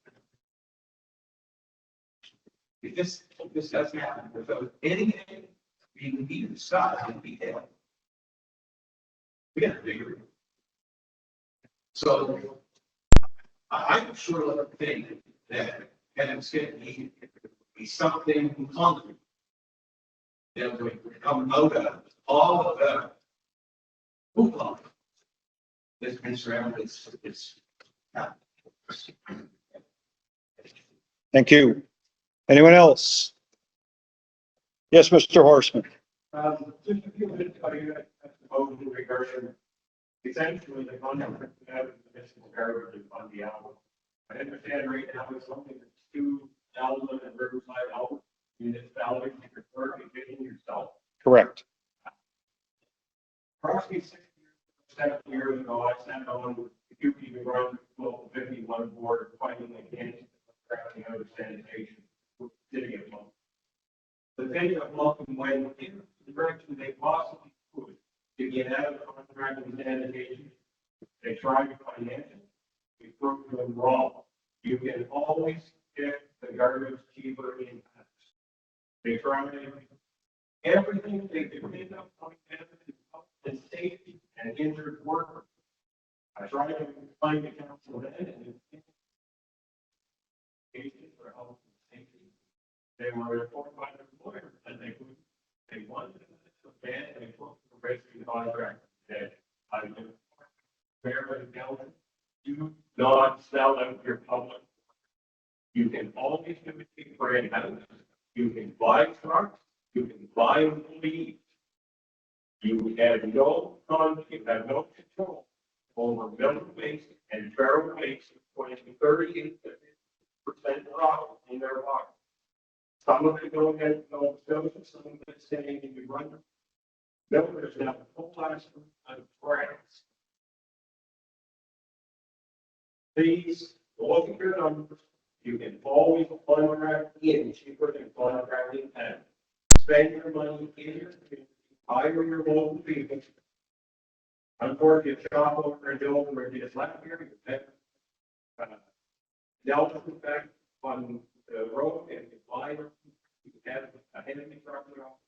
If this doesn't happen without anything being even decided in detail, we got to figure it. So I'm sure of the thing that Kevin's going to need be something concrete that would come out of all of the hoopla that's been surrounding this. Thank you. Anyone else? Yes, Mr. Horseman. Just a few minutes ago, you had spoken regarding essentially the concept of the municipal garbage on the album. I understand right now it's something that's 2,000 and Riverside out municipalities you're currently getting yourself. Correct. Approximately 7 years ago, I sat on the QP run local 51 board fighting against crowding out of sanitation with the city of Moncton. The city of Moncton went in the direction they possibly could to get out of contracting sanitation. They tried to finance it. We proved them wrong. You can always get the garbage cheaper in house. They tried everything they could end up coming down to and safety and injured workers. I tried to find the council then and for health and safety. They were informed by their employer that they wanted to ban and put the rescue contract that I do. Very delicate. Do not sell out your public. You can always do it for a house. You can buy trucks. You can buy employees. You have no control over minimum wage and fair wage, according to 38% profit in their pocket. Some of it don't get no service, some of it staying in the run. Members have a full class of grants. Please look at your numbers. You can always contract in cheaper than contracting out. Spend your money in your community, hire your local people. Unfortunately, shop over and over and just left here, you have Delta effect on the road and the line. You have a heavy truck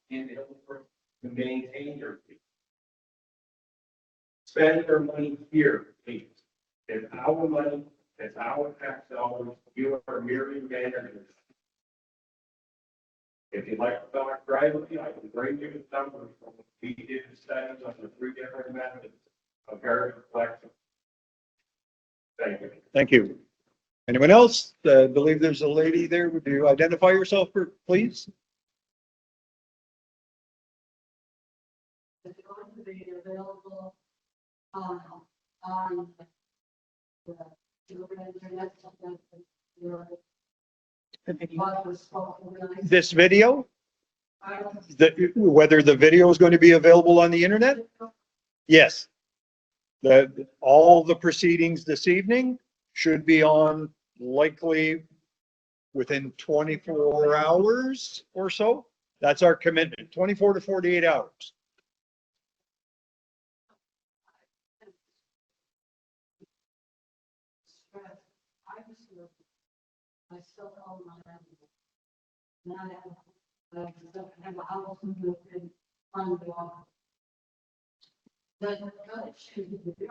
in the hill to maintain your fleet. Spend your money here, please. It's our money, it's our tax dollars. You are merely managers. If you'd like to talk privately, I can bring you the numbers from we did studies on the 3 different methods of various collection. Thank you. Thank you. Anyone else? I believe there's a lady there. Would you identify yourself, please? It's going to be available on the internet. This video? Whether the video is going to be available on the internet? Yes. All the proceedings this evening should be on likely within 24 hours or so. That's our commitment, 24 to 48 hours. I still own my land. Now I have a house and you can find the office. Then God should be the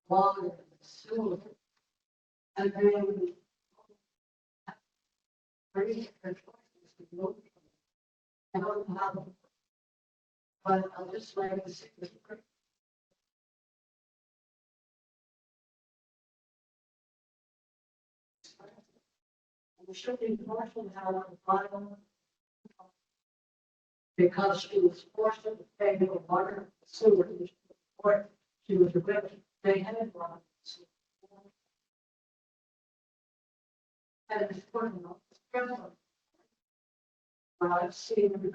water, sewer. And then very choices to go. I don't know. But I'll just like to see the we should be partial how to final. Because she was forced to pay the water, sewer, or she was evict. They had water. And it's criminal. I've seen it,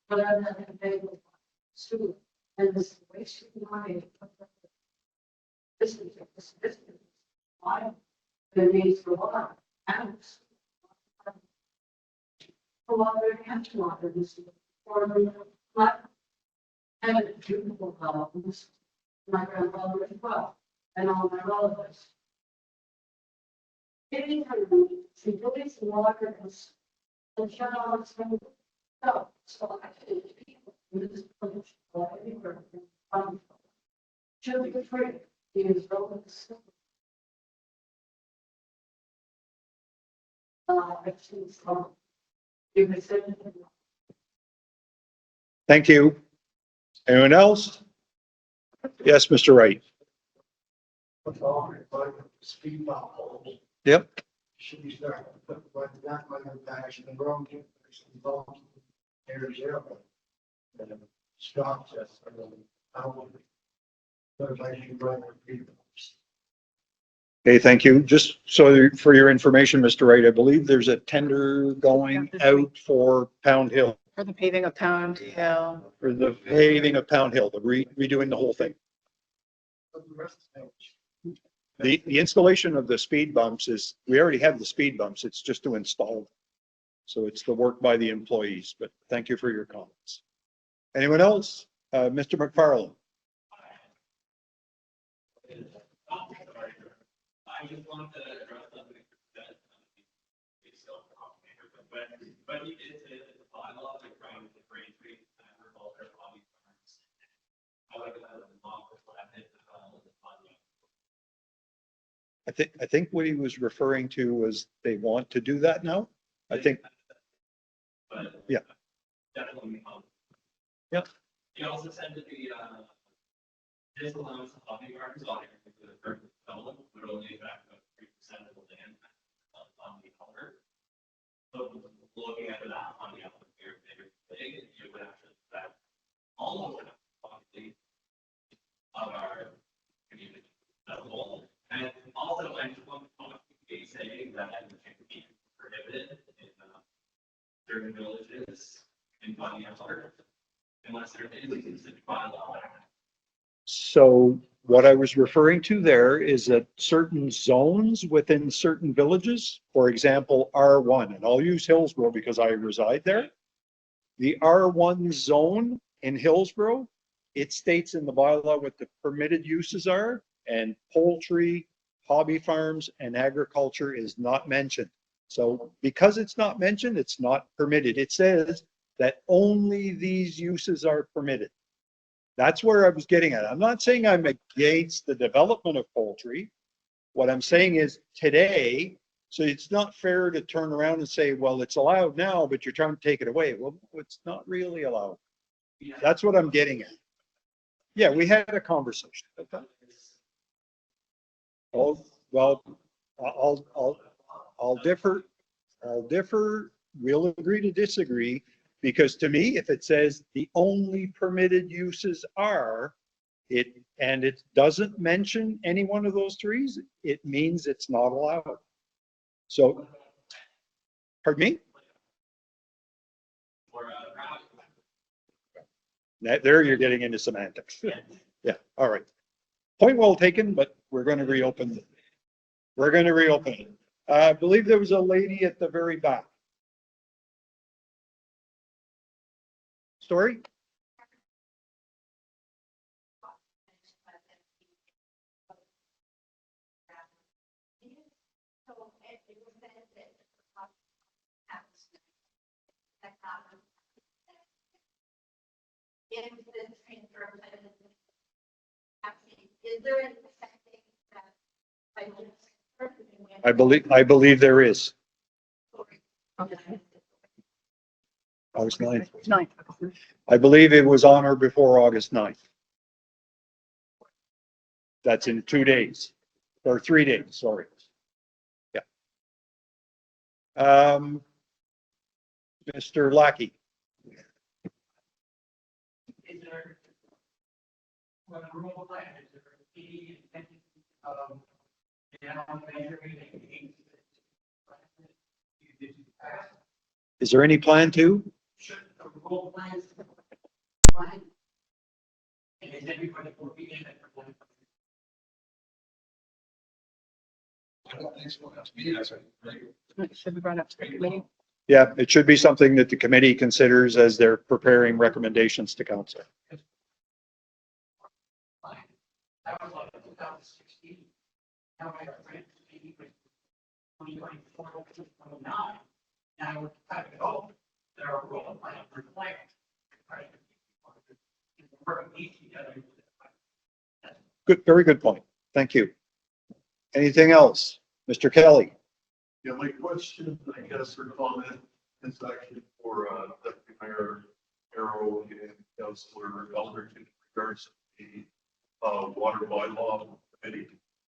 but I'm not going to pay the sewer. And this wasting money. This is why there needs for water. Alex. A lot of cancer water this or not and beautiful problems. My grandfather as well, and all my relatives. Anytime she released the water and shut off some stuff, so I can people in this place or anywhere from should be free. He is rolling the stuff. Actually, so you can say Thank you. Anyone else? Yes, Mr. Wright. Speed bump holes. Yep. Should be starting, but that might have actually been wrong. There's zero. Stops us. But I should run people. Okay, thank you. Just so for your information, Mr. Wright, I believe there's a tender going out for Pound Hill, For the paving of Pound Hill. for the paving of Pound Hill, the redoing the whole thing. The installation of the speed bumps is, we already have the speed bumps. It's just to install them. So it's the work by the employees, but thank you for your comments. Anyone else? Mr. McFarland. I just want to address something that is so complicated, but you did say that the bylaws are trying to differentiate agriculture, obviously, However, that was not reflected on the funding. I think what he was referring to was they want to do that now. I think, But. Yeah. Definitely. Yeah. He also said that the, disallowance of hopping gardens on it for the current development would only affect about 3% of the land on the color. So looking at that on the other bigger thing, you would actually affect almost probably of our community as a whole. And also, I just want to be saying that it can be prohibited in certain villages in Bunny Elder unless there is a bylaw. so what I was referring to there is that certain zones within certain villages, for example, R1, and I'll use Hillsborough because I reside there. The R1 zone in Hillsborough, it states in the bylaw what the permitted uses are, and poultry, hobby farms, and agriculture is not mentioned. So because it's not mentioned, it's not permitted. It says that only these uses are permitted. That's where I was getting at. I'm not saying I'm against the development of poultry. What I'm saying is today, so it's not fair to turn around and say, well, it's allowed now, but you're trying to take it away. Well, it's not really allowed. That's what I'm getting at. Yeah, we had a conversation. Oh, well, I'll differ. We'll agree to disagree, because to me, if it says the only permitted uses are it, and it doesn't mention any one of those trees, it means it's not allowed. So, pardon me? There you're getting into semantics. Yeah, all right. Point well taken, but we're going to reopen. We're going to reopen it. I believe there was a lady at the very back. Story? Is there any I believe there is. August 9th. 9th. I believe it was on or before August 9th. That's in 2 days or 3 days, sorry. Yeah. Mr. Lackey. Is there, what rural plan, is there any intention of down measuring the Is there any plan to? should the rural plans plan? And is everybody will be in it? I don't think so. That's me, that's right. Should be brought up to the committee. Yeah, it should be something that the committee considers as they're preparing recommendations to council. That was like 2016. Now I got ready to be 2024, 2029. Now we're kind of go. There are rural plan for plan. Right? Working each together. Good, very good point. Thank you. Anything else? Mr. Kelly? Yeah, my question, I guess, or comment is actually for Deputy Mayor Arrow and Councillor Eldridge in regards to the water bylaw committee.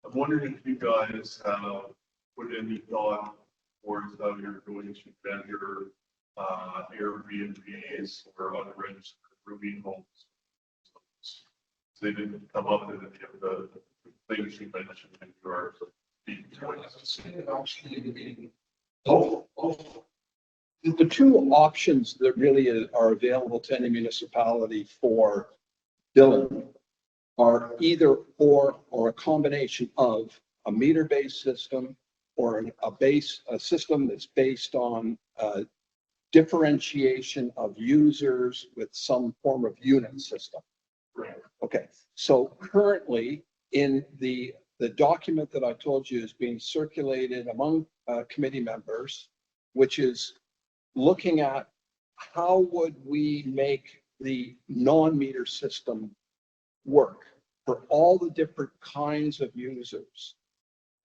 I'm wondering if you guys have put any thought towards how you're going to vendor Airbnbs or unregistered rooming homes. They didn't come up with any of the things you mentioned in your speaking. The two options that really are available to any municipality for billing are either or a combination of a meter-based system or a system that's based on differentiation of users with some form of unit system. Right. Okay, so currently in the document that I told you is being circulated among committee members, which is looking at how would we make the non-meter system work for all the different kinds of users.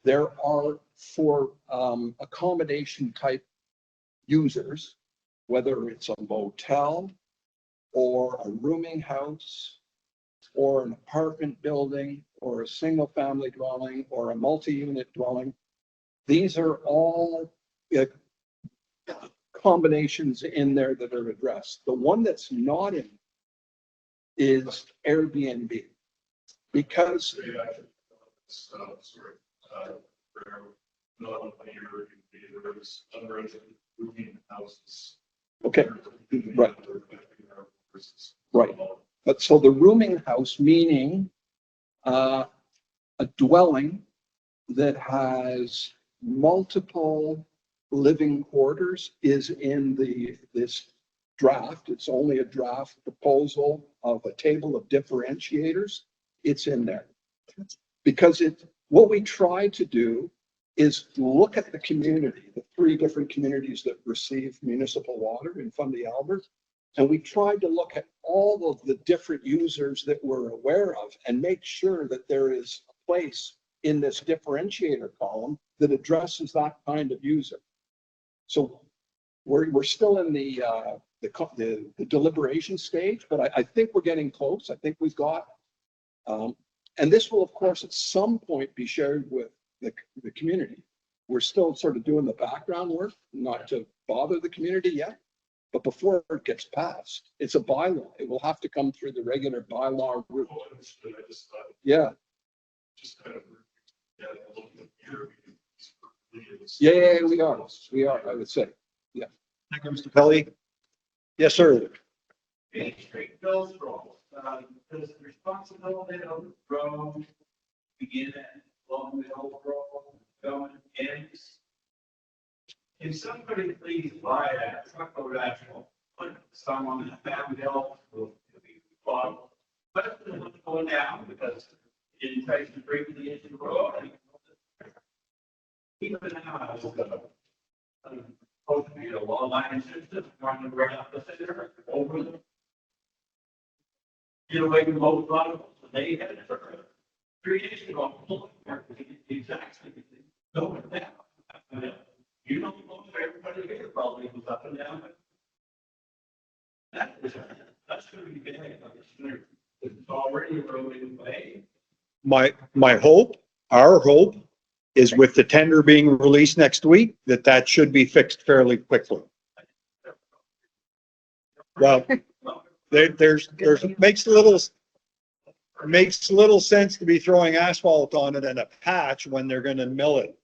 There are for accommodation type users, whether it's a motel or a rooming house or an apartment building or a single family dwelling or a multi-unit dwelling. These are all combinations in there that are addressed. The one that's not in is Airbnb. Because okay, right. Right. But so the rooming house, meaning a dwelling that has multiple living quarters, is in this draft. It's only a draft proposal of a table of differentiators. It's in there. Because what we try to do is look at the community, the 3 different communities that receive municipal water in Fundy Albert. And we tried to look at all of the different users that we're aware of and make sure that there is a place in this differentiator column that addresses that kind of user. So we're still in the deliberation stage, but I think we're getting close. I think we've got, and this will, of course, at some point be shared with the community. We're still sort of doing the background work, not to bother the community yet. But before it gets passed, it's a bylaw. It will have to come through the regular bylaw route. Yeah. Just kind of. Yeah, we are. We are, I would say. Yeah. Thank you, Mr. Pelly. Yes, sir. Main Street Bills Roll. Does the responsibility of the road begin at along the old road going ends? Can somebody please buy that truckload asphalt, put someone in the family else will be bought, but it's going down because it didn't take to bring the edge of the road. Even now, it's supposed to be a law line system running right up the center over them. Get away from most of they had it for 3 days ago. Exactly. Going down. You know, most everybody here probably was up and down. That's going to be bad. It's already eroding away. My hope, our hope, is with the tender being released next week, that should be fixed fairly quickly. Well, there's makes little sense to be throwing asphalt on it and a patch when they're going to mill it.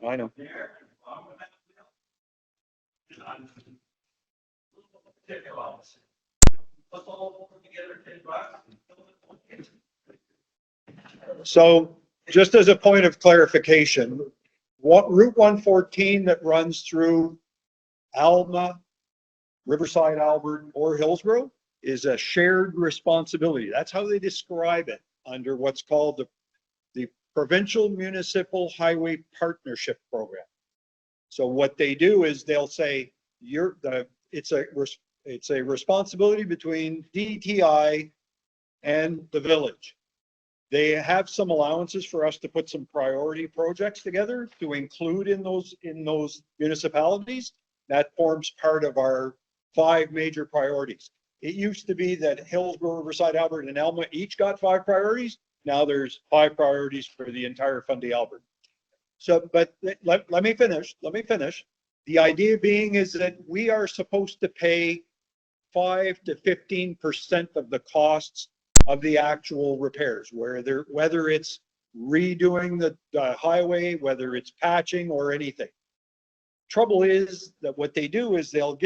I know. So just as a point of clarification, what Route 114 that runs through Alma, Riverside, Albert, or Hillsborough is a shared responsibility. That's how they describe it under what's called the Provincial Municipal Highway Partnership Program. So what they do is they'll say it's a responsibility between DTI and the village. They have some allowances for us to put some priority projects together to include in those municipalities. That forms part of our 5 major priorities. It used to be that Hillsborough, Riverside, Albert, and Alma each got 5 priorities. Now there's 5 priorities for the entire Fundy Albert. So, but let me finish. The idea being is that we are supposed to pay 5 to 15% of the costs of the actual repairs, whether it's redoing the highway, whether it's patching or anything. Trouble is that what they do is they'll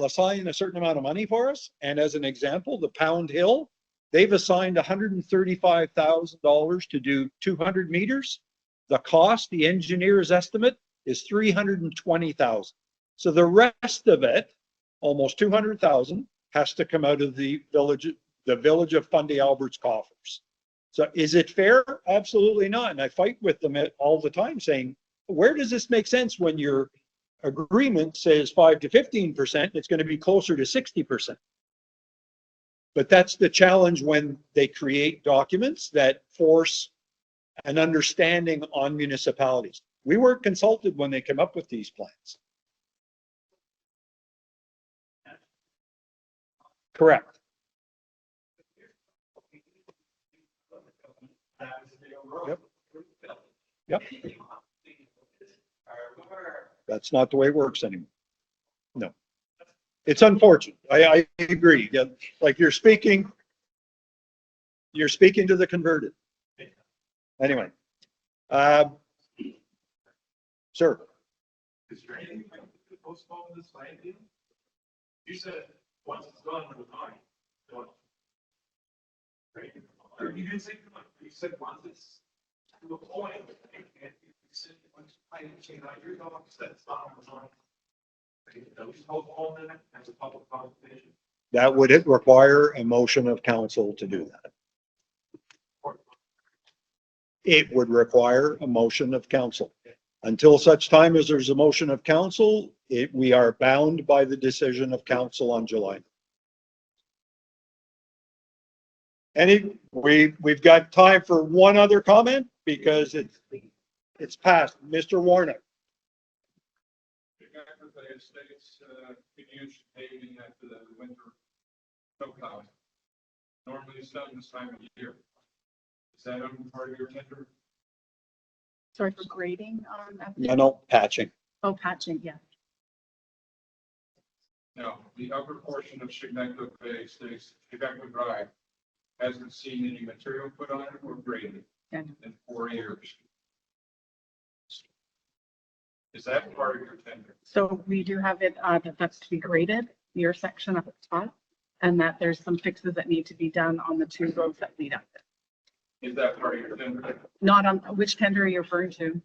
assign a certain amount of money for us. And as an example, the Pound Hill, they've assigned $135,000 to do 200 meters. The cost, the engineer's estimate, is $320,000. So the rest of it, almost $200,000, has to come out of the village of Fundy Albert's coffers. So is it fair? Absolutely not. And I fight with them all the time saying, where does this make sense when you're agreement says 5 to 15%, it's going to be closer to 60%. But that's the challenge when they create documents that force an understanding on municipalities. We weren't consulted when they came up with these plans. Correct. Yep. Yep. That's not the way it works anymore. No. It's unfortunate. I agree. Yeah, like you're speaking to the converted. Anyway. Sir. Is there anything like to postpone this land deal? You said once it's done, we're fine. Done. Right? Or you didn't say, you said once it's to a point, and you said once I change out your dogs, that's not on the line. That we postpone it as a public consultation. That would require a motion of council to do that. It would require a motion of council. Until such time as there's a motion of council, we are bound by the decision of council on July. We've got time for one other comment because it's passed. Mr. Warner. The states could use paving at the winter snow plowing. Normally it's done this time of year. Is that part of your tender? Sorry, for grading on that? No, patching. Oh, patching, yeah. No, the upper portion of Chignecto Bay stays, Chignecto Drive, hasn't seen any material put on it or graded Yeah. in 4 years. Is that part of your tender? So we do have it, that's to be graded, your section up at the top, and that there's some fixes that need to be done on the 2 roads that lead up there. Is that part of your tender? Not on, which tender are you referring to?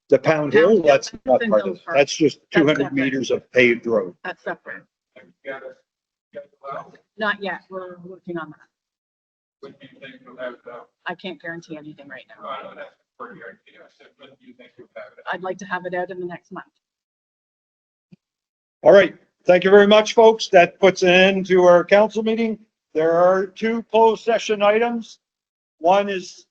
The Pound Hill, that's not Pound part Hill of it. part. That's just That's 200 separate. meters of paved road. That's separate. Got it. Well, Not yet, we're working on that. when do you think you'll have it out? I can't guarantee anything right now. I don't know, that's part of your idea. I said, when do you think you'll have it out? I'd like to have it out in the next month. All right. Thank you very much, folks. That puts an end to our council meeting. There are 2 closed session items. One is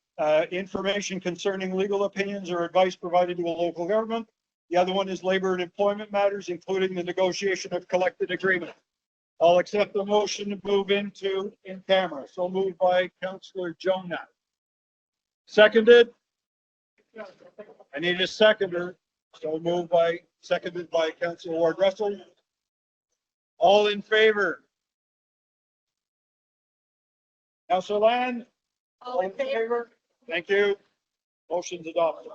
information concerning legal opinions or advice provided to a local government. The other one is labor and employment matters, including the negotiation of collective agreement. I'll accept the motion to move into in camera. So moved by Councillor Jonah. Seconded. I need a seconder. So moved by, seconded by Councillor Ward Russell. All in favor? Councillor Land? All in favor? Thank you. Motion's adopted.